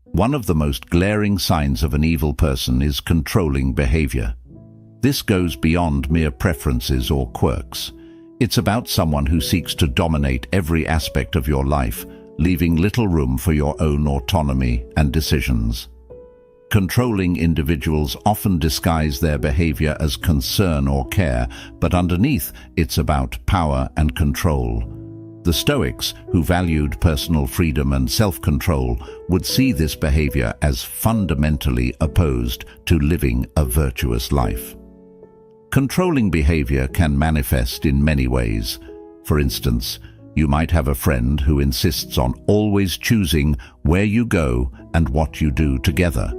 One of the most glaring signs of an evil person is controlling behavior. This goes beyond mere preferences or quirks. It's about someone who seeks to dominate every aspect of your life, leaving little room for your own autonomy and decisions. Controlling individuals often disguise their behavior as concern or care, but underneath it's about power and control. The Stoics, who valued personal freedom and self-control, would see this behavior as fundamentally opposed to living a virtuous life. Controlling behavior can manifest in many ways. For instance, you might have a friend who insists on always choosing where you go and what you do together.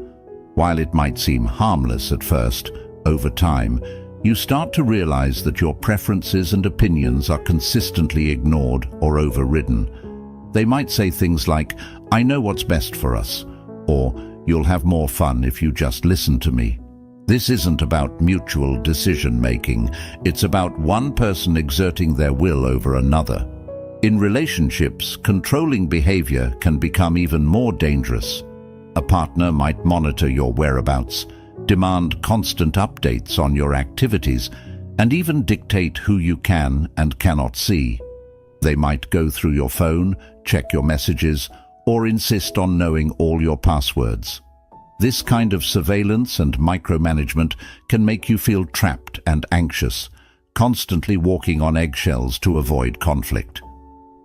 While it might seem harmless at first, over time, you start to realize that your preferences and opinions are consistently ignored or overridden. They might say things like, "I know what's best for us," or "You'll have more fun if you just listen to me." This isn't about mutual decision-making. It's about one person exerting their will over another. In relationships, controlling behavior can become even more dangerous. A partner might monitor your whereabouts, demand constant updates on your activities, and even dictate who you can and cannot see. They might go through your phone, check your messages, or insist on knowing all your passwords. This kind of surveillance and micromanagement can make you feel trapped and anxious, constantly walking on eggshells to avoid conflict.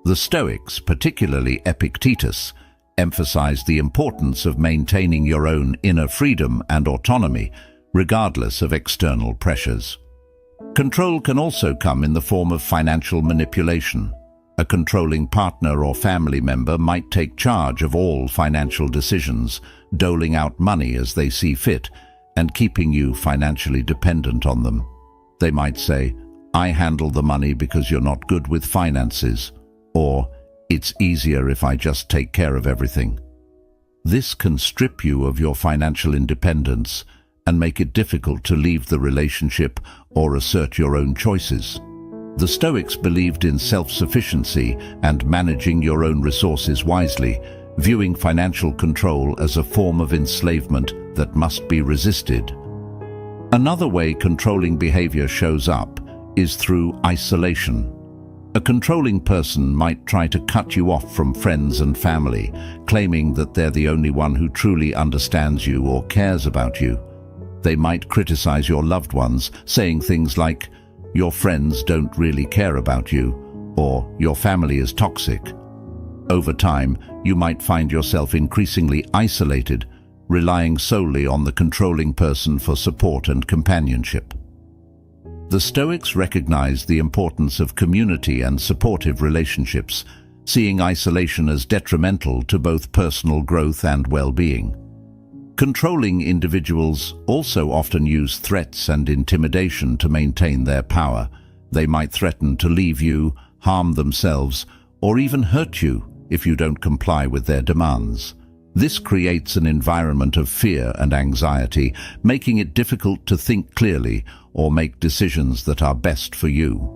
The Stoics, particularly Epictetus, emphasized the importance of maintaining your own inner freedom and autonomy, regardless of external pressures. Control can also come in the form of financial manipulation. A controlling partner or family member might take charge of all financial decisions, doling out money as they see fit, and keeping you financially dependent on them. They might say, "I handle the money because you're not good with finances," or "It's easier if I just take care of everything." This can strip you of your financial independence and make it difficult to leave the relationship or assert your own choices. The Stoics believed in self-sufficiency and managing your own resources wisely, viewing financial control as a form of enslavement that must be resisted. Another way controlling behavior shows up is through isolation. A controlling person might try to cut you off from friends and family, claiming that they're the only one who truly understands you or cares about you. They might criticize your loved ones, saying things like, "Your friends don't really care about you," or "Your family is toxic." Over time, you might find yourself increasingly isolated, relying solely on the controlling person for support and companionship. The Stoics recognized the importance of community and supportive relationships, seeing isolation as detrimental to both personal growth and well-being. Controlling individuals also often use threats and intimidation to maintain their power. They might threaten to leave you, harm themselves, or even hurt you if you don't comply with their demands. This creates an environment of fear and anxiety, making it difficult to think clearly or make decisions that are best for you.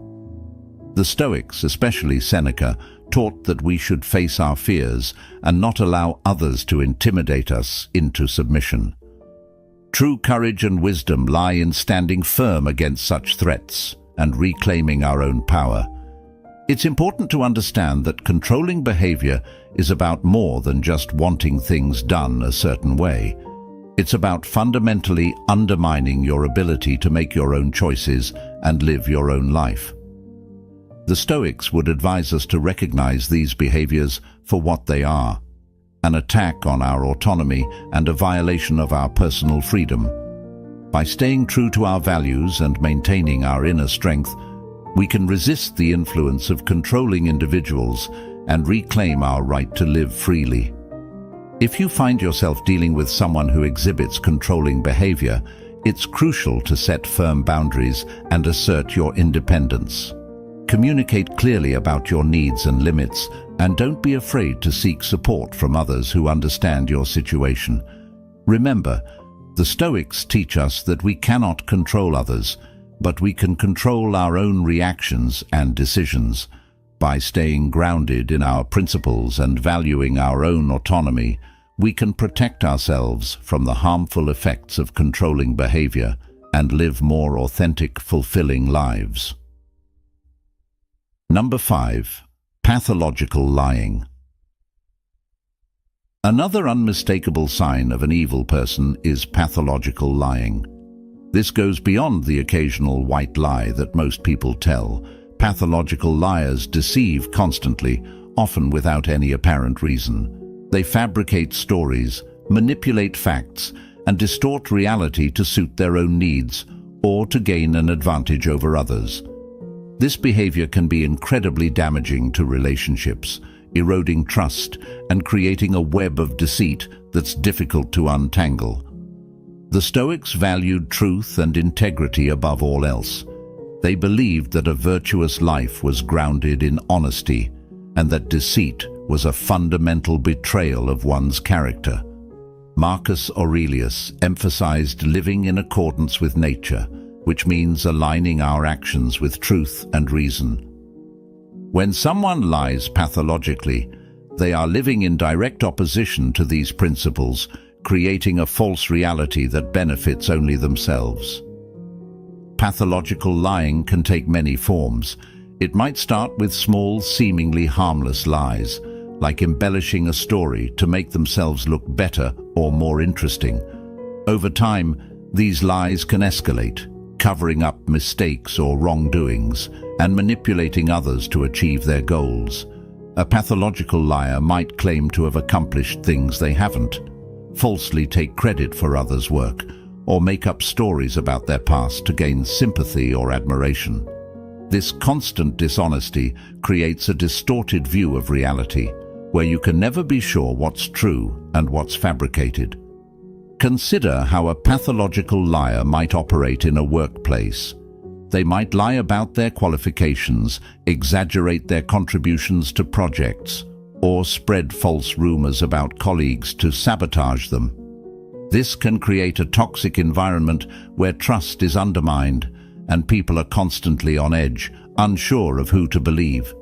The Stoics, especially Seneca, taught that we should face our fears and not allow others to intimidate us into submission. True courage and wisdom lie in standing firm against such threats and reclaiming our own power. It's important to understand that controlling behavior is about more than just wanting things done a certain way. It's about fundamentally undermining your ability to make your own choices and live your own life. The Stoics would advise us to recognize these behaviors for what they are: an attack on our autonomy and a violation of our personal freedom. By staying true to our values and maintaining our inner strength, we can resist the influence of controlling individuals and reclaim our right to live freely. If you find yourself dealing with someone who exhibits controlling behavior, it's crucial to set firm boundaries and assert your independence. Communicate clearly about your needs and limits, and don't be afraid to seek support from others who understand your situation. Remember, the Stoics teach us that we cannot control others, but we can control our own reactions and decisions. By staying grounded in our principles and valuing our own autonomy, we can protect ourselves from the harmful effects of controlling behavior and live more authentic, fulfilling lives. Number 5. Pathological lying. Another unmistakable sign of an evil person is pathological lying. This goes beyond the occasional white lie that most people tell. Pathological liars deceive constantly, often without any apparent reason. They fabricate stories, manipulate facts, and distort reality to suit their own needs or to gain an advantage over others. This behavior can be incredibly damaging to relationships, eroding trust and creating a web of deceit that's difficult to untangle. The Stoics valued truth and integrity above all else. They believed that a virtuous life was grounded in honesty and that deceit was a fundamental betrayal of one's character. Marcus Aurelius emphasized living in accordance with nature, which means aligning our actions with truth and reason. When someone lies pathologically, they are living in direct opposition to these principles, creating a false reality that benefits only themselves. Pathological lying can take many forms. It might start with small, seemingly harmless lies, like embellishing a story to make themselves look better or more interesting. Over time, these lies can escalate, covering up mistakes or wrongdoings and manipulating others to achieve their goals. A pathological liar might claim to have accomplished things they haven't, falsely take credit for others' work, or make up stories about their past to gain sympathy or admiration. This constant dishonesty creates a distorted view of reality, where you can never be sure what's true and what's fabricated. Consider how a pathological liar might operate in a workplace. They might lie about their qualifications, exaggerate their contributions to projects, or spread false rumors about colleagues to sabotage them. This can create a toxic environment where trust is undermined and people are constantly on edge, unsure of who to believe.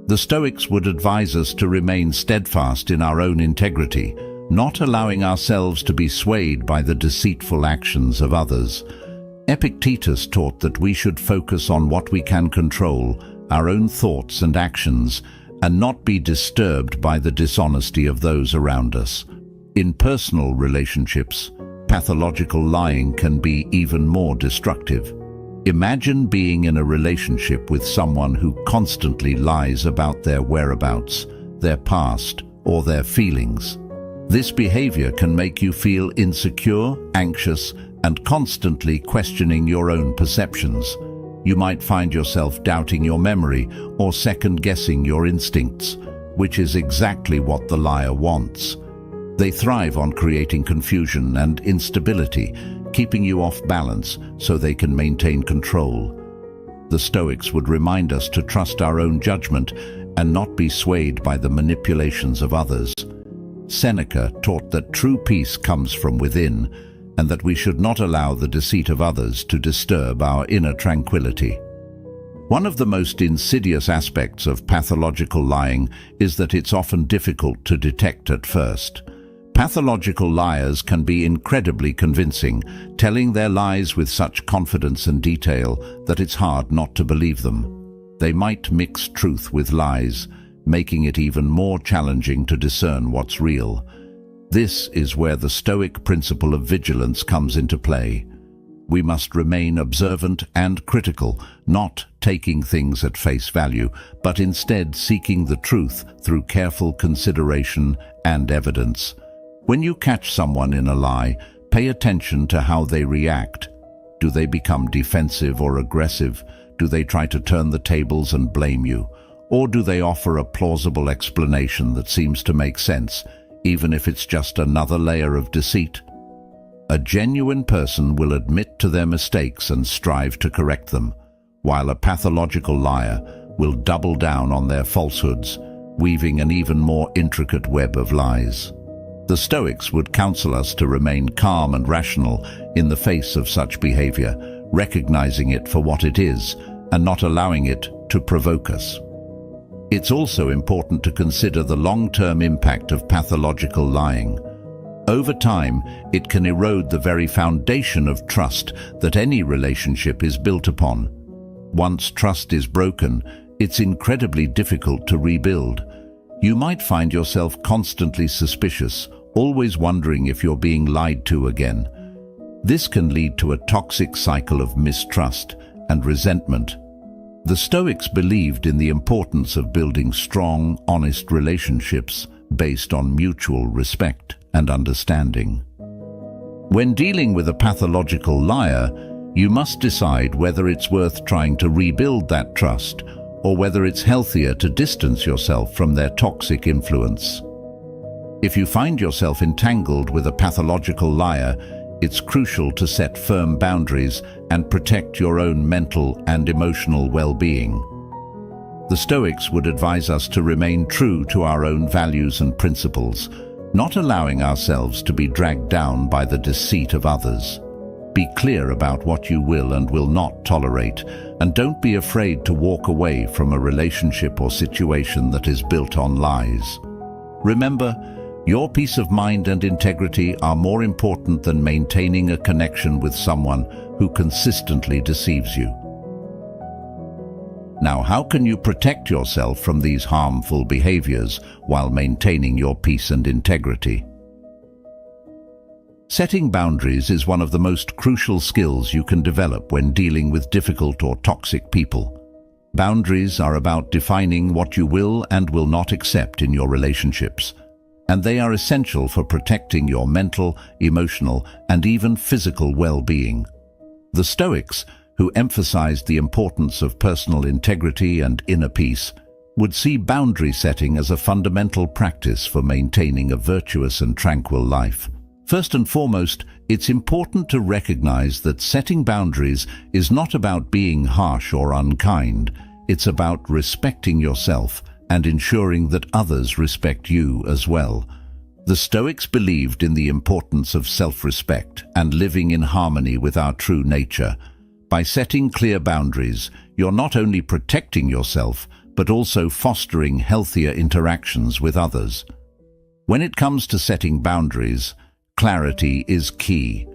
The Stoics would advise us to remain steadfast in our own integrity, not allowing ourselves to be swayed by the deceitful actions of others. Epictetus taught that we should focus on what we can control, our own thoughts and actions, and not be disturbed by the dishonesty of those around us. In personal relationships, pathological lying can be even more destructive. Imagine being in a relationship with someone who constantly lies about their whereabouts, their past, or their feelings. This behavior can make you feel insecure, anxious, and constantly questioning your own perceptions. You might find yourself doubting your memory or second-guessing your instincts, which is exactly what the liar wants. They thrive on creating confusion and instability, keeping you off balance so they can maintain control. The Stoics would remind us to trust our own judgment and not be swayed by the manipulations of others. Seneca taught that true peace comes from within, and that we should not allow the deceit of others to disturb our inner tranquility. One of the most insidious aspects of pathological lying is that it's often difficult to detect at first. Pathological liars can be incredibly convincing, telling their lies with such confidence and detail that it's hard not to believe them. They might mix truth with lies, making it even more challenging to discern what's real. This is where the Stoic principle of vigilance comes into play. We must remain observant and critical, not taking things at face value, but instead seeking the truth through careful consideration and evidence. When you catch someone in a lie, pay attention to how they react. Do they become defensive or aggressive? Do they try to turn the tables and blame you? Or do they offer a plausible explanation that seems to make sense, even if it's just another layer of deceit? A genuine person will admit to their mistakes and strive to correct them, while a pathological liar will double down on their falsehoods, weaving an even more intricate web of lies. The Stoics would counsel us to remain calm and rational in the face of such behavior, recognizing it for what it is and not allowing it to provoke us. It's also important to consider the long-term impact of pathological lying. Over time, it can erode the very foundation of trust that any relationship is built upon. Once trust is broken, it's incredibly difficult to rebuild. You might find yourself constantly suspicious, always wondering if you're being lied to again. This can lead to a toxic cycle of mistrust and resentment. The Stoics believed in the importance of building strong, honest relationships based on mutual respect and understanding. When dealing with a pathological liar, you must decide whether it's worth trying to rebuild that trust or whether it's healthier to distance yourself from their toxic influence. If you find yourself entangled with a pathological liar, it's crucial to set firm boundaries and protect your own mental and emotional well-being. The Stoics would advise us to remain true to our own values and principles, not allowing ourselves to be dragged down by the deceit of others. Be clear about what you will and will not tolerate, and don't be afraid to walk away from a relationship or situation that is built on lies. Remember, your peace of mind and integrity are more important than maintaining a connection with someone who consistently deceives you. Now, how can you protect yourself from these harmful behaviors while maintaining your peace and integrity? Setting boundaries is one of the most crucial skills you can develop when dealing with difficult or toxic people. Boundaries are about defining what you will and will not accept in your relationships, and they are essential for protecting your mental, emotional, and even physical well-being. The Stoics, who emphasized the importance of personal integrity and inner peace, would see boundary setting as a fundamental practice for maintaining a virtuous and tranquil life. First and foremost, it's important to recognize that setting boundaries is not about being harsh or unkind. It's about respecting yourself and ensuring that others respect you as well. The Stoics believed in the importance of self-respect and living in harmony with our true nature. By setting clear boundaries, you're not only protecting yourself, but also fostering healthier interactions with others. When it comes to setting boundaries, clarity is key.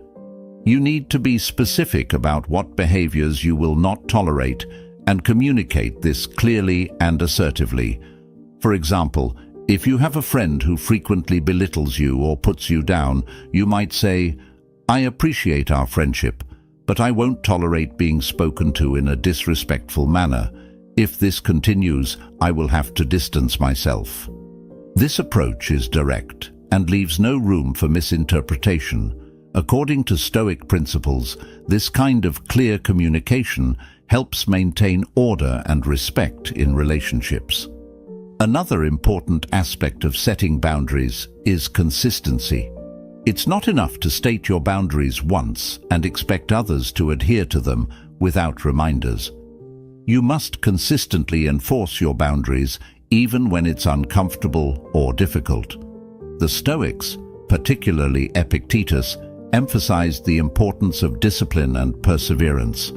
You need to be specific about what behaviors you will not tolerate and communicate this clearly and assertively. For example, if you have a friend who frequently belittles you or puts you down, you might say, "I appreciate our friendship, but I won't tolerate being spoken to in a disrespectful manner. If this continues, I will have to distance myself." This approach is direct and leaves no room for misinterpretation. According to Stoic principles, this kind of clear communication helps maintain order and respect in relationships. Another important aspect of setting boundaries is consistency. It's not enough to state your boundaries once and expect others to adhere to them without reminders. You must consistently enforce your boundaries even when it's uncomfortable or difficult. The Stoics, particularly Epictetus, emphasized the importance of discipline and perseverance.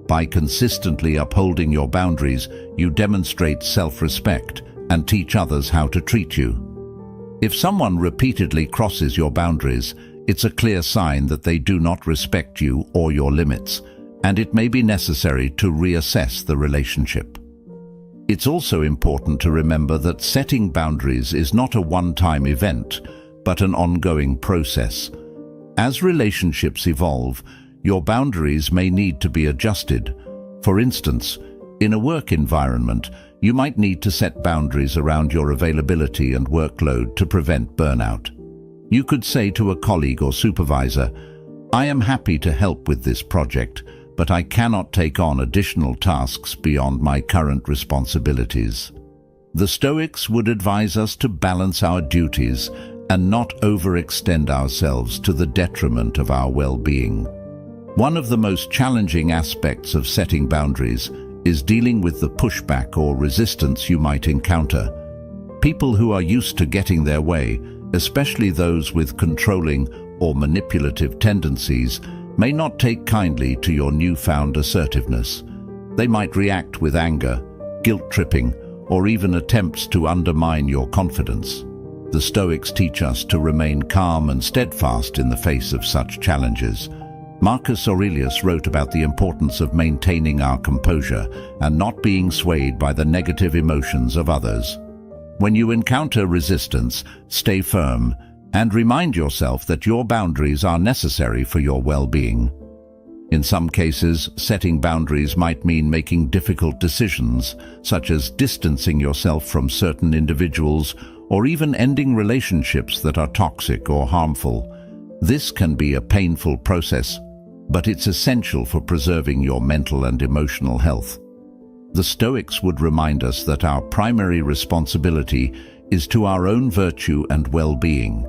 By consistently upholding your boundaries, you demonstrate self-respect and teach others how to treat you. If someone repeatedly crosses your boundaries, it's a clear sign that they do not respect you or your limits, and it may be necessary to reassess the relationship. It's also important to remember that setting boundaries is not a one-time event, but an ongoing process. As relationships evolve, your boundaries may need to be adjusted. For instance, in a work environment, you might need to set boundaries around your availability and workload to prevent burnout. You could say to a colleague or supervisor, "I am happy to help with this project, but I cannot take on additional tasks beyond my current responsibilities." The Stoics would advise us to balance our duties and not overextend ourselves to the detriment of our well-being. One of the most challenging aspects of setting boundaries is dealing with the pushback or resistance you might encounter. People who are used to getting their way, especially those with controlling or manipulative tendencies, may not take kindly to your newfound assertiveness. They might react with anger, guilt-tripping, or even attempts to undermine your confidence. The Stoics teach us to remain calm and steadfast in the face of such challenges. Marcus Aurelius wrote about the importance of maintaining our composure and not being swayed by the negative emotions of others. When you encounter resistance, stay firm and remind yourself that your boundaries are necessary for your well-being. In some cases, setting boundaries might mean making difficult decisions, such as distancing yourself from certain individuals or even ending relationships that are toxic or harmful. This can be a painful process, but it's essential for preserving your mental and emotional health. The Stoics would remind us that our primary responsibility is to our own virtue and well-being.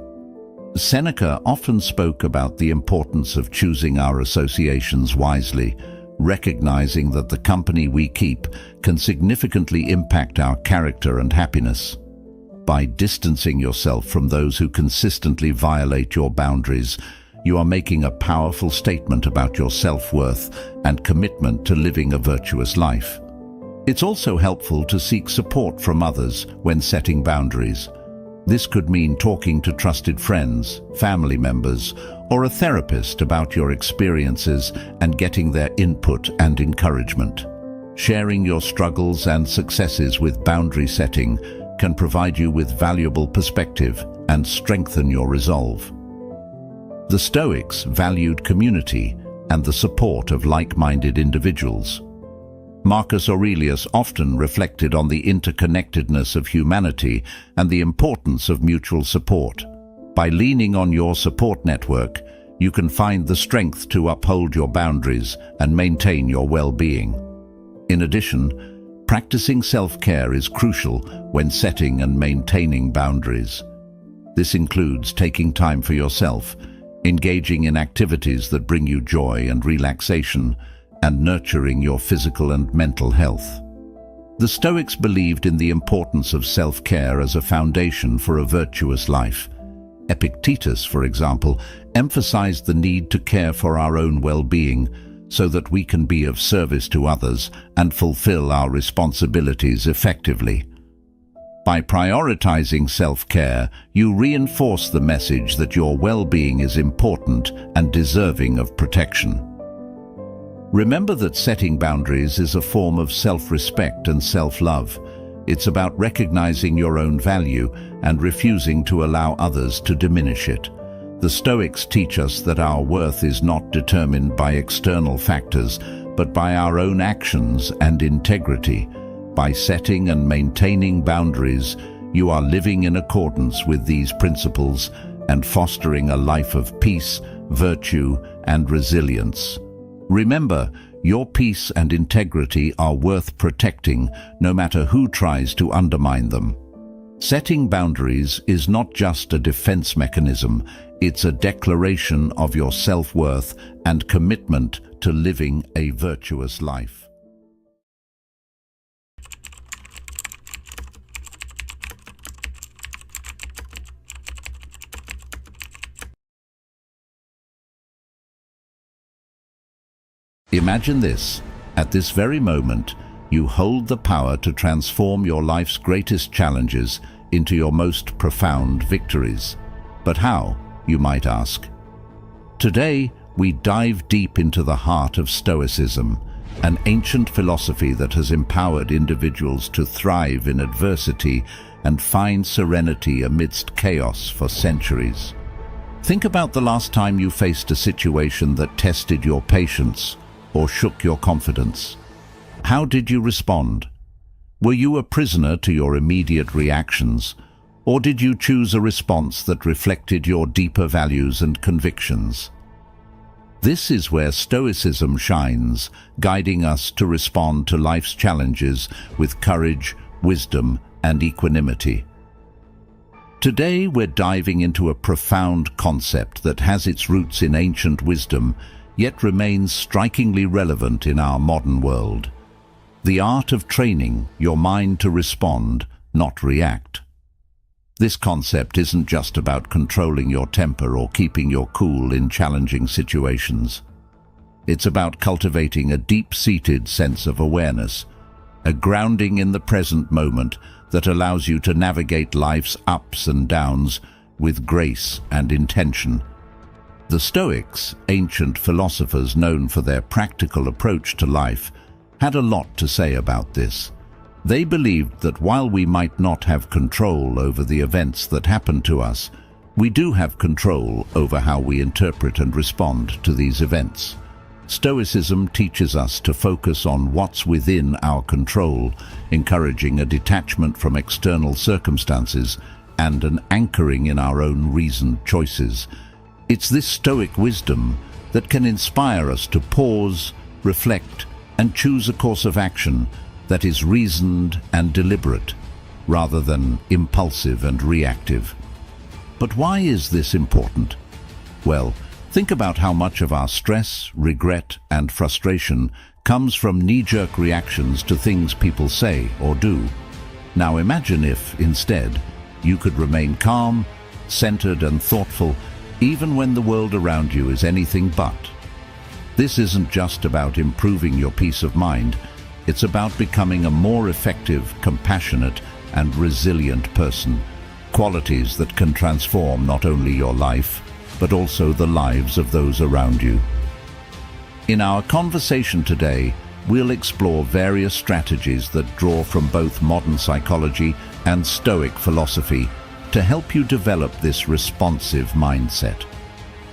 Seneca often spoke about the importance of choosing our associations wisely, recognizing that the company we keep can significantly impact our character and happiness. By distancing yourself from those who consistently violate your boundaries, you are making a powerful statement about your self-worth and commitment to living a virtuous life. It's also helpful to seek support from others when setting boundaries. This could mean talking to trusted friends, family members, or a therapist about your experiences and getting their input and encouragement. Sharing your struggles and successes with boundary setting can provide you with valuable perspective and strengthen your resolve. The Stoics valued community and the support of like-minded individuals. Marcus Aurelius often reflected on the interconnectedness of humanity and the importance of mutual support. By leaning on your support network, you can find the strength to uphold your boundaries and maintain your well-being. In addition, practicing self-care is crucial when setting and maintaining boundaries. This includes taking time for yourself, engaging in activities that bring you joy and relaxation, and nurturing your physical and mental health. The Stoics believed in the importance of self-care as a foundation for a virtuous life. Epictetus, for example, emphasized the need to care for our own well-being so that we can be of service to others and fulfill our responsibilities effectively. By prioritizing self-care, you reinforce the message that your well-being is important and deserving of protection. Remember that setting boundaries is a form of self-respect and self-love. It's about recognizing your own value and refusing to allow others to diminish it. The Stoics teach us that our worth is not determined by external factors, but by our own actions and integrity. By setting and maintaining boundaries, you are living in accordance with these principles and fostering a life of peace, virtue, and resilience. Remember, your peace and integrity are worth protecting, no matter who tries to undermine them. Setting boundaries is not just a defense mechanism, it's a declaration of your self-worth and commitment to living a virtuous life. Imagine this. At this very moment, you hold the power to transform your life's greatest challenges into your most profound victories. But how, you might ask? Today, we dive deep into the heart of Stoicism, an ancient philosophy that has empowered individuals to thrive in adversity and find serenity amidst chaos for centuries. Think about the last time you faced a situation that tested your patience or shook your confidence. How did you respond? Were you a prisoner to your immediate reactions, or did you choose a response that reflected your deeper values and convictions? This is where Stoicism shines, guiding us to respond to life's challenges with courage, wisdom, and equanimity. Today, we're diving into a profound concept that has its roots in ancient wisdom, yet remains strikingly relevant in our modern world. The art of training your mind to respond, not react. This concept isn't just about controlling your temper or keeping your cool in challenging situations. It's about cultivating a deep-seated sense of awareness, a grounding in the present moment that allows you to navigate life's ups and downs with grace and intention. The Stoics, ancient philosophers known for their practical approach to life, had a lot to say about this. They believed that while we might not have control over the events that happen to us, we do have control over how we interpret and respond to these events. Stoicism teaches us to focus on what's within our control, encouraging a detachment from external circumstances and an anchoring in our own reasoned choices. It's this Stoic wisdom that can inspire us to pause, reflect, and choose a course of action that is reasoned and deliberate, rather than impulsive and reactive. But why is this important? Well, think about how much of our stress, regret, and frustration comes from knee-jerk reactions to things people say or do. Now imagine if, instead, you could remain calm, centered, and thoughtful, even when the world around you is anything but. This isn't just about improving your peace of mind, it's about becoming a more effective, compassionate, and resilient person, qualities that can transform not only your life, but also the lives of those around you. In our conversation today, we'll explore various strategies that draw from both modern psychology and Stoic philosophy to help you develop this responsive mindset.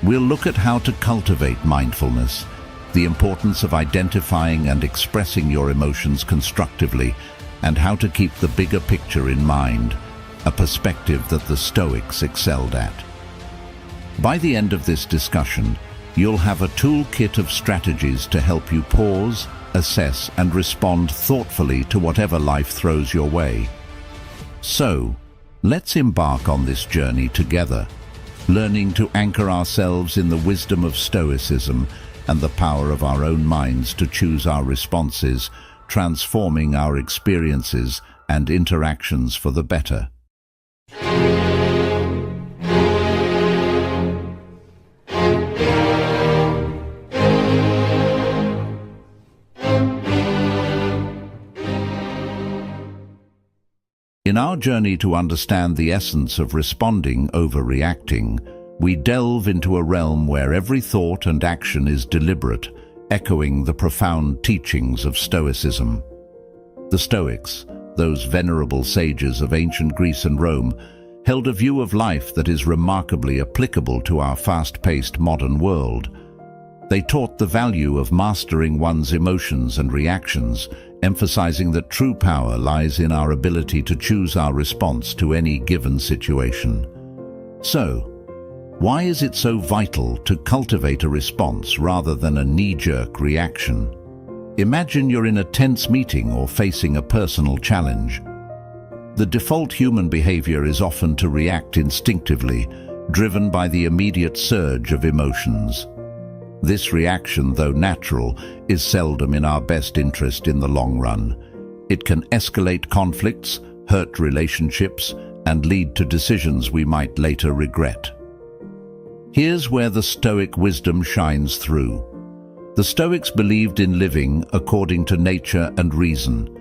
We'll look at how to cultivate mindfulness, the importance of identifying and expressing your emotions constructively, and how to keep the bigger picture in mind, a perspective that the Stoics excelled at. By the end of this discussion, you'll have a toolkit of strategies to help you pause, assess, and respond thoughtfully to whatever life throws your way. So, let's embark on this journey together, learning to anchor ourselves in the wisdom of Stoicism and the power of our own minds to choose our responses, transforming our experiences and interactions for the better. In our journey to understand the essence of responding over reacting, we delve into a realm where every thought and action is deliberate, echoing the profound teachings of Stoicism. The Stoics, those venerable sages of ancient Greece and Rome, held a view of life that is remarkably applicable to our fast-paced modern world. They taught the value of mastering one's emotions and reactions, emphasizing that true power lies in our ability to choose our response to any given situation. So, why is it so vital to cultivate a response rather than a knee-jerk reaction? Imagine you're in a tense meeting or facing a personal challenge. The default human behavior is often to react instinctively, driven by the immediate surge of emotions. This reaction, though natural, is seldom in our best interest in the long run. It can escalate conflicts, hurt relationships, and lead to decisions we might later regret. Here's where the Stoic wisdom shines through. The Stoics believed in living according to nature and reason,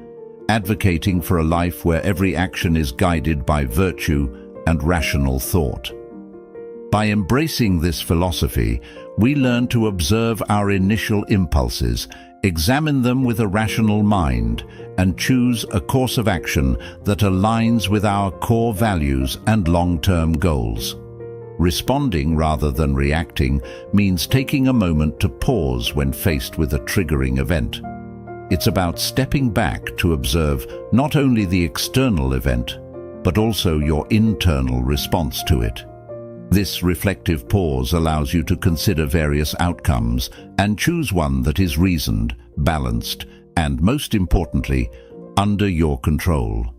advocating for a life where every action is guided by virtue and rational thought. By embracing this philosophy, we learn to observe our initial impulses, examine them with a rational mind, and choose a course of action that aligns with our core values and long-term goals. Responding rather than reacting means taking a moment to pause when faced with a triggering event. It's about stepping back to observe not only the external event, but also your internal response to it. This reflective pause allows you to consider various outcomes and choose one that is reasoned, balanced, and most importantly, under your control.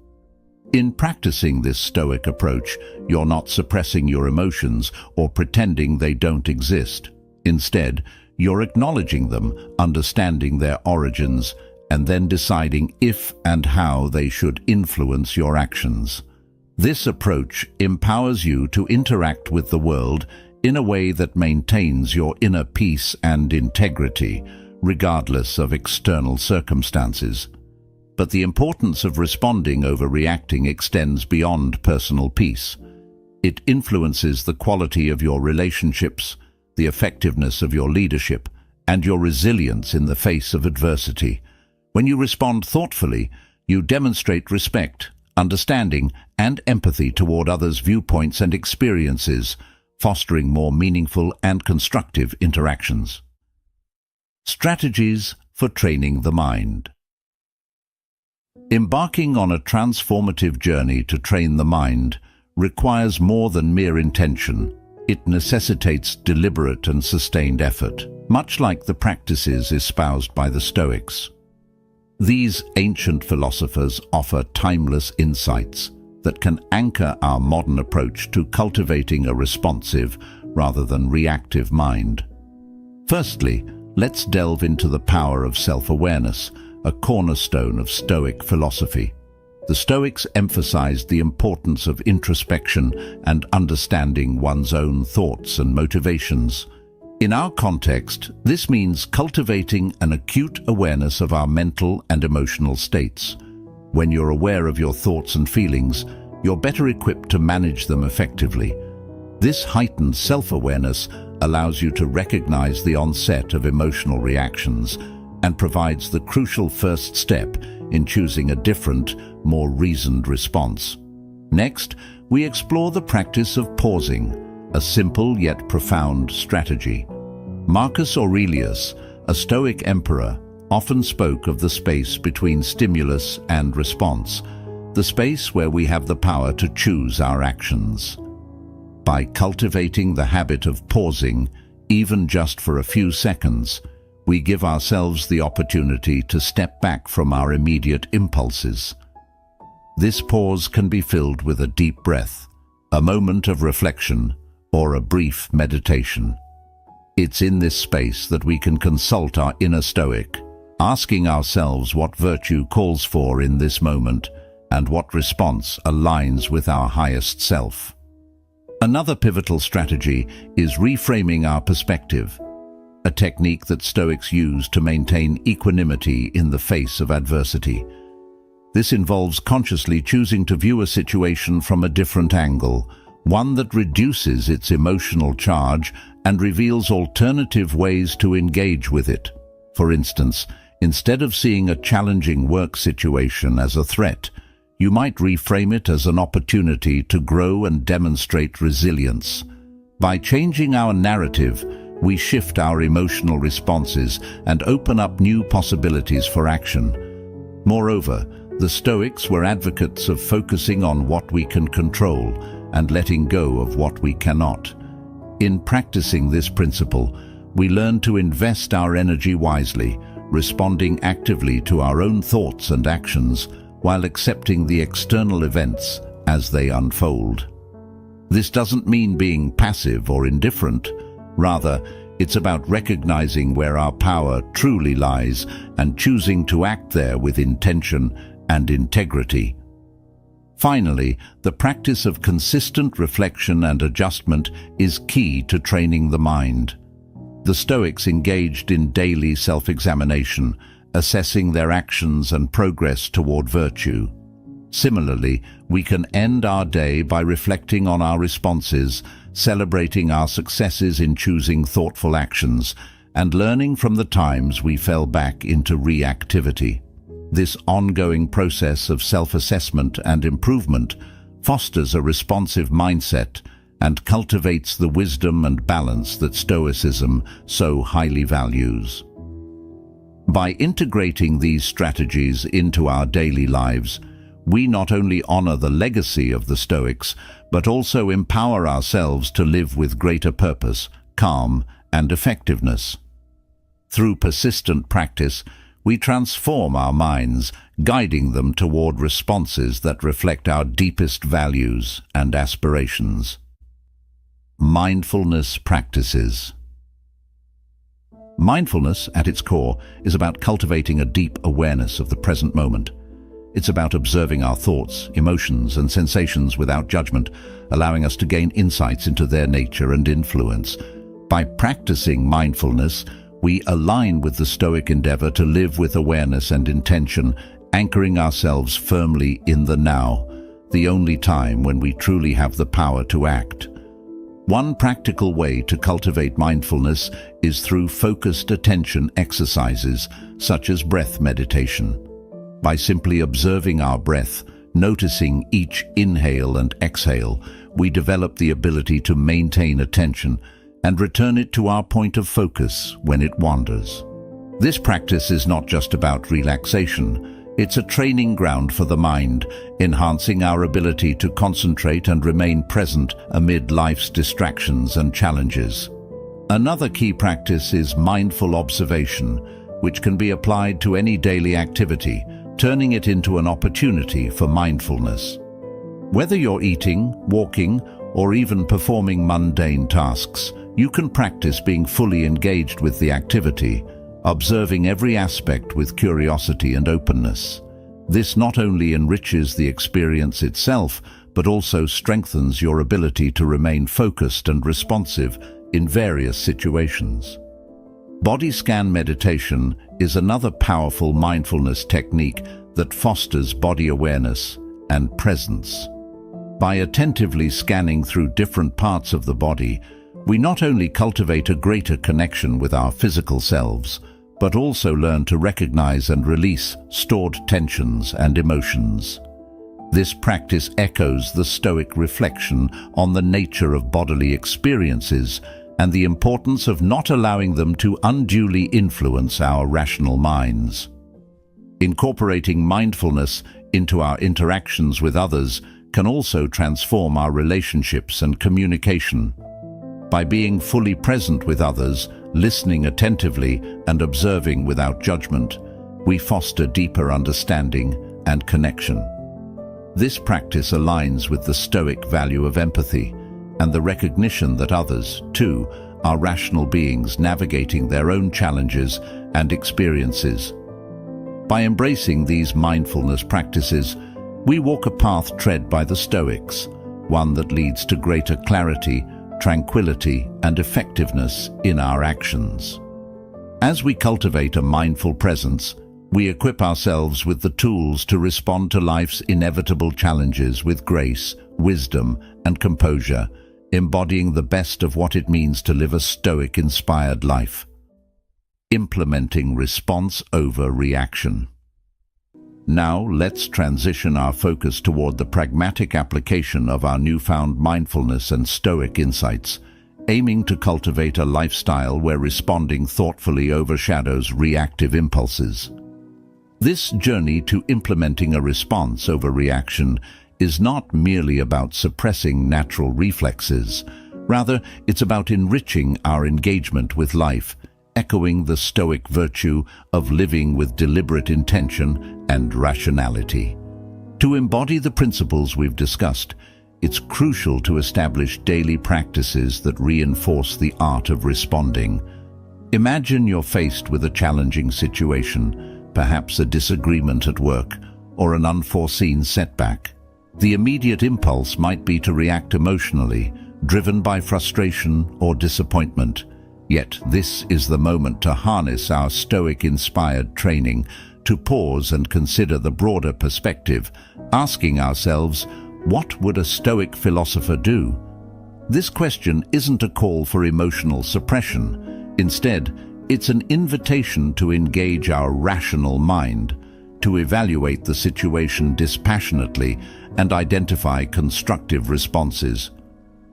In practicing this Stoic approach, you're not suppressing your emotions or pretending they don't exist. Instead, you're acknowledging them, understanding their origins, and then deciding if and how they should influence your actions. This approach empowers you to interact with the world in a way that maintains your inner peace and integrity, regardless of external circumstances. But the importance of responding over reacting extends beyond personal peace. It influences the quality of your relationships, the effectiveness of your leadership, and your resilience in the face of adversity. When you respond thoughtfully, You demonstrate respect, understanding, and empathy toward others' viewpoints and experiences, fostering more meaningful and constructive interactions. Strategies for training the mind. Embarking on a transformative journey to train the mind requires more than mere intention. It necessitates deliberate and sustained effort, much like the practices espoused by the Stoics. These ancient philosophers offer timeless insights that can anchor our modern approach to cultivating a responsive rather than reactive mind. Firstly, let's delve into the power of self-awareness, a cornerstone of Stoic philosophy. The Stoics emphasized the importance of introspection and understanding one's own thoughts and motivations. In our context, this means cultivating an acute awareness of our mental and emotional states. When you're aware of your thoughts and feelings, you're better equipped to manage them effectively. This heightened self-awareness allows you to recognize the onset of emotional reactions and provides the crucial first step in choosing a different, more reasoned response. Next, we explore the practice of pausing, a simple yet profound strategy. Marcus Aurelius, a Stoic emperor, often spoke of the space between stimulus and response, the space where we have the power to choose our actions. By cultivating the habit of pausing, even just for a few seconds, we give ourselves the opportunity to step back from our immediate impulses. This pause can be filled with a deep breath, a moment of reflection, or a brief meditation. It's in this space that we can consult our inner Stoic, asking ourselves what virtue calls for in this moment and what response aligns with our highest self. Another pivotal strategy is reframing our perspective, a technique that Stoics use to maintain equanimity in the face of adversity. This involves consciously choosing to view a situation from a different angle, one that reduces its emotional charge and reveals alternative ways to engage with it. For instance, instead of seeing a challenging work situation as a threat, you might reframe it as an opportunity to grow and demonstrate resilience. By changing our narrative, we shift our emotional responses and open up new possibilities for action. Moreover, the Stoics were advocates of focusing on what we can control and letting go of what we cannot. In practicing this principle, we learn to invest our energy wisely, responding actively to our own thoughts and actions while accepting the external events as they unfold. This doesn't mean being passive or indifferent. Rather, it's about recognizing where our power truly lies and choosing to act there with intention and integrity. Finally, the practice of consistent reflection and adjustment is key to training the mind. The Stoics engaged in daily self-examination, assessing their actions and progress toward virtue. Similarly, we can end our day by reflecting on our responses, celebrating our successes in choosing thoughtful actions, and learning from the times we fell back into reactivity. This ongoing process of self-assessment and improvement fosters a responsive mindset and cultivates the wisdom and balance that Stoicism so highly values. By integrating these strategies into our daily lives, we not only honor the legacy of the Stoics, but also empower ourselves to live with greater purpose, calm, and effectiveness. Through persistent practice, we transform our minds, guiding them toward responses that reflect our deepest values and aspirations. Mindfulness practices. Mindfulness, at its core, is about cultivating a deep awareness of the present moment. It's about observing our thoughts, emotions, and sensations without judgment, allowing us to gain insights into their nature and influence. By practicing mindfulness, we align with the Stoic endeavor to live with awareness and intention, anchoring ourselves firmly in the now, the only time when we truly have the power to act. One practical way to cultivate mindfulness is through focused attention exercises, such as breath meditation. By simply observing our breath, noticing each inhale and exhale, we develop the ability to maintain attention and return it to our point of focus when it wanders. This practice is not just about relaxation, it's a training ground for the mind, enhancing our ability to concentrate and remain present amid life's distractions and challenges. Another key practice is mindful observation, which can be applied to any daily activity, turning it into an opportunity for mindfulness. Whether you're eating, walking, or even performing mundane tasks, you can practice being fully engaged with the activity, observing every aspect with curiosity and openness. This not only enriches the experience itself, but also strengthens your ability to remain focused and responsive in various situations. Body scan meditation is another powerful mindfulness technique that fosters body awareness and presence. By attentively scanning through different parts of the body, we not only cultivate a greater connection with our physical selves, but also learn to recognize and release stored tensions and emotions. This practice echoes the Stoic reflection on the nature of bodily experiences and the importance of not allowing them to unduly influence our rational minds. Incorporating mindfulness into our interactions with others can also transform our relationships and communication. By being fully present with others, listening attentively, and observing without judgment, we foster deeper understanding and connection. This practice aligns with the Stoic value of empathy and the recognition that others, too, are rational beings navigating their own challenges and experiences. By embracing these mindfulness practices, we walk a path tread by the Stoics, one that leads to greater clarity, tranquility, and effectiveness in our actions. As we cultivate a mindful presence, we equip ourselves with the tools to respond to life's inevitable challenges with grace, wisdom, and composure, embodying the best of what it means to live a Stoic-inspired life. Implementing response over reaction. Now let's transition our focus toward the pragmatic application of our newfound mindfulness and Stoic insights, aiming to cultivate a lifestyle where responding thoughtfully overshadows reactive impulses. This journey to implementing a response over reaction is not merely about suppressing natural reflexes. Rather, it's about enriching our engagement with life, echoing the Stoic virtue of living with deliberate intention and rationality. To embody the principles we've discussed, it's crucial to establish daily practices that reinforce the art of responding. Imagine you're faced with a challenging situation, perhaps a disagreement at work or an unforeseen setback. The immediate impulse might be to react emotionally, driven by frustration or disappointment. Yet this is the moment to harness our Stoic-inspired training, to pause and consider the broader perspective, asking ourselves, what would a Stoic philosopher do? This question isn't a call for emotional suppression. Instead, it's an invitation to engage our rational mind, to evaluate the situation dispassionately and identify constructive responses.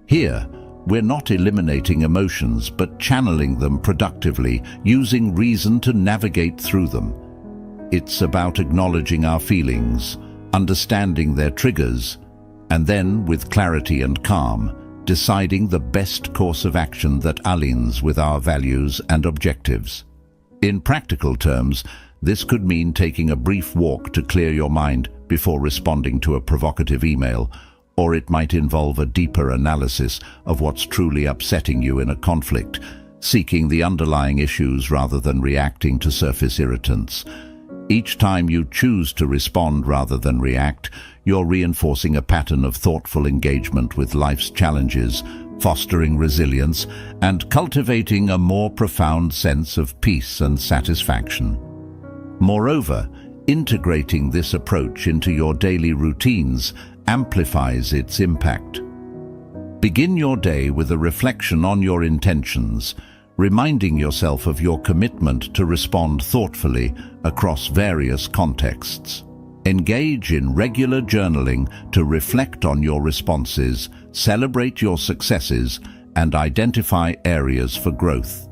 Here, we're not eliminating emotions, but channeling them productively, using reason to navigate through them. It's about acknowledging our feelings, understanding their triggers, and then, with clarity and calm, deciding the best course of action that aligns with our values and objectives. In practical terms, this could mean taking a brief walk to clear your mind before responding to a provocative email, or it might involve a deeper analysis of what's truly upsetting you in a conflict, seeking the underlying issues rather than reacting to surface irritants. Each time you choose to respond rather than react, you're reinforcing a pattern of thoughtful engagement with life's challenges, fostering resilience, and cultivating a more profound sense of peace and satisfaction. Moreover, integrating this approach into your daily routines amplifies its impact. Begin your day with a reflection on your intentions, reminding yourself of your commitment to respond thoughtfully across various contexts. Engage in regular journaling to reflect on your responses, celebrate your successes, and identify areas for growth.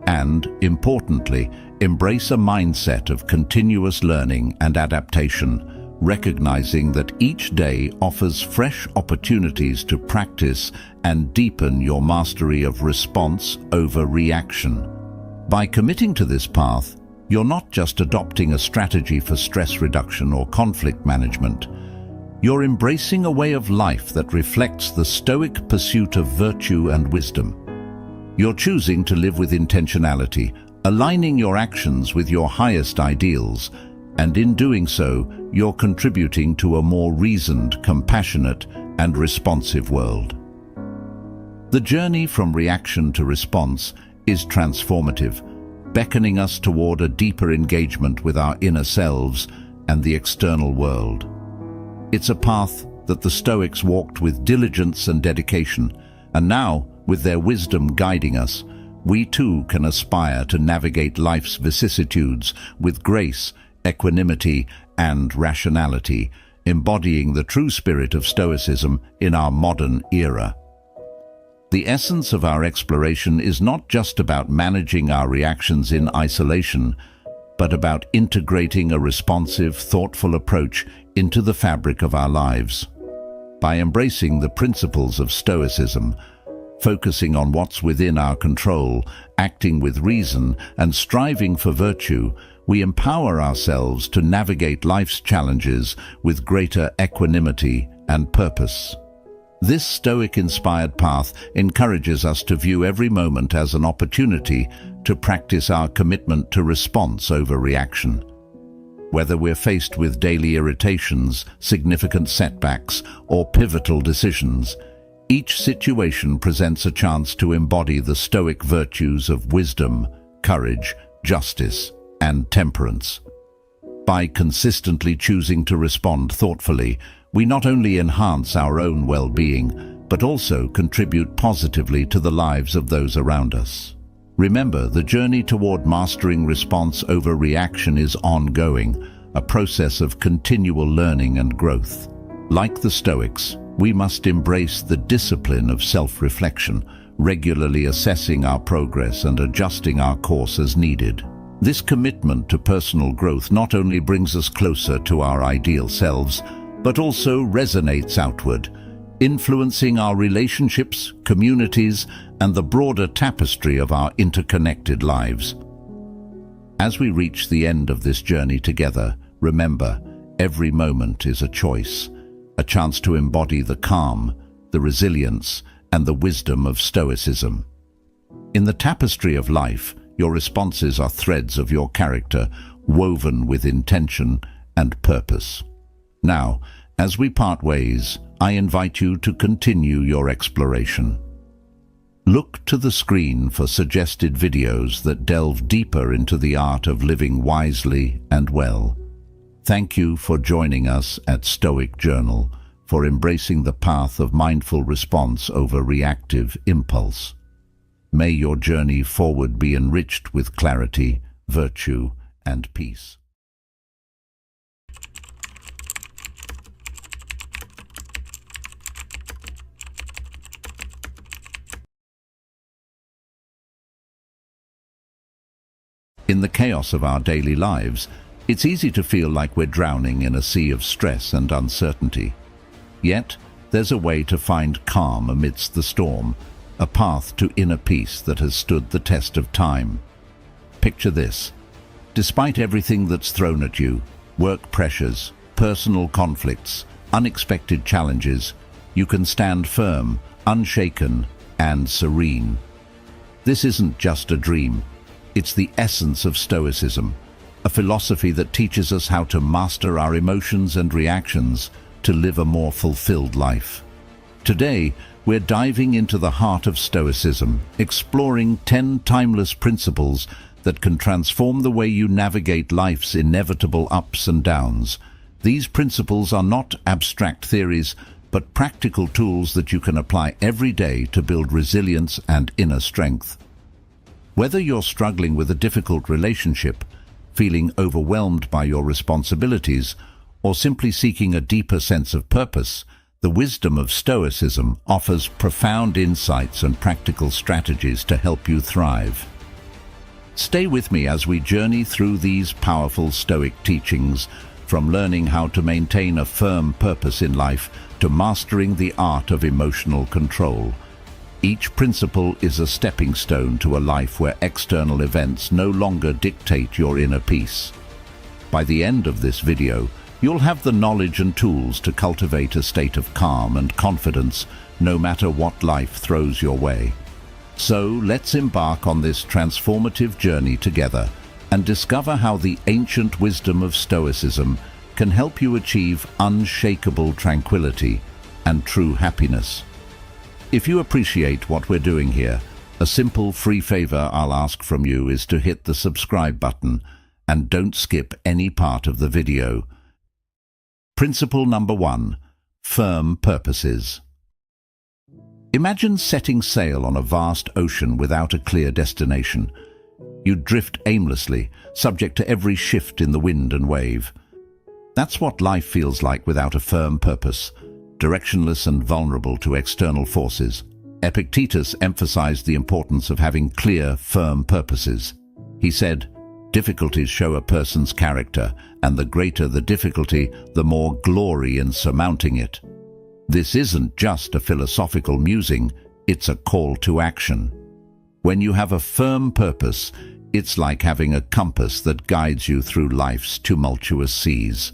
And, importantly, embrace a mindset of continuous learning and adaptation, recognizing that each day offers fresh opportunities to practice and deepen your mastery of response over reaction. By committing to this path, you're not just adopting a strategy for stress reduction or conflict management. You're embracing a way of life that reflects the Stoic pursuit of virtue and wisdom. You're choosing to live with intentionality, aligning your actions with your highest ideals, and in doing so, you're contributing to a more reasoned, compassionate, and responsive world. The journey from reaction to response is transformative, beckoning us toward a deeper engagement with our inner selves and the external world. It's a path that the Stoics walked with diligence and dedication, and now, with their wisdom guiding us, we too can aspire to navigate life's vicissitudes with grace, equanimity, and rationality, embodying the true spirit of Stoicism in our modern era. The essence of our exploration is not just about managing our reactions in isolation, but about integrating a responsive, thoughtful approach into the fabric of our lives. By embracing the principles of Stoicism, focusing on what's within our control, acting with reason, and striving for virtue, we empower ourselves to navigate life's challenges with greater equanimity and purpose. This Stoic-inspired path encourages us to view every moment as an opportunity to practice our commitment to response over reaction. Whether we're faced with daily irritations, significant setbacks, or pivotal decisions, each situation presents a chance to embody the Stoic virtues of wisdom, courage, justice, and temperance. By consistently choosing to respond thoughtfully, we not only enhance our own well-being, but also contribute positively to the lives of those around us. Remember, the journey toward mastering response over reaction is ongoing, a process of continual learning and growth. Like the Stoics, we must embrace the discipline of self-reflection, regularly assessing our progress and adjusting our course as needed. This commitment to personal growth not only brings us closer to our ideal selves, but also resonates outward, influencing our relationships, communities, and the broader tapestry of our interconnected lives. As we reach the end of this journey together, remember, every moment is a choice, a chance to embody the calm, the resilience, and the wisdom of Stoicism. In the tapestry of life, your responses are threads of your character, woven with intention and purpose. Now, as we part ways, I invite you to continue your exploration. Look to the screen for suggested videos that delve deeper into the art of living wisely and well. Thank you for joining us at Stoic Journal, for embracing the path of mindful response over reactive impulse. May your journey forward be enriched with clarity, virtue, and peace. In the chaos of our daily lives, it's easy to feel like we're drowning in a sea of stress and uncertainty. Yet, there's a way to find calm amidst the storm, a path to inner peace that has stood the test of time. Picture this. Despite everything that's thrown at you, work pressures, personal conflicts, unexpected challenges, you can stand firm, unshaken, and serene. This isn't just a dream. It's the essence of Stoicism, a philosophy that teaches us how to master our emotions and reactions to live a more fulfilled life. Today, we're diving into the heart of Stoicism, exploring 10 timeless principles that can transform the way you navigate life's inevitable ups and downs. These principles are not abstract theories, but practical tools that you can apply every day to build resilience and inner strength. Whether you're struggling with a difficult relationship, feeling overwhelmed by your responsibilities, or simply seeking a deeper sense of purpose, the wisdom of Stoicism offers profound insights and practical strategies to help you thrive. Stay with me as we journey through these powerful Stoic teachings, from learning how to maintain a firm purpose in life to mastering the art of emotional control. Each principle is a stepping stone to a life where external events no longer dictate your inner peace. By the end of this video, you'll have the knowledge and tools to cultivate a state of calm and confidence no matter what life throws your way. So let's embark on this transformative journey together and discover how the ancient wisdom of Stoicism can help you achieve unshakable tranquility and true happiness. If you appreciate what we're doing here, a simple free favor I'll ask from you is to hit the subscribe button and don't skip any part of the video. Principle number 1. Firm purposes. Imagine setting sail on a vast ocean without a clear destination. You drift aimlessly, subject to every shift in the wind and wave. That's what life feels like without a firm purpose, directionless and vulnerable to external forces. Epictetus emphasized the importance of having clear, firm purposes. He said, "Difficulties show a person's character, and the greater the difficulty, the more glory in surmounting it." This isn't just a philosophical musing, it's a call to action. When you have a firm purpose, it's like having a compass that guides you through life's tumultuous seas.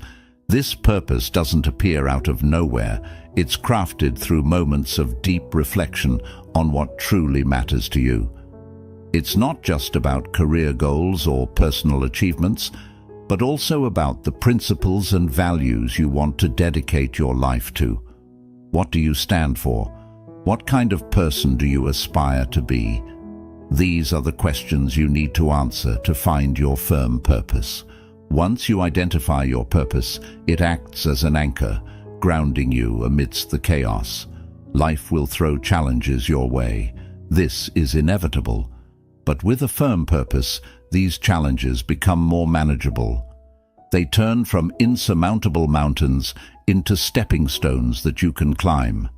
This purpose doesn't appear out of nowhere. It's crafted through moments of deep reflection on what truly matters to you. It's not just about career goals or personal achievements, but also about the principles and values you want to dedicate your life to. What do you stand for? What kind of person do you aspire to be? These are the questions you need to answer to find your firm purpose. Once you identify your purpose, it acts as an anchor, grounding you amidst the chaos. Life will throw challenges your way. This is inevitable. But with a firm purpose, these challenges become more manageable. They turn from insurmountable mountains into stepping stones that you can climb.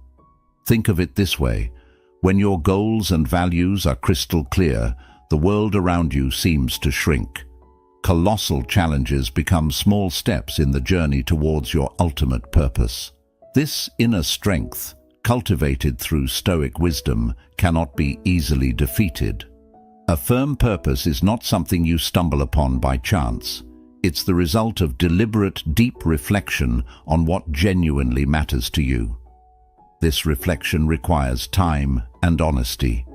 Think of it this way. When your goals and values are crystal clear, the world around you seems to shrink. Colossal challenges become small steps in the journey towards your ultimate purpose. This inner strength, cultivated through Stoic wisdom, cannot be easily defeated. A firm purpose is not something you stumble upon by chance. It's the result of deliberate, deep reflection on what genuinely matters to you. This reflection requires time and honesty.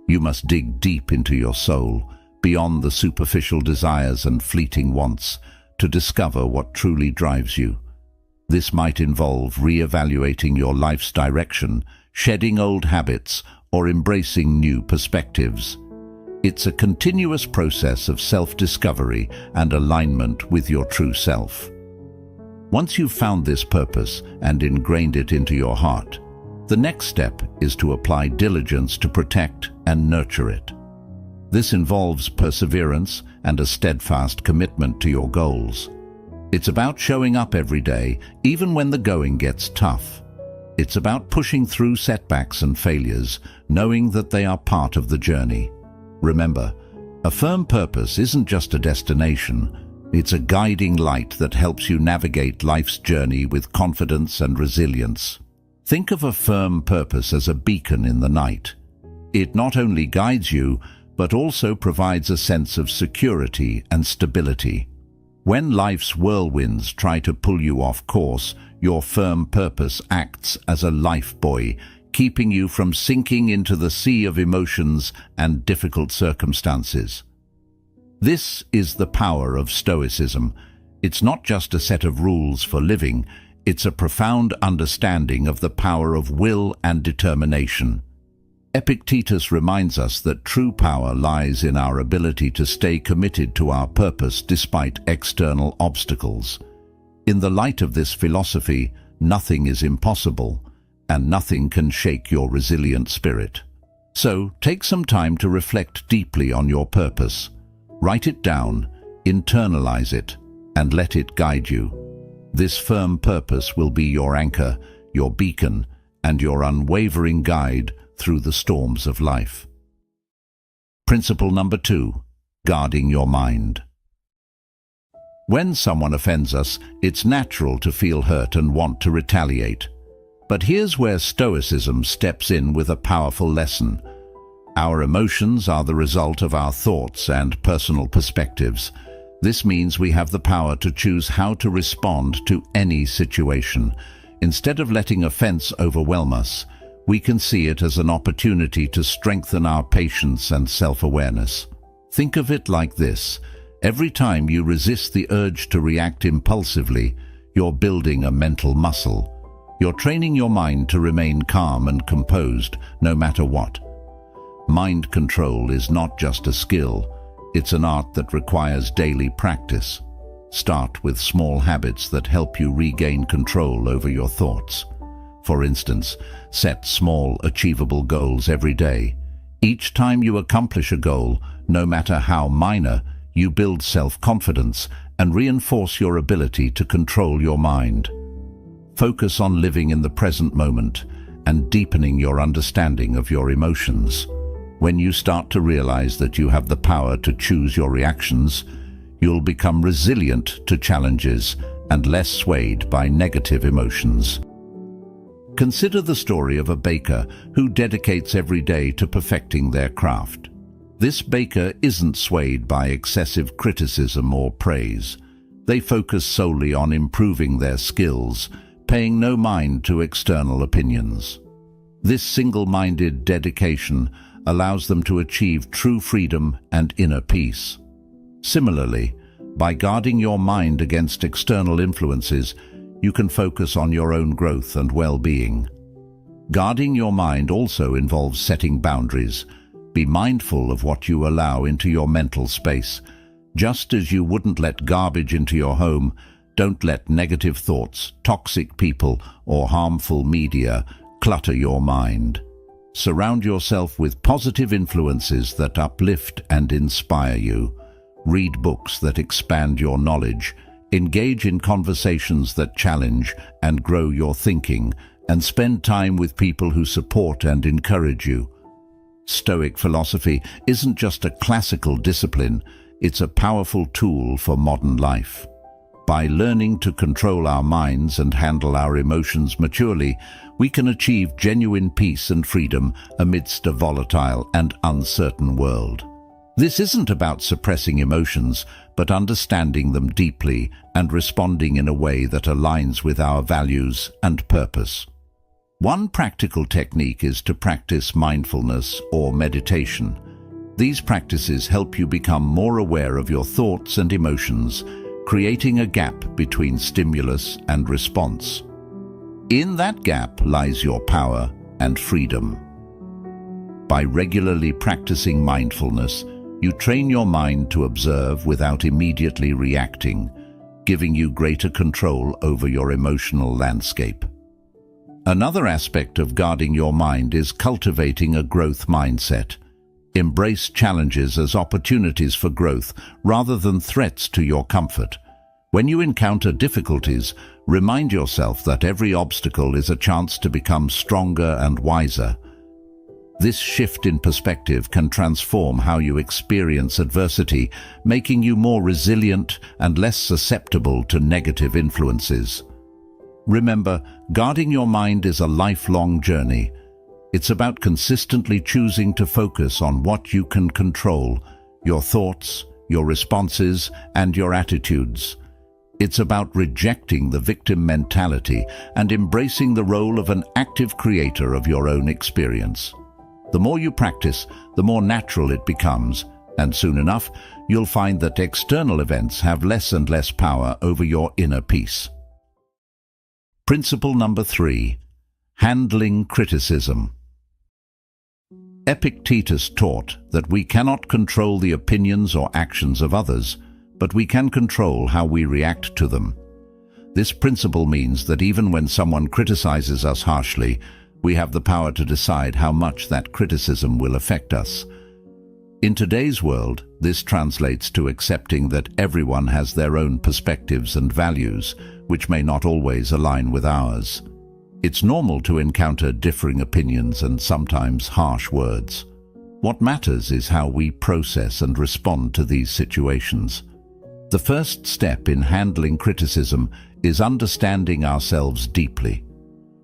You must dig deep into your soul, beyond the superficial desires and fleeting wants, to discover what truly drives you. This might involve re-evaluating your life's direction, shedding old habits, or embracing new perspectives. It's a continuous process of self-discovery and alignment with your true self. Once you've found this purpose and ingrained it into your heart, the next step is to apply diligence to protect and nurture it. This involves perseverance and a steadfast commitment to your goals. It's about showing up every day, even when the going gets tough. It's about pushing through setbacks and failures, knowing that they are part of the journey. Remember, a firm purpose isn't just a destination, it's a guiding light that helps you navigate life's journey with confidence and resilience. Think of a firm purpose as a beacon in the night. It not only guides you, but also provides a sense of security and stability. When life's whirlwinds try to pull you off course, your firm purpose acts as a lifebuoy, keeping you from sinking into the sea of emotions and difficult circumstances. This is the power of Stoicism. It's not just a set of rules for living, it's a profound understanding of the power of will and determination. Epictetus reminds us that true power lies in our ability to stay committed to our purpose despite external obstacles. In the light of this philosophy, nothing is impossible, and nothing can shake your resilient spirit. So, take some time to reflect deeply on your purpose. Write it down, internalize it, and let it guide you. This firm purpose will be your anchor, your beacon, and your unwavering guide through the storms of life. Principle number 2, guarding your mind. When someone offends us, it's natural to feel hurt and want to retaliate. But here's where Stoicism steps in with a powerful lesson. Our emotions are the result of our thoughts and personal perspectives. This means we have the power to choose how to respond to any situation. Instead of letting offense overwhelm us, we can see it as an opportunity to strengthen our patience and self-awareness. Think of it like this. Every time you resist the urge to react impulsively, you're building a mental muscle. You're training your mind to remain calm and composed, no matter what. Mind control is not just a skill, it's an art that requires daily practice. Start with small habits that help you regain control over your thoughts. For instance, set small, achievable goals every day. Each time you accomplish a goal, no matter how minor, you build self-confidence and reinforce your ability to control your mind. Focus on living in the present moment and deepening your understanding of your emotions. When you start to realize that you have the power to choose your reactions, you'll become resilient to challenges and less swayed by negative emotions. Consider the story of a baker who dedicates every day to perfecting their craft. This baker isn't swayed by excessive criticism or praise. They focus solely on improving their skills, paying no mind to external opinions. This single-minded dedication allows them to achieve true freedom and inner peace. Similarly, by guarding your mind against external influences, you can focus on your own growth and well-being. Guarding your mind also involves setting boundaries. Be mindful of what you allow into your mental space. Just as you wouldn't let garbage into your home, don't let negative thoughts, toxic people, or harmful media clutter your mind. Surround yourself with positive influences that uplift and inspire you. Read books that expand your knowledge. Engage in conversations that challenge and grow your thinking, and spend time with people who support and encourage you. Stoic philosophy isn't just a classical discipline, it's a powerful tool for modern life. By learning to control our minds and handle our emotions maturely, we can achieve genuine peace and freedom amidst a volatile and uncertain world. This isn't about suppressing emotions, but understanding them deeply and responding in a way that aligns with our values and purpose. One practical technique is to practice mindfulness or meditation. These practices help you become more aware of your thoughts and emotions, creating a gap between stimulus and response. In that gap lies your power and freedom. By regularly practicing mindfulness, you train your mind to observe without immediately reacting, giving you greater control over your emotional landscape. Another aspect of guarding your mind is cultivating a growth mindset. Embrace challenges as opportunities for growth rather than threats to your comfort. When you encounter difficulties, remind yourself that every obstacle is a chance to become stronger and wiser. This shift in perspective can transform how you experience adversity, making you more resilient and less susceptible to negative influences. Remember, guarding your mind is a lifelong journey. It's about consistently choosing to focus on what you can control, your thoughts, your responses, and your attitudes. It's about rejecting the victim mentality and embracing the role of an active creator of your own experience. The more you practice, the more natural it becomes, and soon enough, you'll find that external events have less and less power over your inner peace. Principle number 3, handling criticism. Epictetus taught that we cannot control the opinions or actions of others, but we can control how we react to them. This principle means that even when someone criticizes us harshly, We have the power to decide how much that criticism will affect us. In today's world, this translates to accepting that everyone has their own perspectives and values, which may not always align with ours. It's normal to encounter differing opinions and sometimes harsh words. What matters is how we process and respond to these situations. The first step in handling criticism is understanding ourselves deeply.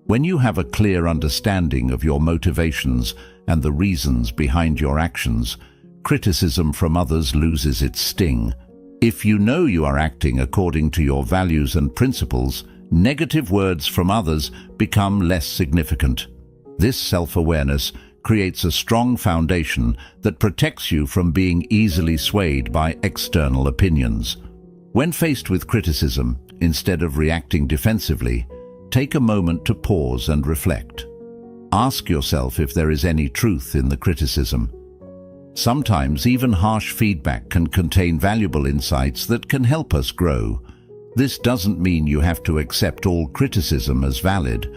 When you have a clear understanding of your motivations and the reasons behind your actions, criticism from others loses its sting. If you know you are acting according to your values and principles, negative words from others become less significant. This self-awareness creates a strong foundation that protects you from being easily swayed by external opinions. When faced with criticism, instead of reacting defensively, take a moment to pause and reflect. Ask yourself if there is any truth in the criticism. Sometimes even harsh feedback can contain valuable insights that can help us grow. This doesn't mean you have to accept all criticism as valid,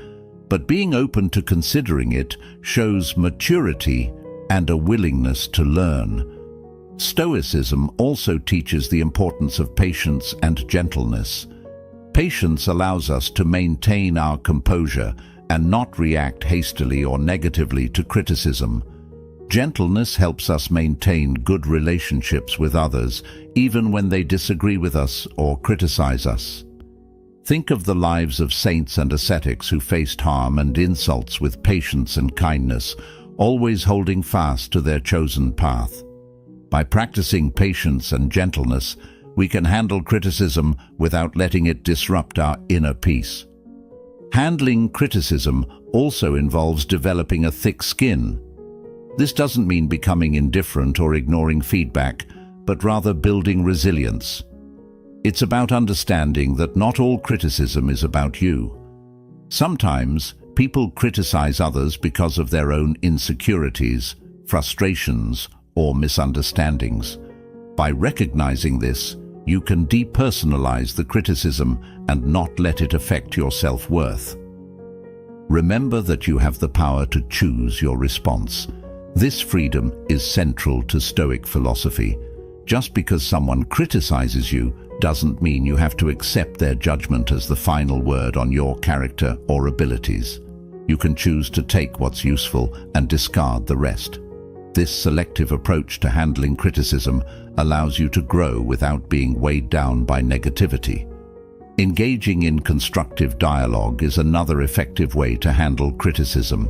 but being open to considering it shows maturity and a willingness to learn. Stoicism also teaches the importance of patience and gentleness. Patience allows us to maintain our composure and not react hastily or negatively to criticism. Gentleness helps us maintain good relationships with others, even when they disagree with us or criticize us. Think of the lives of saints and ascetics who faced harm and insults with patience and kindness, always holding fast to their chosen path. By practicing patience and gentleness, we can handle criticism without letting it disrupt our inner peace. Handling criticism also involves developing a thick skin. This doesn't mean becoming indifferent or ignoring feedback, but rather building resilience. It's about understanding that not all criticism is about you. Sometimes, people criticize others because of their own insecurities, frustrations, or misunderstandings. By recognizing this, you can depersonalize the criticism and not let it affect your self-worth. Remember that you have the power to choose your response. This freedom is central to Stoic philosophy. Just because someone criticizes you doesn't mean you have to accept their judgment as the final word on your character or abilities. You can choose to take what's useful and discard the rest. This selective approach to handling criticism allows you to grow without being weighed down by negativity. Engaging in constructive dialogue is another effective way to handle criticism.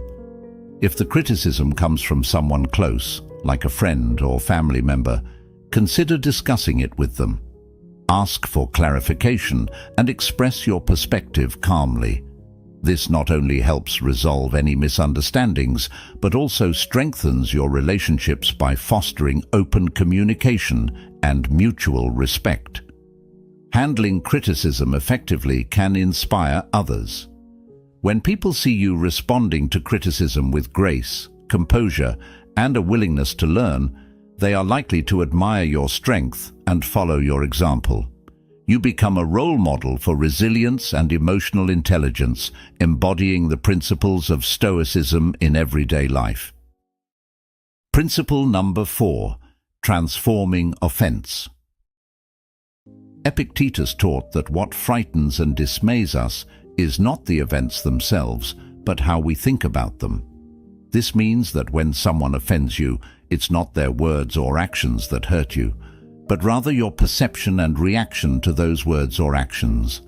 If the criticism comes from someone close, like a friend or family member, consider discussing it with them. Ask for clarification and express your perspective calmly. This not only helps resolve any misunderstandings, but also strengthens your relationships by fostering open communication and mutual respect. Handling criticism effectively can inspire others. When people see you responding to criticism with grace, composure, and a willingness to learn, they are likely to admire your strength and follow your example. You become a role model for resilience and emotional intelligence, embodying the principles of Stoicism in everyday life. Principle number 4: transforming offense. Epictetus taught that what frightens and dismays us is not the events themselves, but how we think about them. This means that when someone offends you, it's not their words or actions that hurt you, but rather your perception and reaction to those words or actions.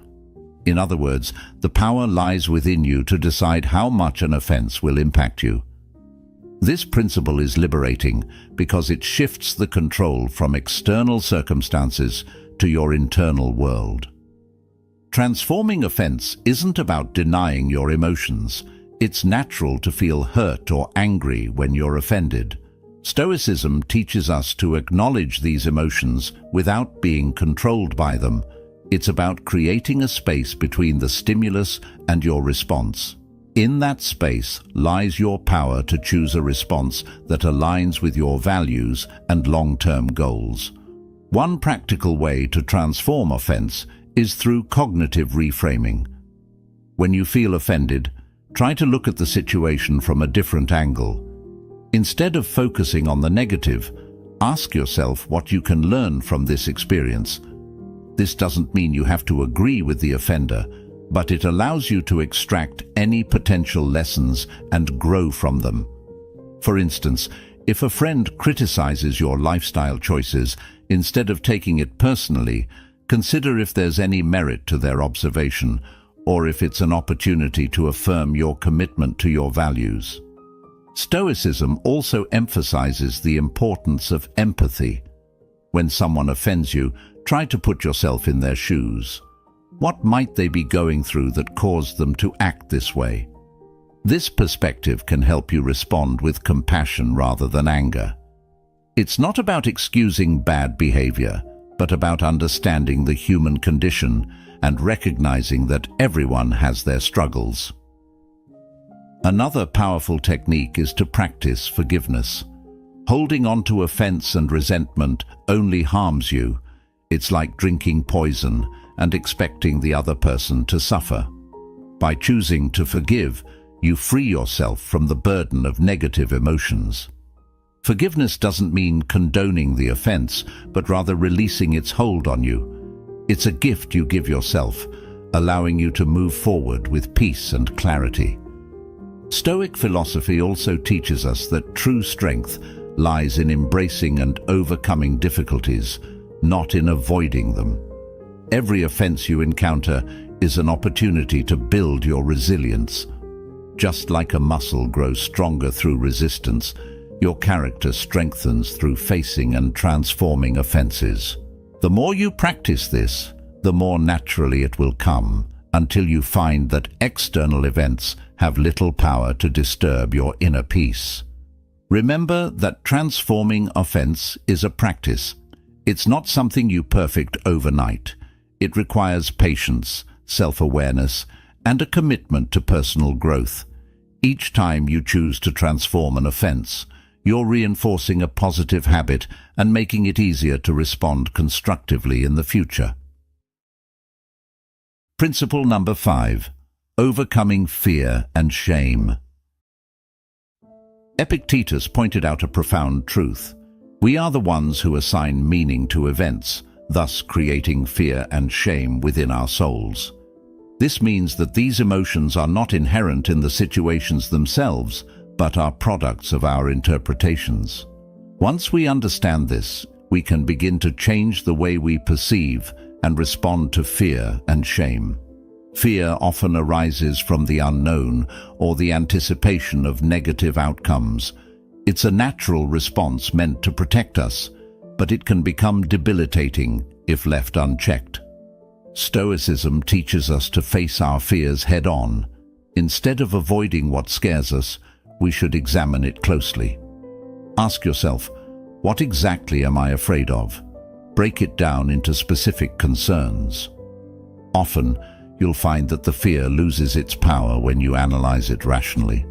In other words, the power lies within you to decide how much an offense will impact you. This principle is liberating because it shifts the control from external circumstances to your internal world. Transforming offense isn't about denying your emotions. It's natural to feel hurt or angry when you're offended. Stoicism teaches us to acknowledge these emotions without being controlled by them. It's about creating a space between the stimulus and your response. In that space lies your power to choose a response that aligns with your values and long-term goals. One practical way to transform offense is through cognitive reframing. When you feel offended, Try to look at the situation from a different angle. Instead of focusing on the negative, ask yourself what you can learn from this experience. This doesn't mean you have to agree with the offender, but it allows you to extract any potential lessons and grow from them. For instance, if a friend criticizes your lifestyle choices, instead of taking it personally, consider if there's any merit to their observation, or if it's an opportunity to affirm your commitment to your values. Stoicism also emphasizes the importance of empathy. When someone offends you, try to put yourself in their shoes. What might they be going through that caused them to act this way? This perspective can help you respond with compassion rather than anger. It's not about excusing bad behavior, but about understanding the human condition and recognizing that everyone has their struggles. Another powerful technique is to practice forgiveness. Holding on to offense and resentment only harms you. It's like drinking poison and expecting the other person to suffer. By choosing to forgive, you free yourself from the burden of negative emotions. Forgiveness doesn't mean condoning the offense, but rather releasing its hold on you. It's a gift you give yourself, allowing you to move forward with peace and clarity. Stoic philosophy also teaches us that true strength lies in embracing and overcoming difficulties, not in avoiding them. Every offense you encounter is an opportunity to build your resilience. Just like a muscle grows stronger through resistance, your character strengthens through facing and transforming offenses. The more you practice this, the more naturally it will come, until you find that external events have little power to disturb your inner peace. Remember that transforming offense is a practice. It's not something you perfect overnight. It requires patience, self-awareness, and a commitment to personal growth. Each time you choose to transform an offense, you're reinforcing a positive habit and making it easier to respond constructively in the future. Principle number 5. Overcoming fear and shame. Epictetus pointed out a profound truth. We are the ones who assign meaning to events, thus creating fear and shame within our souls. This means that these emotions are not inherent in the situations themselves, but are products of our interpretations. Once we understand this, we can begin to change the way we perceive and respond to fear and shame. Fear often arises from the unknown or the anticipation of negative outcomes. It's a natural response meant to protect us, but it can become debilitating if left unchecked. Stoicism teaches us to face our fears head-on. Instead of avoiding what scares us, we should examine it closely. Ask yourself, what exactly am I afraid of? Break it down into specific concerns. Often, you'll find that the fear loses its power when you analyze it rationally.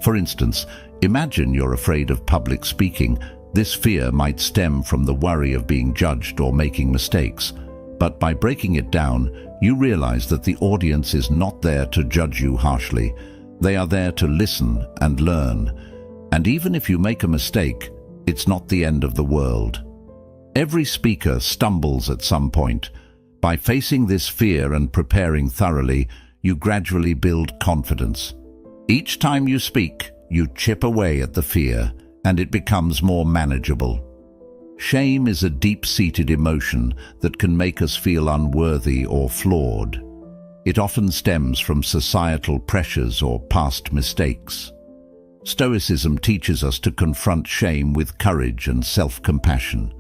For instance, imagine you're afraid of public speaking. This fear might stem from the worry of being judged or making mistakes. But by breaking it down, you realize that the audience is not there to judge you harshly. They are there to listen and learn. And even if you make a mistake, it's not the end of the world. Every speaker stumbles at some point. By facing this fear and preparing thoroughly, you gradually build confidence. Each time you speak, you chip away at the fear, and it becomes more manageable. Shame is a deep-seated emotion that can make us feel unworthy or flawed. It often stems from societal pressures or past mistakes. Stoicism teaches us to confront shame with courage and self-compassion.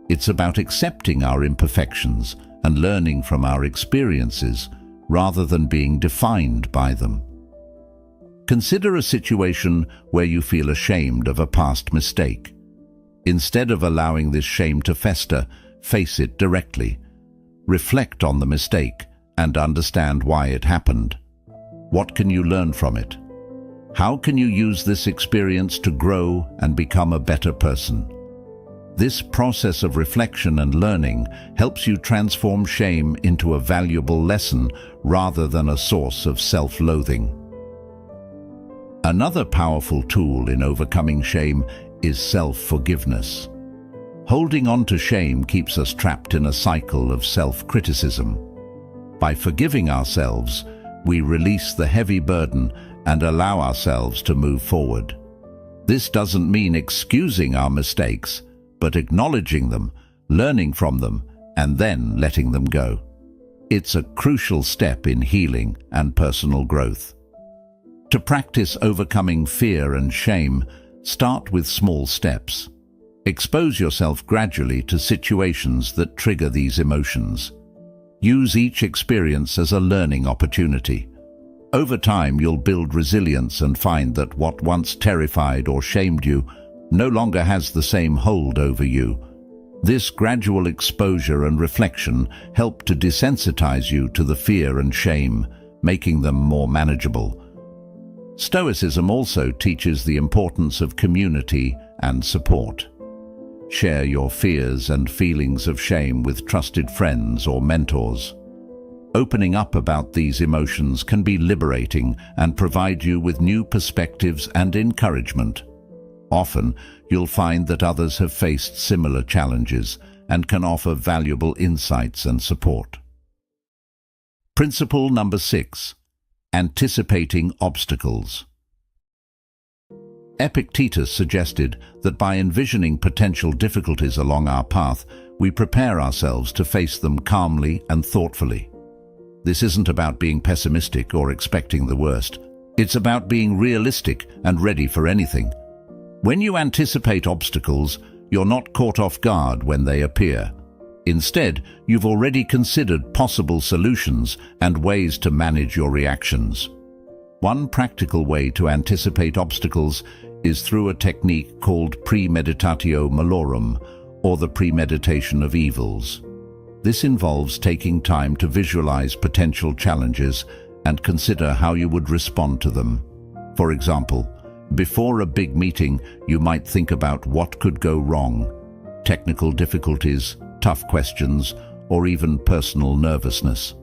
It's about accepting our imperfections and learning from our experiences rather than being defined by them. Consider a situation where you feel ashamed of a past mistake. Instead of allowing this shame to fester, face it directly. Reflect on the mistake and understand why it happened. What can you learn from it? How can you use this experience to grow and become a better person? This process of reflection and learning helps you transform shame into a valuable lesson rather than a source of self-loathing. Another powerful tool in overcoming shame is self-forgiveness. Holding on to shame keeps us trapped in a cycle of self-criticism. By forgiving ourselves, we release the heavy burden and allow ourselves to move forward. This doesn't mean excusing our mistakes, but acknowledging them, learning from them, and then letting them go. It's a crucial step in healing and personal growth. To practice overcoming fear and shame, start with small steps. Expose yourself gradually to situations that trigger these emotions. Use each experience as a learning opportunity. Over time, you'll build resilience and find that what once terrified or shamed you no longer has the same hold over you. This gradual exposure and reflection help to desensitize you to the fear and shame, making them more manageable. Stoicism also teaches the importance of community and support. Share your fears and feelings of shame with trusted friends or mentors. Opening up about these emotions can be liberating and provide you with new perspectives and encouragement. Often, you'll find that others have faced similar challenges and can offer valuable insights and support. Principle number 6. Anticipating obstacles. Epictetus suggested that by envisioning potential difficulties along our path, we prepare ourselves to face them calmly and thoughtfully. This isn't about being pessimistic or expecting the worst. It's about being realistic and ready for anything. When you anticipate obstacles, you're not caught off guard when they appear. Instead, you've already considered possible solutions and ways to manage your reactions. One practical way to anticipate obstacles is through a technique called premeditatio malorum, or the premeditation of evils. This involves taking time to visualize potential challenges and consider how you would respond to them. For example, before a big meeting, you might think about what could go wrong: technical difficulties, tough questions, or even personal nervousness.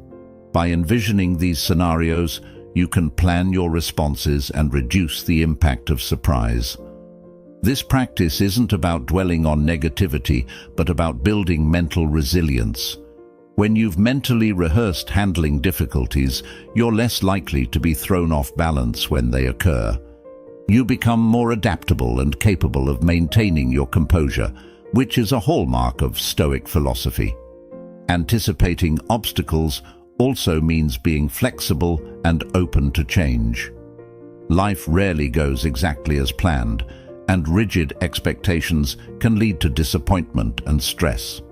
By envisioning these scenarios, you can plan your responses and reduce the impact of surprise. This practice isn't about dwelling on negativity, but about building mental resilience. When you've mentally rehearsed handling difficulties, you're less likely to be thrown off balance when they occur. You become more adaptable and capable of maintaining your composure, which is a hallmark of Stoic philosophy. Anticipating obstacles also means being flexible and open to change. Life rarely goes exactly as planned, and rigid expectations can lead to disappointment and stress.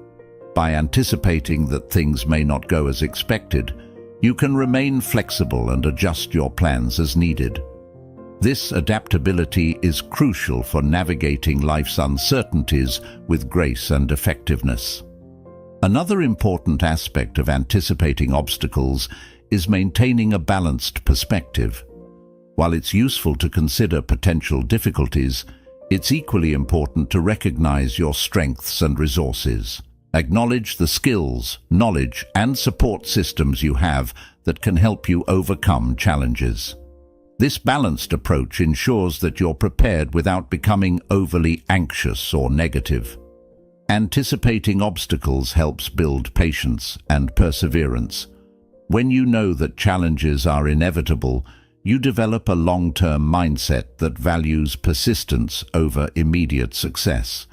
By anticipating that things may not go as expected, you can remain flexible and adjust your plans as needed. This adaptability is crucial for navigating life's uncertainties with grace and effectiveness. Another important aspect of anticipating obstacles is maintaining a balanced perspective. While it's useful to consider potential difficulties, it's equally important to recognize your strengths and resources. Acknowledge the skills, knowledge, and support systems you have that can help you overcome challenges. This balanced approach ensures that you're prepared without becoming overly anxious or negative. Anticipating obstacles helps build patience and perseverance. When you know that challenges are inevitable, you develop a long-term mindset that values persistence over immediate success.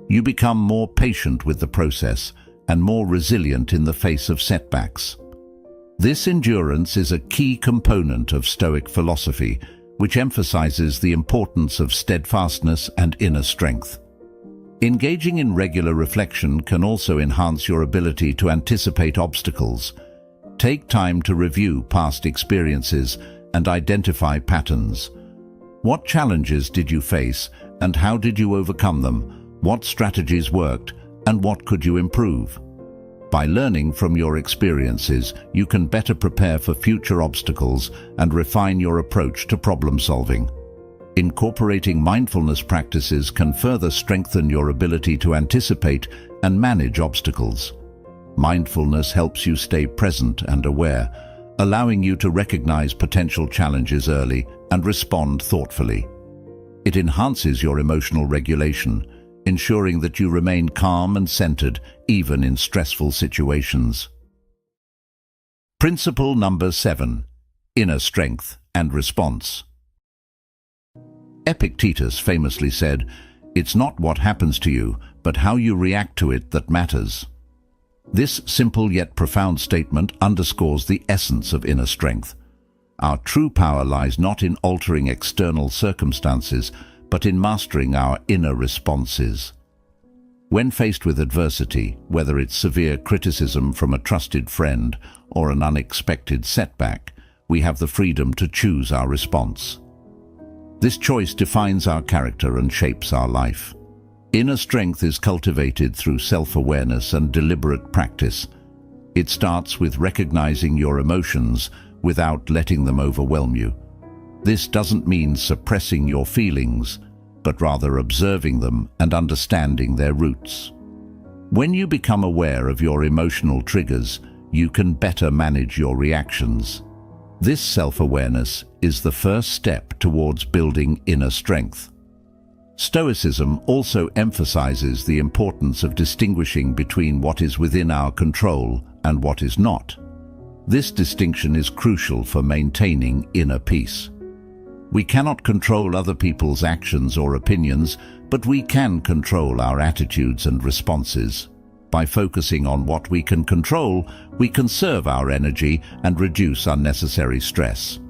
You become more patient with the process and more resilient in the face of setbacks. This endurance is a key component of Stoic philosophy, which emphasizes the importance of steadfastness and inner strength. Engaging in regular reflection can also enhance your ability to anticipate obstacles. Take time to review past experiences and identify patterns. What challenges did you face, and how did you overcome them? What strategies worked, and what could you improve? By learning from your experiences, you can better prepare for future obstacles and refine your approach to problem solving. Incorporating mindfulness practices can further strengthen your ability to anticipate and manage obstacles. Mindfulness helps you stay present and aware, allowing you to recognize potential challenges early and respond thoughtfully. It enhances your emotional regulation, ensuring that you remain calm and centered even in stressful situations. Principle number 7. Inner strength and response. Epictetus famously said, "It's not what happens to you, but how you react to it that matters." This simple yet profound statement underscores the essence of inner strength. Our true power lies not in altering external circumstances, but in mastering our inner responses. When faced with adversity, whether it's severe criticism from a trusted friend or an unexpected setback, we have the freedom to choose our response. This choice defines our character and shapes our life. Inner strength is cultivated through self-awareness and deliberate practice. It starts with recognizing your emotions without letting them overwhelm you. This doesn't mean suppressing your feelings, but rather observing them and understanding their roots. When you become aware of your emotional triggers, you can better manage your reactions. This self-awareness is the first step towards building inner strength. Stoicism also emphasizes the importance of distinguishing between what is within our control and what is not. This distinction is crucial for maintaining inner peace. We cannot control other people's actions or opinions, but we can control our attitudes and responses. By focusing on what we can control, we conserve our energy and reduce unnecessary stress.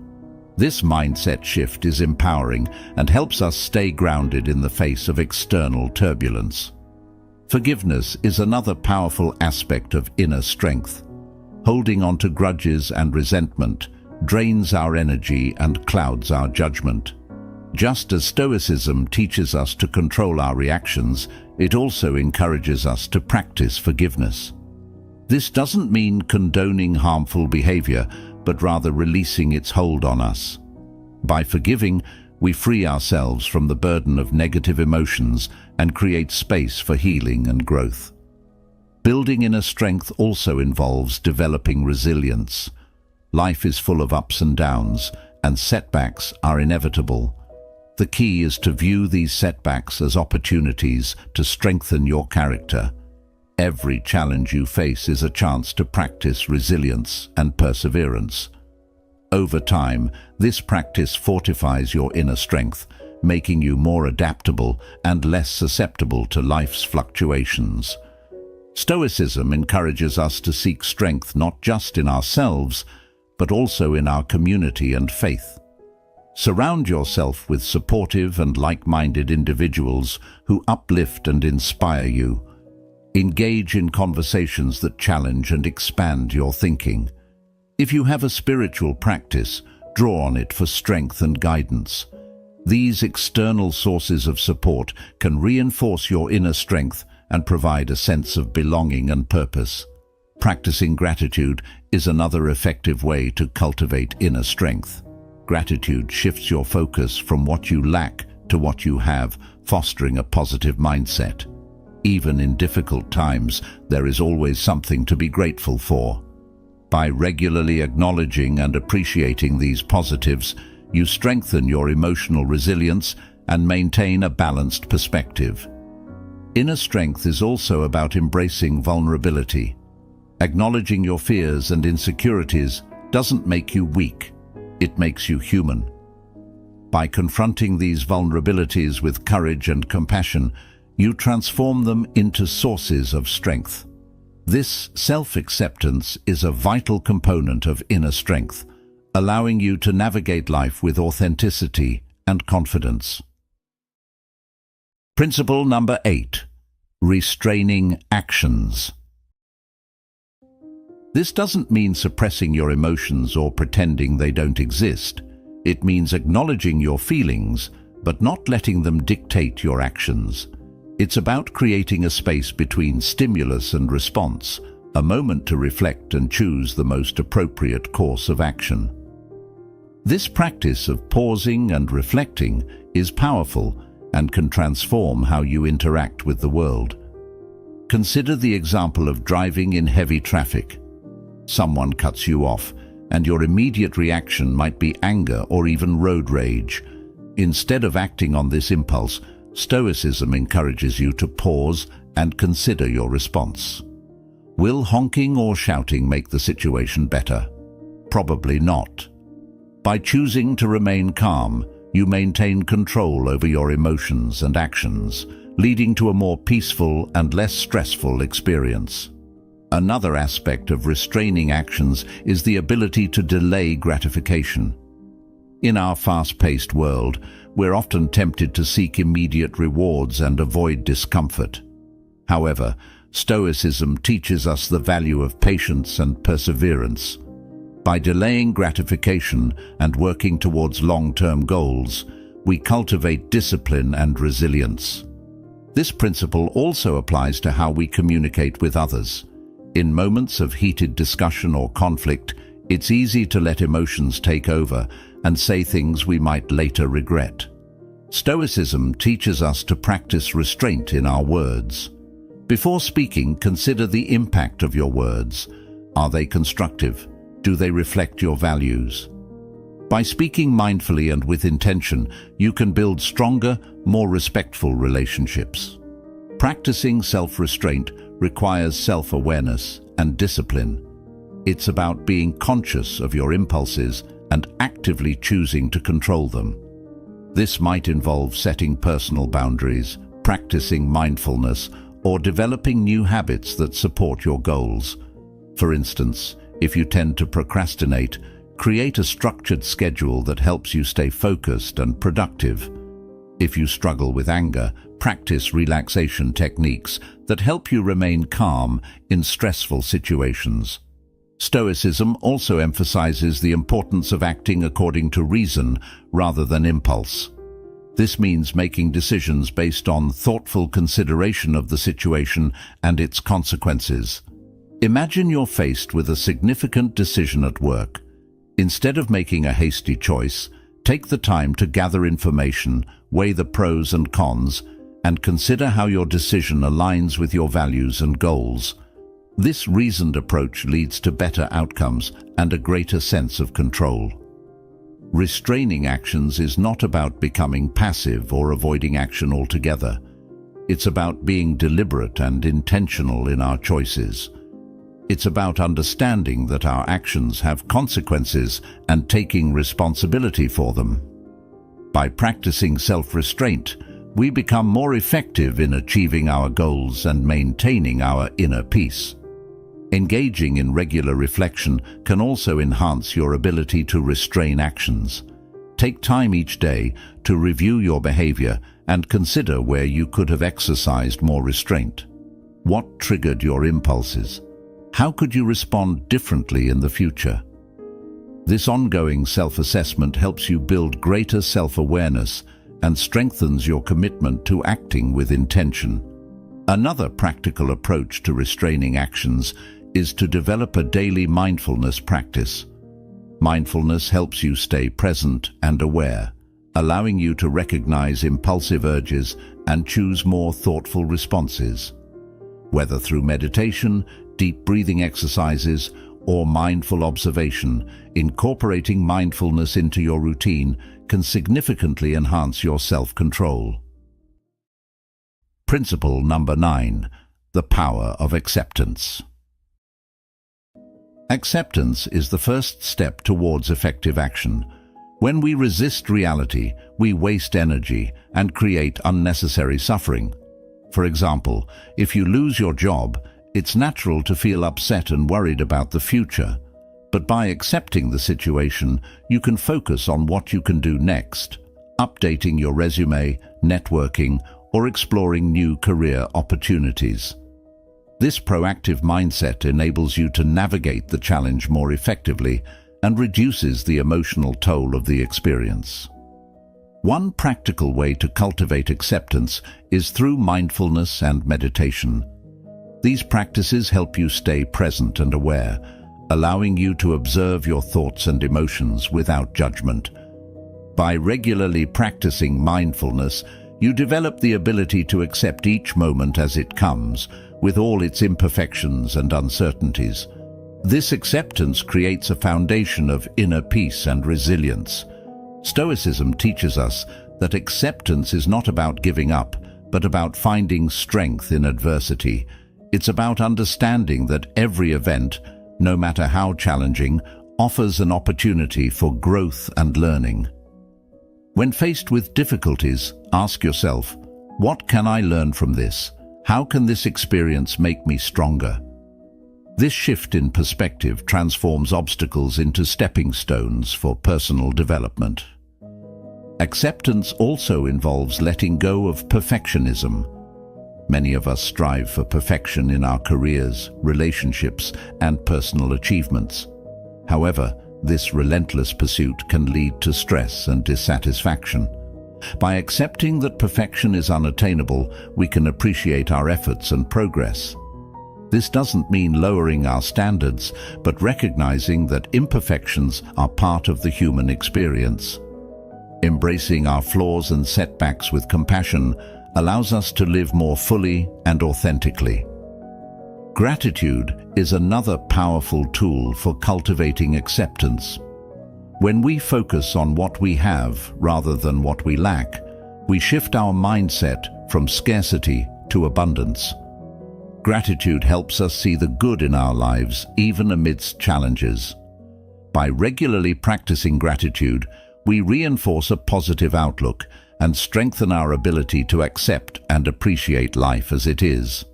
This mindset shift is empowering and helps us stay grounded in the face of external turbulence. Forgiveness is another powerful aspect of inner strength. Holding on to grudges and resentment drains our energy and clouds our judgment. Just as Stoicism teaches us to control our reactions, it also encourages us to practice forgiveness. This doesn't mean condoning harmful behavior, but rather releasing its hold on us. By forgiving, we free ourselves from the burden of negative emotions and create space for healing and growth. Building inner strength also involves developing resilience. Life is full of ups and downs, and setbacks are inevitable. The key is to view these setbacks as opportunities to strengthen your character. Every challenge you face is a chance to practice resilience and perseverance. Over time, this practice fortifies your inner strength, making you more adaptable and less susceptible to life's fluctuations. Stoicism encourages us to seek strength not just in ourselves, but also in our community and faith. Surround yourself with supportive and like-minded individuals who uplift and inspire you. Engage in conversations that challenge and expand your thinking. If you have a spiritual practice, draw on it for strength and guidance. These external sources of support can reinforce your inner strength and provide a sense of belonging and purpose. Practicing gratitude is another effective way to cultivate inner strength. Gratitude shifts your focus from what you lack to what you have, fostering a positive mindset. Even in difficult times, there is always something to be grateful for. By regularly acknowledging and appreciating these positives, you strengthen your emotional resilience and maintain a balanced perspective. Inner strength is also about embracing vulnerability. Acknowledging your fears and insecurities doesn't make you weak, it makes you human. By confronting these vulnerabilities with courage and compassion, you transform them into sources of strength. This self-acceptance is a vital component of inner strength, allowing you to navigate life with authenticity and confidence. Principle number 8. Restraining actions. This doesn't mean suppressing your emotions or pretending they don't exist. It means acknowledging your feelings, but not letting them dictate your actions. It's about creating a space between stimulus and response, a moment to reflect and choose the most appropriate course of action. This practice of pausing and reflecting is powerful and can transform how you interact with the world. Consider the example of driving in heavy traffic. Someone cuts you off, and your immediate reaction might be anger or even road rage. Instead of acting on this impulse, Stoicism encourages you to pause and consider your response. Will honking or shouting make the situation better? Probably not. By choosing to remain calm, you maintain control over your emotions and actions, leading to a more peaceful and less stressful experience. Another aspect of restraining actions is the ability to delay gratification. In our fast-paced world, we're often tempted to seek immediate rewards and avoid discomfort. However, Stoicism teaches us the value of patience and perseverance. By delaying gratification and working towards long-term goals, we cultivate discipline and resilience. This principle also applies to how we communicate with others. In moments of heated discussion or conflict, it's easy to let emotions take over and say things we might later regret. Stoicism teaches us to practice restraint in our words. Before speaking, consider the impact of your words. Are they constructive? Do they reflect your values? By speaking mindfully and with intention, you can build stronger, more respectful relationships. Practicing self-restraint requires self-awareness and discipline. It's about being conscious of your impulses and actively choosing to control them. This might involve setting personal boundaries, practicing mindfulness, or developing new habits that support your goals. For instance, if you tend to procrastinate, create a structured schedule that helps you stay focused and productive. If you struggle with anger, practice relaxation techniques that help you remain calm in stressful situations. Stoicism also emphasizes the importance of acting according to reason rather than impulse. This means making decisions based on thoughtful consideration of the situation and its consequences. Imagine you're faced with a significant decision at work. Instead of making a hasty choice, take the time to gather information, weigh the pros and cons, and consider how your decision aligns with your values and goals. This reasoned approach leads to better outcomes and a greater sense of control. Restraining actions is not about becoming passive or avoiding action altogether. It's about being deliberate and intentional in our choices. It's about understanding that our actions have consequences and taking responsibility for them. By practicing self-restraint, we become more effective in achieving our goals and maintaining our inner peace. Engaging in regular reflection can also enhance your ability to restrain actions. Take time each day to review your behavior and consider where you could have exercised more restraint. What triggered your impulses? How could you respond differently in the future? This ongoing self-assessment helps you build greater self-awareness and strengthens your commitment to acting with intention. Another practical approach to restraining actions is to develop a daily mindfulness practice. Mindfulness helps you stay present and aware, allowing you to recognize impulsive urges and choose more thoughtful responses. Whether through meditation, deep breathing exercises, or mindful observation, incorporating mindfulness into your routine can significantly enhance your self-control. Principle number 9, the power of acceptance. Acceptance is the first step towards effective action. When we resist reality, we waste energy and create unnecessary suffering. For example, if you lose your job, it's natural to feel upset and worried about the future. But by accepting the situation, you can focus on what you can do next, updating your resume, networking, or exploring new career opportunities. This proactive mindset enables you to navigate the challenge more effectively and reduces the emotional toll of the experience. One practical way to cultivate acceptance is through mindfulness and meditation. These practices help you stay present and aware, allowing you to observe your thoughts and emotions without judgment. By regularly practicing mindfulness, you develop the ability to accept each moment as it comes, with all its imperfections and uncertainties. This acceptance creates a foundation of inner peace and resilience. Stoicism teaches us that acceptance is not about giving up, but about finding strength in adversity. It's about understanding that every event, no matter how challenging, offers an opportunity for growth and learning. When faced with difficulties, ask yourself, what can I learn from this? How can this experience make me stronger? This shift in perspective transforms obstacles into stepping stones for personal development. Acceptance also involves letting go of perfectionism. Many of us strive for perfection in our careers, relationships, and personal achievements. However, this relentless pursuit can lead to stress and dissatisfaction. By accepting that perfection is unattainable, we can appreciate our efforts and progress. This doesn't mean lowering our standards, but recognizing that imperfections are part of the human experience. Embracing our flaws and setbacks with compassion allows us to live more fully and authentically. Gratitude is another powerful tool for cultivating acceptance. When we focus on what we have rather than what we lack, we shift our mindset from scarcity to abundance. Gratitude helps us see the good in our lives, even amidst challenges. By regularly practicing gratitude, we reinforce a positive outlook and strengthen our ability to accept and appreciate life as it is.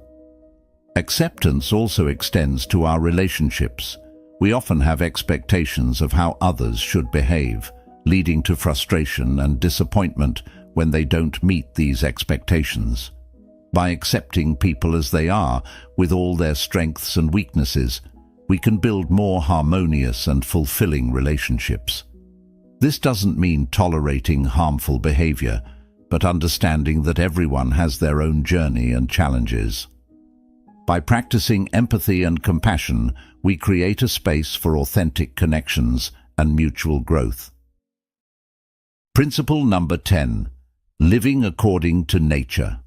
Acceptance also extends to our relationships. We often have expectations of how others should behave, leading to frustration and disappointment when they don't meet these expectations. By accepting people as they are, with all their strengths and weaknesses, we can build more harmonious and fulfilling relationships. This doesn't mean tolerating harmful behavior, but understanding that everyone has their own journey and challenges. By practicing empathy and compassion, we create a space for authentic connections and mutual growth. Principle number 10. Living according to nature.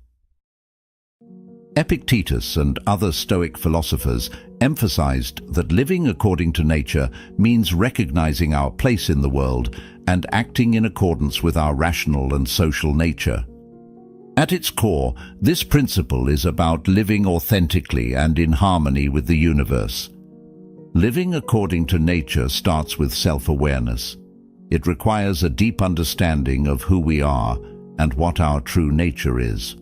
Epictetus and other Stoic philosophers emphasized that living according to nature means recognizing our place in the world and acting in accordance with our rational and social nature. At its core, this principle is about living authentically and in harmony with the universe. Living according to nature starts with self-awareness. It requires a deep understanding of who we are and what our true nature is.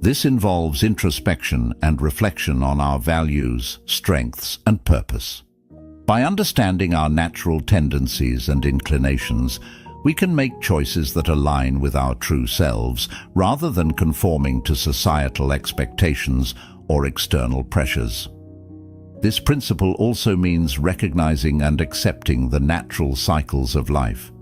This involves introspection and reflection on our values, strengths, and purpose. By understanding our natural tendencies and inclinations, we can make choices that align with our true selves rather than conforming to societal expectations or external pressures. This principle also means recognizing and accepting the natural cycles of life.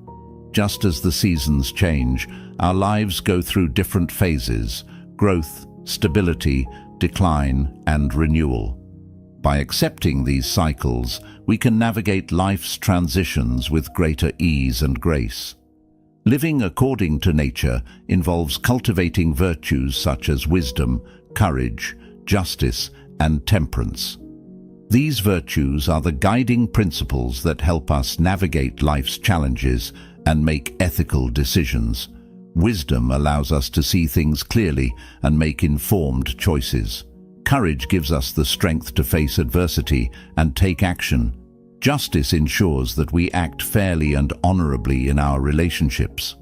Just as the seasons change, our lives go through different phases: growth, stability, decline, and renewal. By accepting these cycles, we can navigate life's transitions with greater ease and grace. Living according to nature involves cultivating virtues such as wisdom, courage, justice, and temperance. These virtues are the guiding principles that help us navigate life's challenges and make ethical decisions. Wisdom allows us to see things clearly and make informed choices. Courage gives us the strength to face adversity and take action. Justice ensures that we act fairly and honorably in our relationships.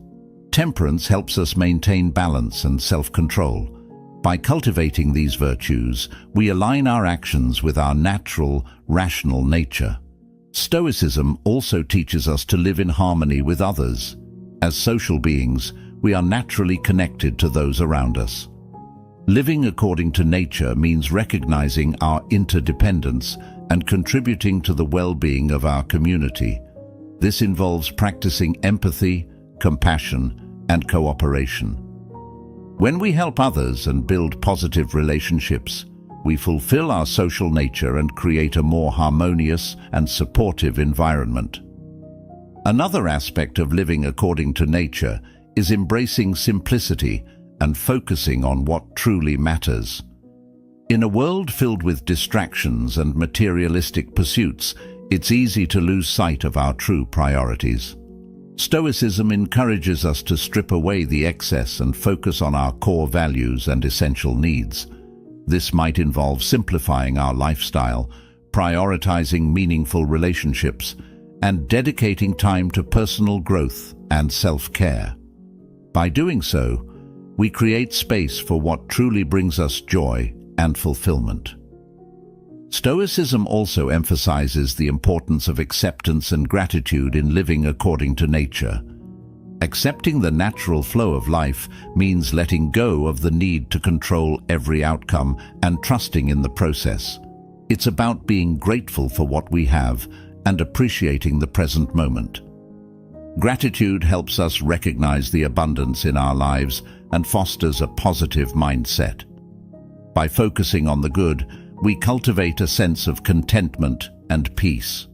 Temperance helps us maintain balance and self-control. By cultivating these virtues, we align our actions with our natural, rational nature. Stoicism also teaches us to live in harmony with others. As social beings, we are naturally connected to those around us. Living according to nature means recognizing our interdependence and contributing to the well-being of our community. This involves practicing empathy, compassion, and cooperation. When we help others and build positive relationships, we fulfill our social nature and create a more harmonious and supportive environment. Another aspect of living according to nature is embracing simplicity and focusing on what truly matters. In a world filled with distractions and materialistic pursuits, it's easy to lose sight of our true priorities. Stoicism encourages us to strip away the excess and focus on our core values and essential needs. This might involve simplifying our lifestyle, prioritizing meaningful relationships, and dedicating time to personal growth and self-care. By doing so, we create space for what truly brings us joy and fulfillment. Stoicism also emphasizes the importance of acceptance and gratitude in living according to nature. Accepting the natural flow of life means letting go of the need to control every outcome and trusting in the process. It's about being grateful for what we have and appreciating the present moment. Gratitude helps us recognize the abundance in our lives and fosters a positive mindset. By focusing on the good, we cultivate a sense of contentment and peace.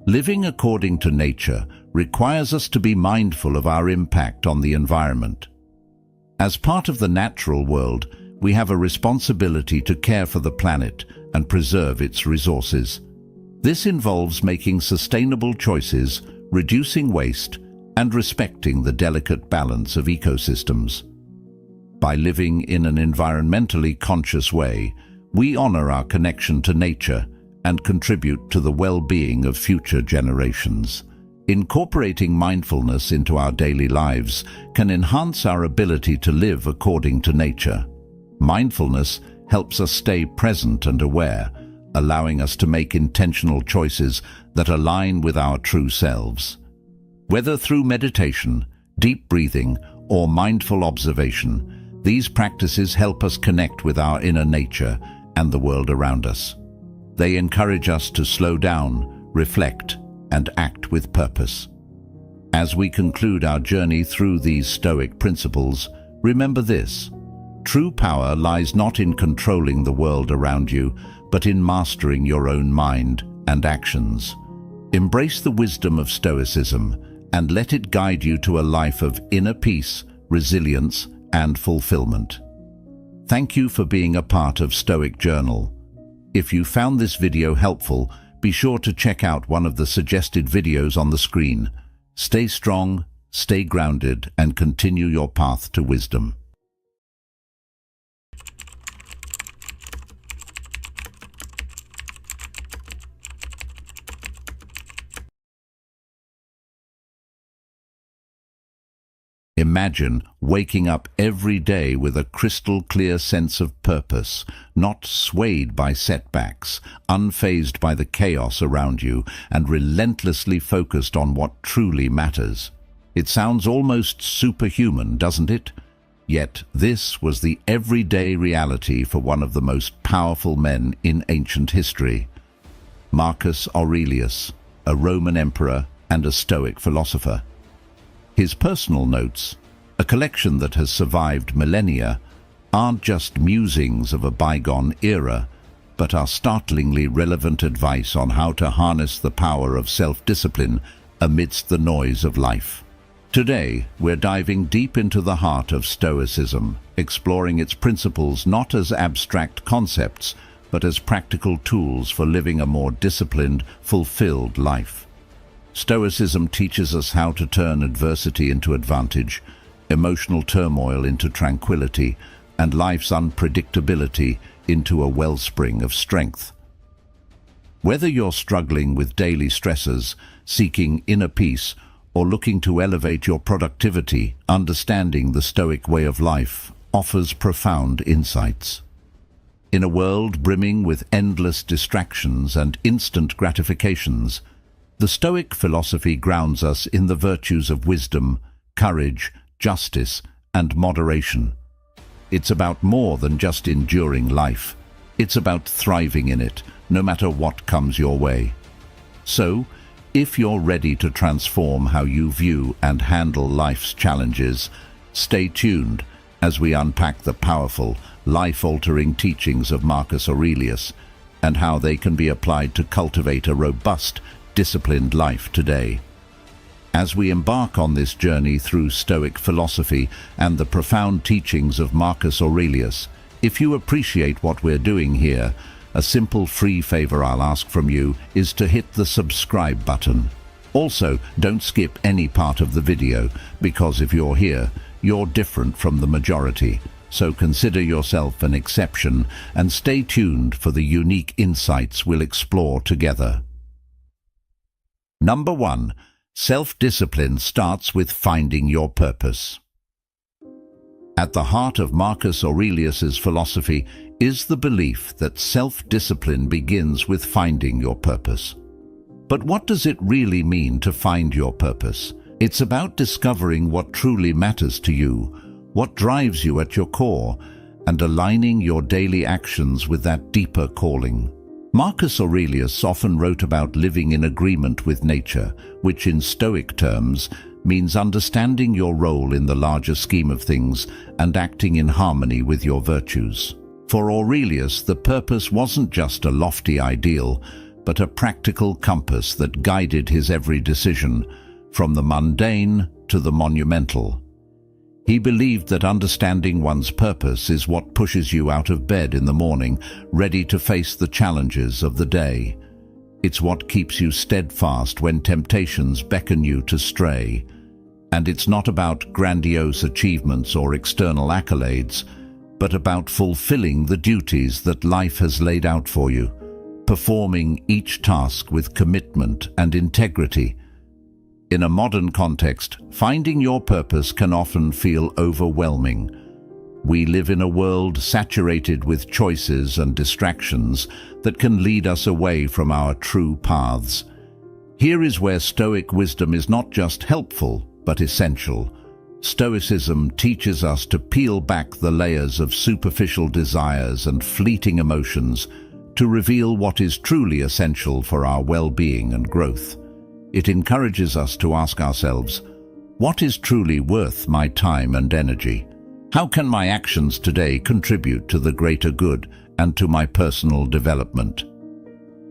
Living according to nature requires us to be mindful of our impact on the environment. As part of the natural world, we have a responsibility to care for the planet and preserve its resources. This involves making sustainable choices, reducing waste, and respecting the delicate balance of ecosystems. By living in an environmentally conscious way, we honor our connection to nature and contribute to the well-being of future generations. Incorporating mindfulness into our daily lives can enhance our ability to live according to nature. Mindfulness helps us stay present and aware, allowing us to make intentional choices that align with our true selves. Whether through meditation, deep breathing, or mindful observation, these practices help us connect with our inner nature and the world around us. They encourage us to slow down, reflect, and act with purpose. As we conclude our journey through these Stoic principles, remember this: true power lies not in controlling the world around you, but in mastering your own mind and actions. Embrace the wisdom of Stoicism and let it guide you to a life of inner peace, resilience, and fulfillment. Thank you for being a part of Stoic Journal. If you found this video helpful, be sure to check out one of the suggested videos on the screen. Stay strong, stay grounded, and continue your path to wisdom. Imagine waking up every day with a crystal-clear sense of purpose, not swayed by setbacks, unfazed by the chaos around you, and relentlessly focused on what truly matters. It sounds almost superhuman, doesn't it? Yet this was the everyday reality for one of the most powerful men in ancient history. Marcus Aurelius, a Roman emperor and a Stoic philosopher. His personal notes, a collection that has survived millennia, aren't just musings of a bygone era, but are startlingly relevant advice on how to harness the power of self-discipline amidst the noise of life. Today, we're diving deep into the heart of Stoicism, exploring its principles not as abstract concepts, but as practical tools for living a more disciplined, fulfilled life. Stoicism teaches us how to turn adversity into advantage, emotional turmoil into tranquility, and life's unpredictability into a wellspring of strength. Whether you're struggling with daily stresses, seeking inner peace, or looking to elevate your productivity, understanding the Stoic way of life offers profound insights. In a world brimming with endless distractions and instant gratifications, the Stoic philosophy grounds us in the virtues of wisdom, courage, justice, and moderation. It's about more than just enduring life. It's about thriving in it, no matter what comes your way. So, if you're ready to transform how you view and handle life's challenges, stay tuned as we unpack the powerful, life-altering teachings of Marcus Aurelius and how they can be applied to cultivate a robust, disciplined life today. As we embark on this journey through Stoic philosophy and the profound teachings of Marcus Aurelius, If you appreciate what we're doing here, a simple free favor I'll ask from you is to hit the subscribe button. Also, don't skip any part of the video, because if you're here, you're different from the majority. So consider yourself an exception and stay tuned for the unique insights we'll explore together. Number 1. Self-discipline starts with finding your purpose. At the heart of Marcus Aurelius's philosophy is the belief that self-discipline begins with finding your purpose. But what does it really mean to find your purpose? It's about discovering what truly matters to you, what drives you at your core, and aligning your daily actions with that deeper calling. Marcus Aurelius often wrote about living in agreement with nature, which in Stoic terms means understanding your role in the larger scheme of things and acting in harmony with your virtues. For Aurelius, the purpose wasn't just a lofty ideal, but a practical compass that guided his every decision, from the mundane to the monumental. He believed that understanding one's purpose is what pushes you out of bed in the morning, ready to face the challenges of the day. It's what keeps you steadfast when temptations beckon you to stray. And it's not about grandiose achievements or external accolades, but about fulfilling the duties that life has laid out for you, performing each task with commitment and integrity. In a modern context, finding your purpose can often feel overwhelming. We live in a world saturated with choices and distractions that can lead us away from our true paths. Here is where Stoic wisdom is not just helpful, but essential. Stoicism teaches us to peel back the layers of superficial desires and fleeting emotions to reveal what is truly essential for our well-being and growth. It encourages us to ask ourselves, what is truly worth my time and energy? How can my actions today contribute to the greater good and to my personal development?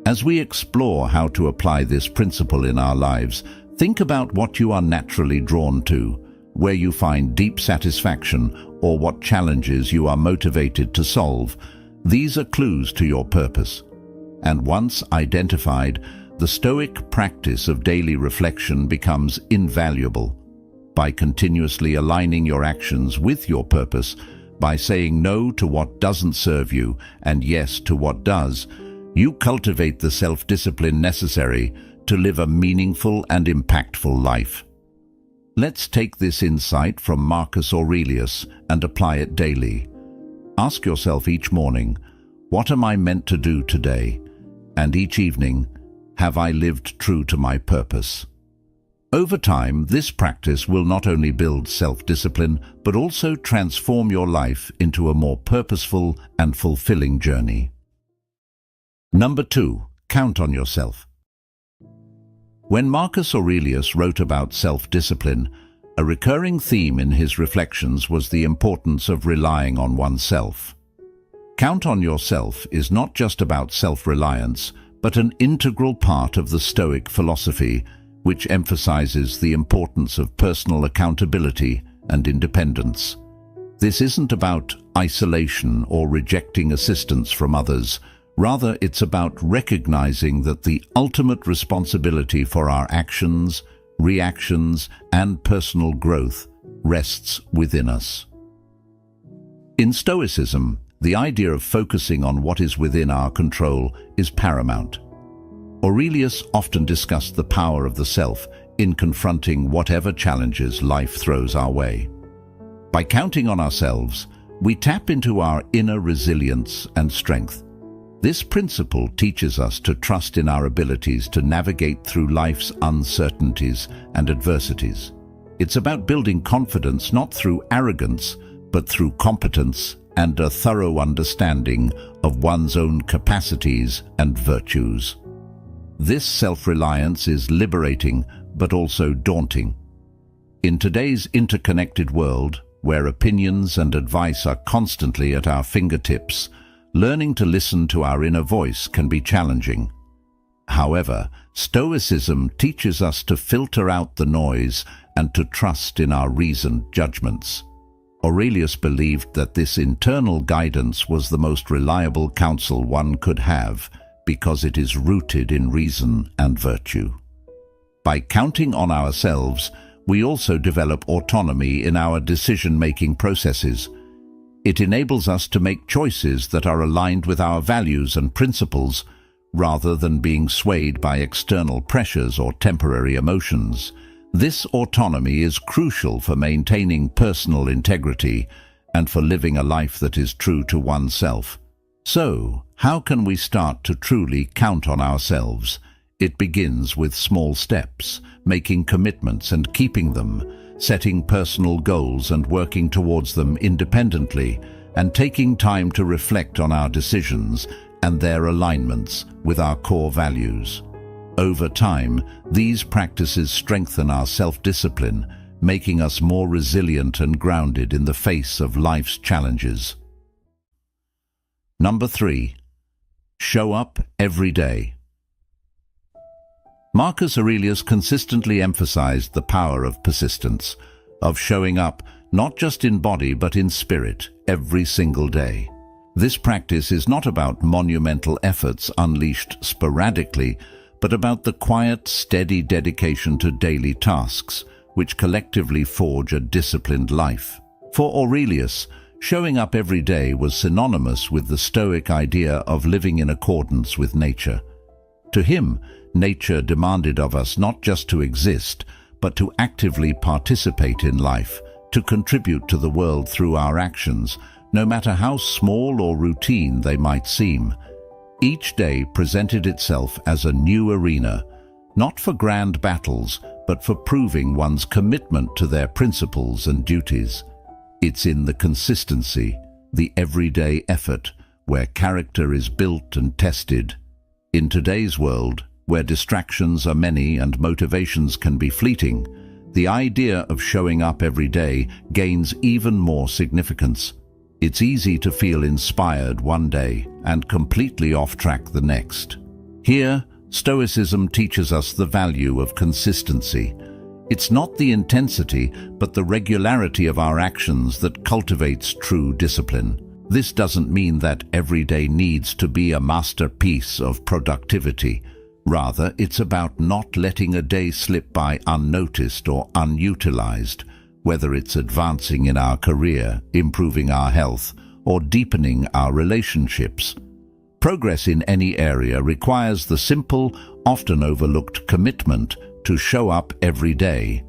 As we explore how to apply this principle in our lives, think about what you are naturally drawn to, where you find deep satisfaction, or what challenges you are motivated to solve. These are clues to your purpose. And once identified, the Stoic practice of daily reflection becomes invaluable. By continuously aligning your actions with your purpose, by saying no to what doesn't serve you and yes to what does, you cultivate the self-discipline necessary to live a meaningful and impactful life. Let's take this insight from Marcus Aurelius and apply it daily. Ask yourself each morning, what am I meant to do today? And each evening, have I lived true to my purpose? Over time, this practice will not only build self-discipline, but also transform your life into a more purposeful and fulfilling journey. Number 2, count on yourself. When Marcus Aurelius wrote about self-discipline, a recurring theme in his reflections was the importance of relying on oneself. Count on yourself is not just about self-reliance, but an integral part of the Stoic philosophy, which emphasizes the importance of personal accountability and independence. This isn't about isolation or rejecting assistance from others. Rather, it's about recognizing that the ultimate responsibility for our actions, reactions, and personal growth rests within us. In Stoicism, the idea of focusing on what is within our control is paramount. Aurelius often discussed the power of the self in confronting whatever challenges life throws our way. By counting on ourselves, we tap into our inner resilience and strength. This principle teaches us to trust in our abilities to navigate through life's uncertainties and adversities. It's about building confidence not through arrogance, but through competence and a thorough understanding of one's own capacities and virtues. This self-reliance is liberating, but also daunting. In today's interconnected world, where opinions and advice are constantly at our fingertips, learning to listen to our inner voice can be challenging. However, Stoicism teaches us to filter out the noise and to trust in our reasoned judgments. Aurelius believed that this internal guidance was the most reliable counsel one could have because it is rooted in reason and virtue. By counting on ourselves, we also develop autonomy in our decision-making processes. It enables us to make choices that are aligned with our values and principles, rather than being swayed by external pressures or temporary emotions. This autonomy is crucial for maintaining personal integrity and for living a life that is true to oneself. So, how can we start to truly count on ourselves? It begins with small steps, making commitments and keeping them, setting personal goals and working towards them independently, and taking time to reflect on our decisions and their alignments with our core values. Over time, these practices strengthen our self-discipline, making us more resilient and grounded in the face of life's challenges. Number 3. Show up every day. Marcus Aurelius consistently emphasized the power of persistence, of showing up not just in body but in spirit every single day. This practice is not about monumental efforts unleashed sporadically, but about the quiet, steady dedication to daily tasks, which collectively forge a disciplined life. For Aurelius, showing up every day was synonymous with the Stoic idea of living in accordance with nature. To him, nature demanded of us not just to exist, but to actively participate in life, to contribute to the world through our actions, no matter how small or routine they might seem. Each day presented itself as a new arena, not for grand battles, but for proving one's commitment to their principles and duties. It's in the consistency, the everyday effort, where character is built and tested. In today's world, where distractions are many and motivations can be fleeting, the idea of showing up every day gains even more significance. It's easy to feel inspired one day and completely off track the next. Here, Stoicism teaches us the value of consistency. It's not the intensity, but the regularity of our actions that cultivates true discipline. This doesn't mean that every day needs to be a masterpiece of productivity. Rather, it's about not letting a day slip by unnoticed or unutilized, whether it's advancing in our career, improving our health, or deepening our relationships. Progress in any area requires the simple, often overlooked commitment to show up every day.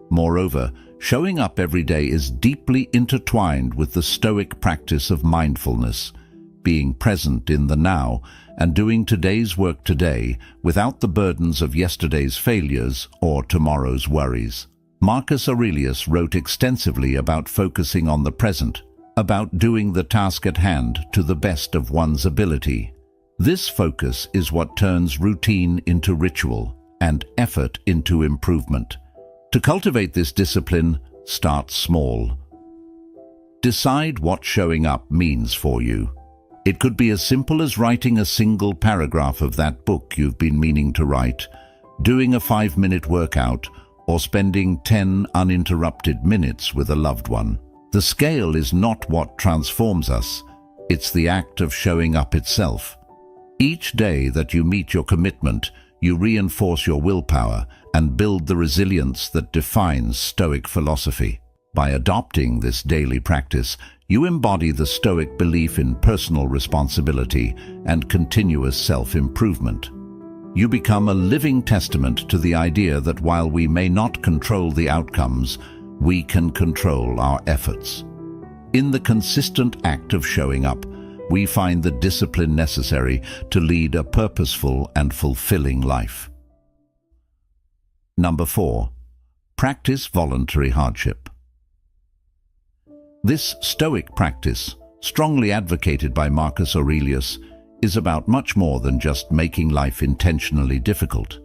Moreover, showing up every day is deeply intertwined with the Stoic practice of mindfulness, being present in the now and doing today's work today without the burdens of yesterday's failures or tomorrow's worries. Marcus Aurelius wrote extensively about focusing on the present, about doing the task at hand to the best of one's ability. This focus is what turns routine into ritual and effort into improvement. To cultivate this discipline, start small. Decide what showing up means for you. It could be as simple as writing a single paragraph of that book you've been meaning to write, doing a 5-minute workout, or spending 10 uninterrupted minutes with a loved one. The scale is not what transforms us, it's the act of showing up itself. Each day that you meet your commitment, you reinforce your willpower and build the resilience that defines Stoic philosophy. By adopting this daily practice, you embody the Stoic belief in personal responsibility and continuous self-improvement. You become a living testament to the idea that while we may not control the outcomes, we can control our efforts. In the consistent act of showing up, we find the discipline necessary to lead a purposeful and fulfilling life. Number 4. Practice voluntary hardship. This Stoic practice, strongly advocated by Marcus Aurelius, is about much more than just making life intentionally difficult.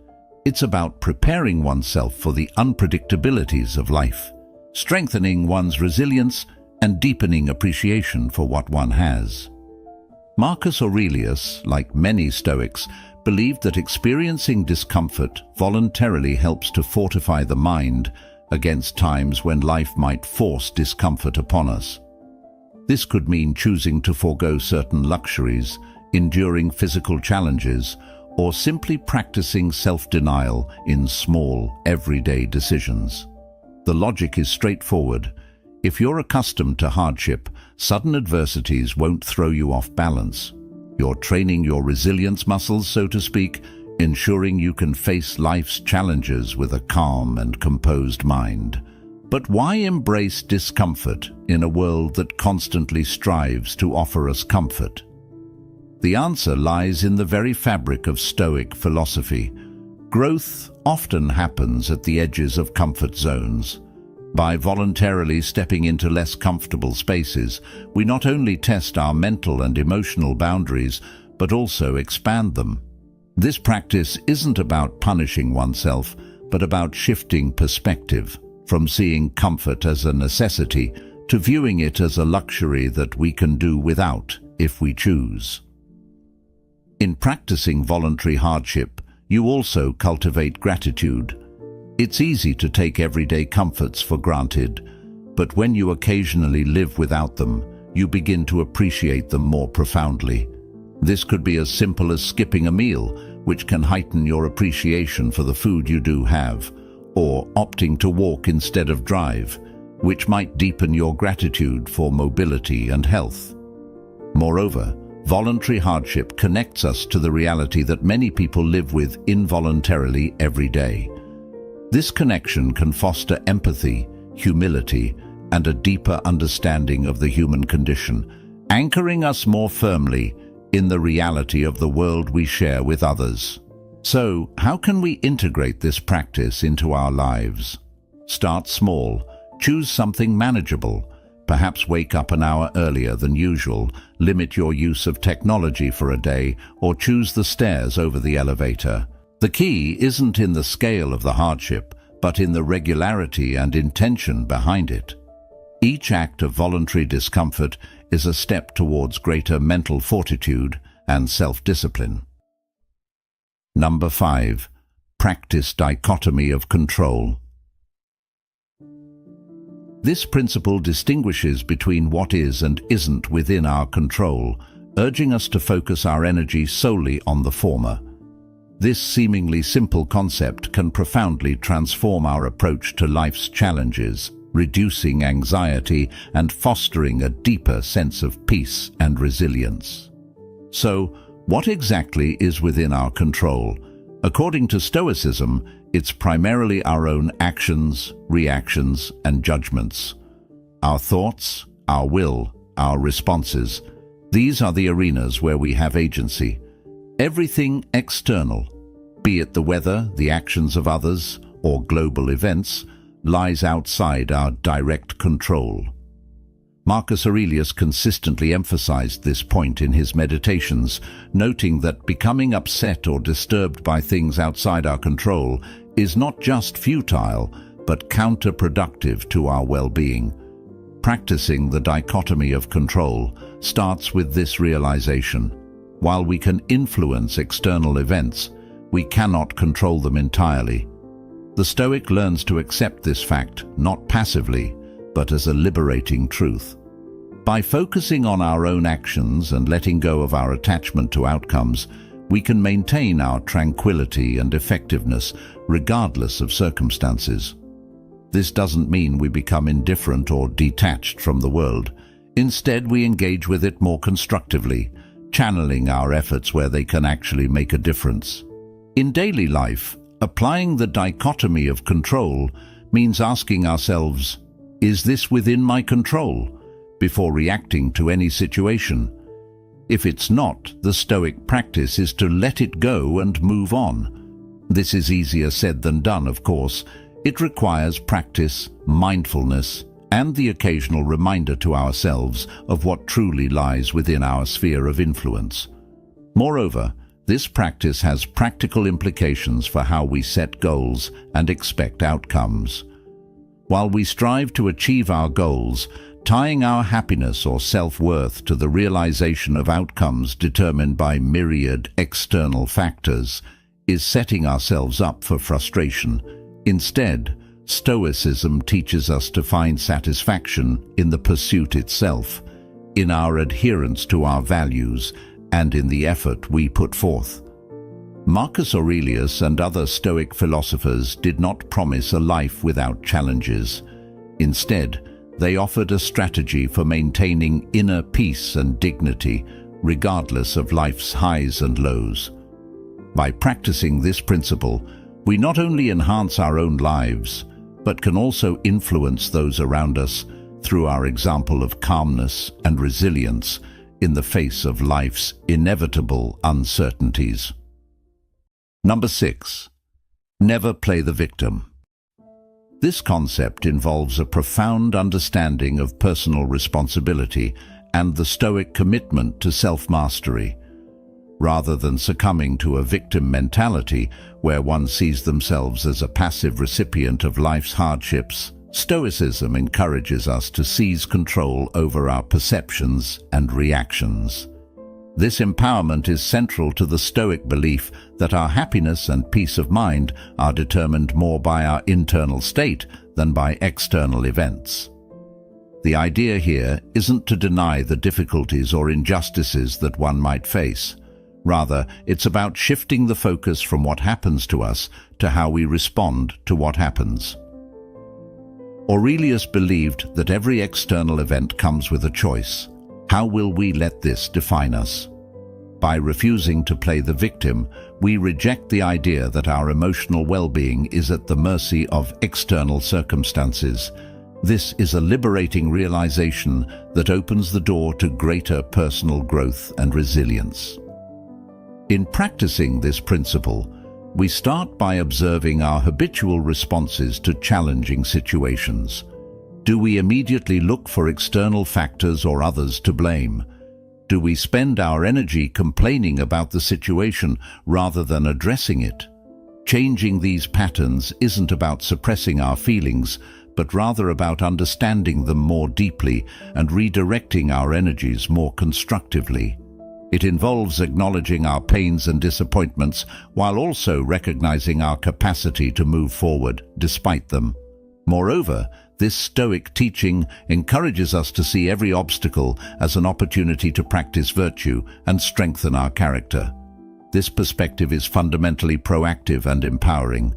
It's about preparing oneself for the unpredictabilities of life, strengthening one's resilience, and deepening appreciation for what one has. Marcus Aurelius, like many Stoics, believed that experiencing discomfort voluntarily helps to fortify the mind against times when life might force discomfort upon us. This could mean choosing to forego certain luxuries, enduring physical challenges, or simply practicing self-denial in small, everyday decisions. The logic is straightforward. If you're accustomed to hardship, sudden adversities won't throw you off balance. You're training your resilience muscles, so to speak, ensuring you can face life's challenges with a calm and composed mind. But why embrace discomfort in a world that constantly strives to offer us comfort? The answer lies in the very fabric of Stoic philosophy. Growth often happens at the edges of comfort zones. By voluntarily stepping into less comfortable spaces, we not only test our mental and emotional boundaries, but also expand them. This practice isn't about punishing oneself, but about shifting perspective, from seeing comfort as a necessity to viewing it as a luxury that we can do without if we choose. In practicing voluntary hardship, you also cultivate gratitude. It's easy to take everyday comforts for granted, but when you occasionally live without them, you begin to appreciate them more profoundly. This could be as simple as skipping a meal, which can heighten your appreciation for the food you do have, or opting to walk instead of drive, which might deepen your gratitude for mobility and health. Moreover, voluntary hardship connects us to the reality that many people live with involuntarily every day. This connection can foster empathy, humility, and a deeper understanding of the human condition, anchoring us more firmly in the reality of the world we share with others. So, how can we integrate this practice into our lives? Start small. Choose something manageable. Perhaps wake up an hour earlier than usual, limit your use of technology for a day, or choose the stairs over the elevator. The key isn't in the scale of the hardship, but in the regularity and intention behind it. Each act of voluntary discomfort is a step towards greater mental fortitude and self-discipline. Number 5. Practice dichotomy of control. This principle distinguishes between what is and isn't within our control, urging us to focus our energy solely on the former. This seemingly simple concept can profoundly transform our approach to life's challenges, reducing anxiety and fostering a deeper sense of peace and resilience. So, what exactly is within our control? According to Stoicism, it's primarily our own actions, reactions, and judgments. Our thoughts, our will, our responses. These are the arenas where we have agency. Everything external, be it the weather, the actions of others, or global events, lies outside our direct control. Marcus Aurelius consistently emphasized this point in his Meditations, noting that becoming upset or disturbed by things outside our control is not just futile, but counterproductive to our well-being. Practicing the dichotomy of control starts with this realization. While we can influence external events, we cannot control them entirely. The Stoic learns to accept this fact, not passively, but as a liberating truth. By focusing on our own actions and letting go of our attachment to outcomes, we can maintain our tranquility and effectiveness regardless of circumstances. This doesn't mean we become indifferent or detached from the world. Instead, we engage with it more constructively, channeling our efforts where they can actually make a difference. In daily life, applying the dichotomy of control means asking ourselves, is this within my control? Before reacting to any situation. If it's not, the Stoic practice is to let it go and move on. This is easier said than done, of course. It requires practice, mindfulness, and the occasional reminder to ourselves of what truly lies within our sphere of influence. Moreover, this practice has practical implications for how we set goals and expect outcomes. While we strive to achieve our goals, tying our happiness or self-worth to the realization of outcomes determined by myriad external factors is setting ourselves up for frustration. Instead, Stoicism teaches us to find satisfaction in the pursuit itself, in our adherence to our values, and in the effort we put forth. Marcus Aurelius and other Stoic philosophers did not promise a life without challenges. Instead, they offered a strategy for maintaining inner peace and dignity, regardless of life's highs and lows. By practicing this principle, we not only enhance our own lives, but can also influence those around us through our example of calmness and resilience in the face of life's inevitable uncertainties. Number 6. Never play the victim. This concept involves a profound understanding of personal responsibility and the Stoic commitment to self-mastery. Rather than succumbing to a victim mentality where one sees themselves as a passive recipient of life's hardships, Stoicism encourages us to seize control over our perceptions and reactions. This empowerment is central to the Stoic belief that our happiness and peace of mind are determined more by our internal state than by external events. The idea here isn't to deny the difficulties or injustices that one might face. Rather, it's about shifting the focus from what happens to us to how we respond to what happens. Aurelius believed that every external event comes with a choice. How will we let this define us? By refusing to play the victim, we reject the idea that our emotional well-being is at the mercy of external circumstances. This is a liberating realization that opens the door to greater personal growth and resilience. In practicing this principle, we start by observing our habitual responses to challenging situations. Do we immediately look for external factors or others to blame? Do we spend our energy complaining about the situation rather than addressing it? Changing these patterns isn't about suppressing our feelings, but rather about understanding them more deeply and redirecting our energies more constructively. It involves acknowledging our pains and disappointments while also recognizing our capacity to move forward despite them. Moreover, this Stoic teaching encourages us to see every obstacle as an opportunity to practice virtue and strengthen our character. This perspective is fundamentally proactive and empowering.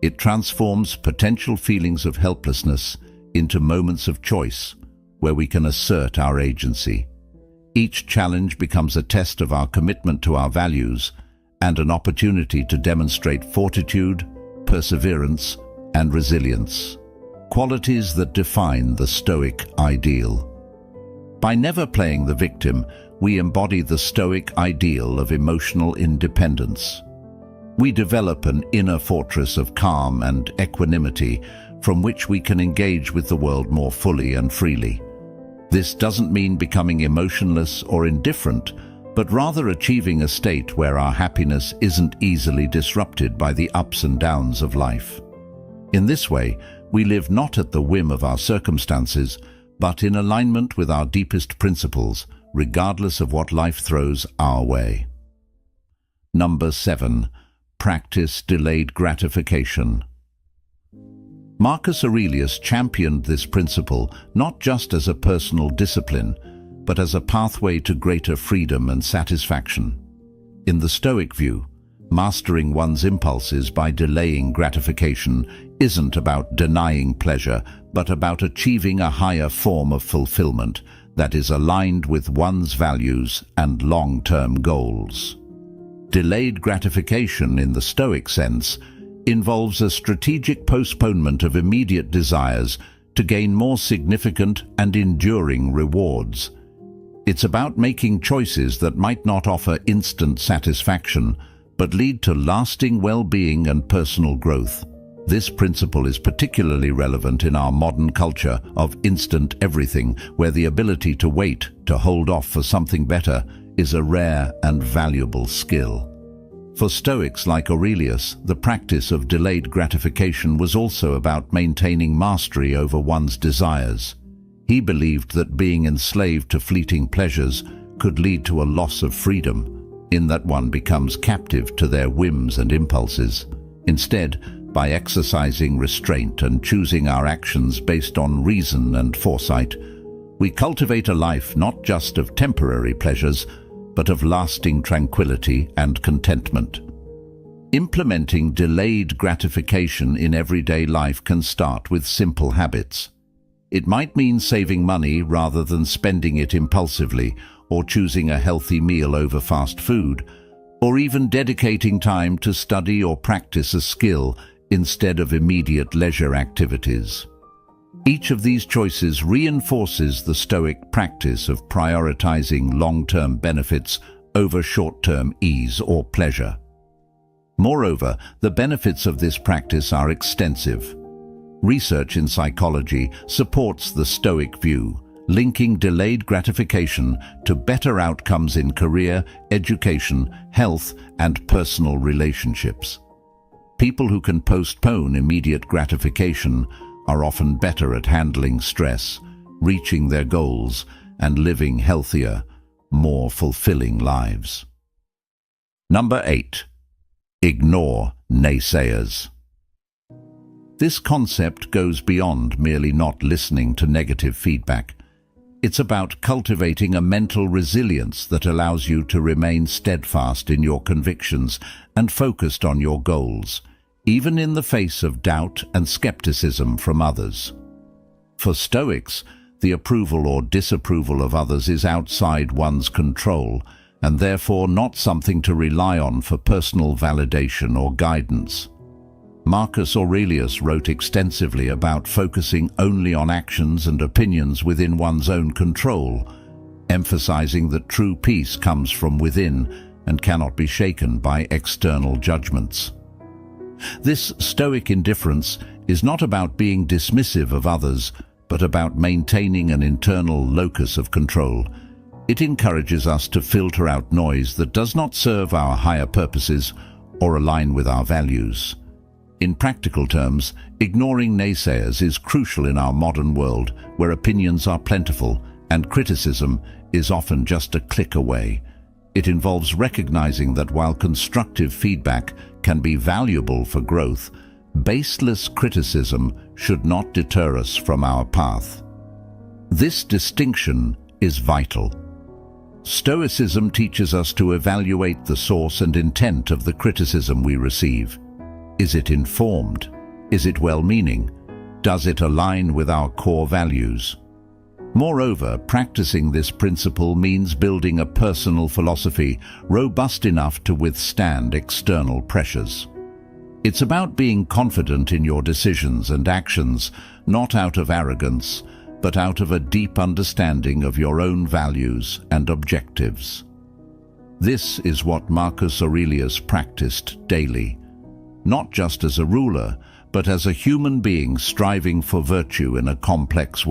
It transforms potential feelings of helplessness into moments of choice, where we can assert our agency. Each challenge becomes a test of our commitment to our values and an opportunity to demonstrate fortitude, perseverance, and resilience, qualities that define the Stoic ideal. By never playing the victim, we embody the Stoic ideal of emotional independence. We develop an inner fortress of calm and equanimity from which we can engage with the world more fully and freely. This doesn't mean becoming emotionless or indifferent, but rather achieving a state where our happiness isn't easily disrupted by the ups and downs of life. In this way, we live not at the whim of our circumstances, but in alignment with our deepest principles, regardless of what life throws our way. Number 7. Practice delayed gratification. Marcus Aurelius championed this principle not just as a personal discipline, but as a pathway to greater freedom and satisfaction. In the Stoic view, mastering one's impulses by delaying gratification isn't about denying pleasure, but about achieving a higher form of fulfillment that is aligned with one's values and long-term goals. Delayed gratification, in the Stoic sense, involves a strategic postponement of immediate desires to gain more significant and enduring rewards. It's about making choices that might not offer instant satisfaction, but lead to lasting well-being and personal growth. This principle is particularly relevant in our modern culture of instant everything, where the ability to wait, to hold off for something better, is a rare and valuable skill. For Stoics like Aurelius, the practice of delayed gratification was also about maintaining mastery over one's desires. He believed that being enslaved to fleeting pleasures could lead to a loss of freedom, in that one becomes captive to their whims and impulses. Instead, By exercising restraint and choosing our actions based on reason and foresight, we cultivate a life not just of temporary pleasures, but of lasting tranquility and contentment. Implementing delayed gratification in everyday life can start with simple habits. It might mean saving money rather than spending it impulsively, or choosing a healthy meal over fast food, or even dedicating time to study or practice a skill instead of immediate leisure activities. Each of these choices reinforces the Stoic practice of prioritizing long-term benefits over short-term ease or pleasure. Moreover, the benefits of this practice are extensive. Research in psychology supports the Stoic view, linking delayed gratification to better outcomes in career, education, health, and personal relationships. People who can postpone immediate gratification are often better at handling stress, reaching their goals, and living healthier, more fulfilling lives. Number 8. Ignore naysayers. This concept goes beyond merely not listening to negative feedback. It's about cultivating a mental resilience that allows you to remain steadfast in your convictions and focused on your goals, even in the face of doubt and skepticism from others. For Stoics, the approval or disapproval of others is outside one's control, and therefore not something to rely on for personal validation or guidance. Marcus Aurelius wrote extensively about focusing only on actions and opinions within one's own control, emphasizing that true peace comes from within and cannot be shaken by external judgments. This Stoic indifference is not about being dismissive of others, but about maintaining an internal locus of control. It encourages us to filter out noise that does not serve our higher purposes or align with our values. In practical terms, ignoring naysayers is crucial in our modern world, where opinions are plentiful and criticism is often just a click away. It involves recognizing that while constructive feedback can be valuable for growth, baseless criticism should not deter us from our path. This distinction is vital. Stoicism teaches us to evaluate the source and intent of the criticism we receive. Is it informed? Is it well-meaning? Does it align with our core values? Moreover, practicing this principle means building a personal philosophy robust enough to withstand external pressures. It's about being confident in your decisions and actions, not out of arrogance, but out of a deep understanding of your own values and objectives. This is what Marcus Aurelius practiced daily, not just as a ruler, but as a human being striving for virtue in a complex world.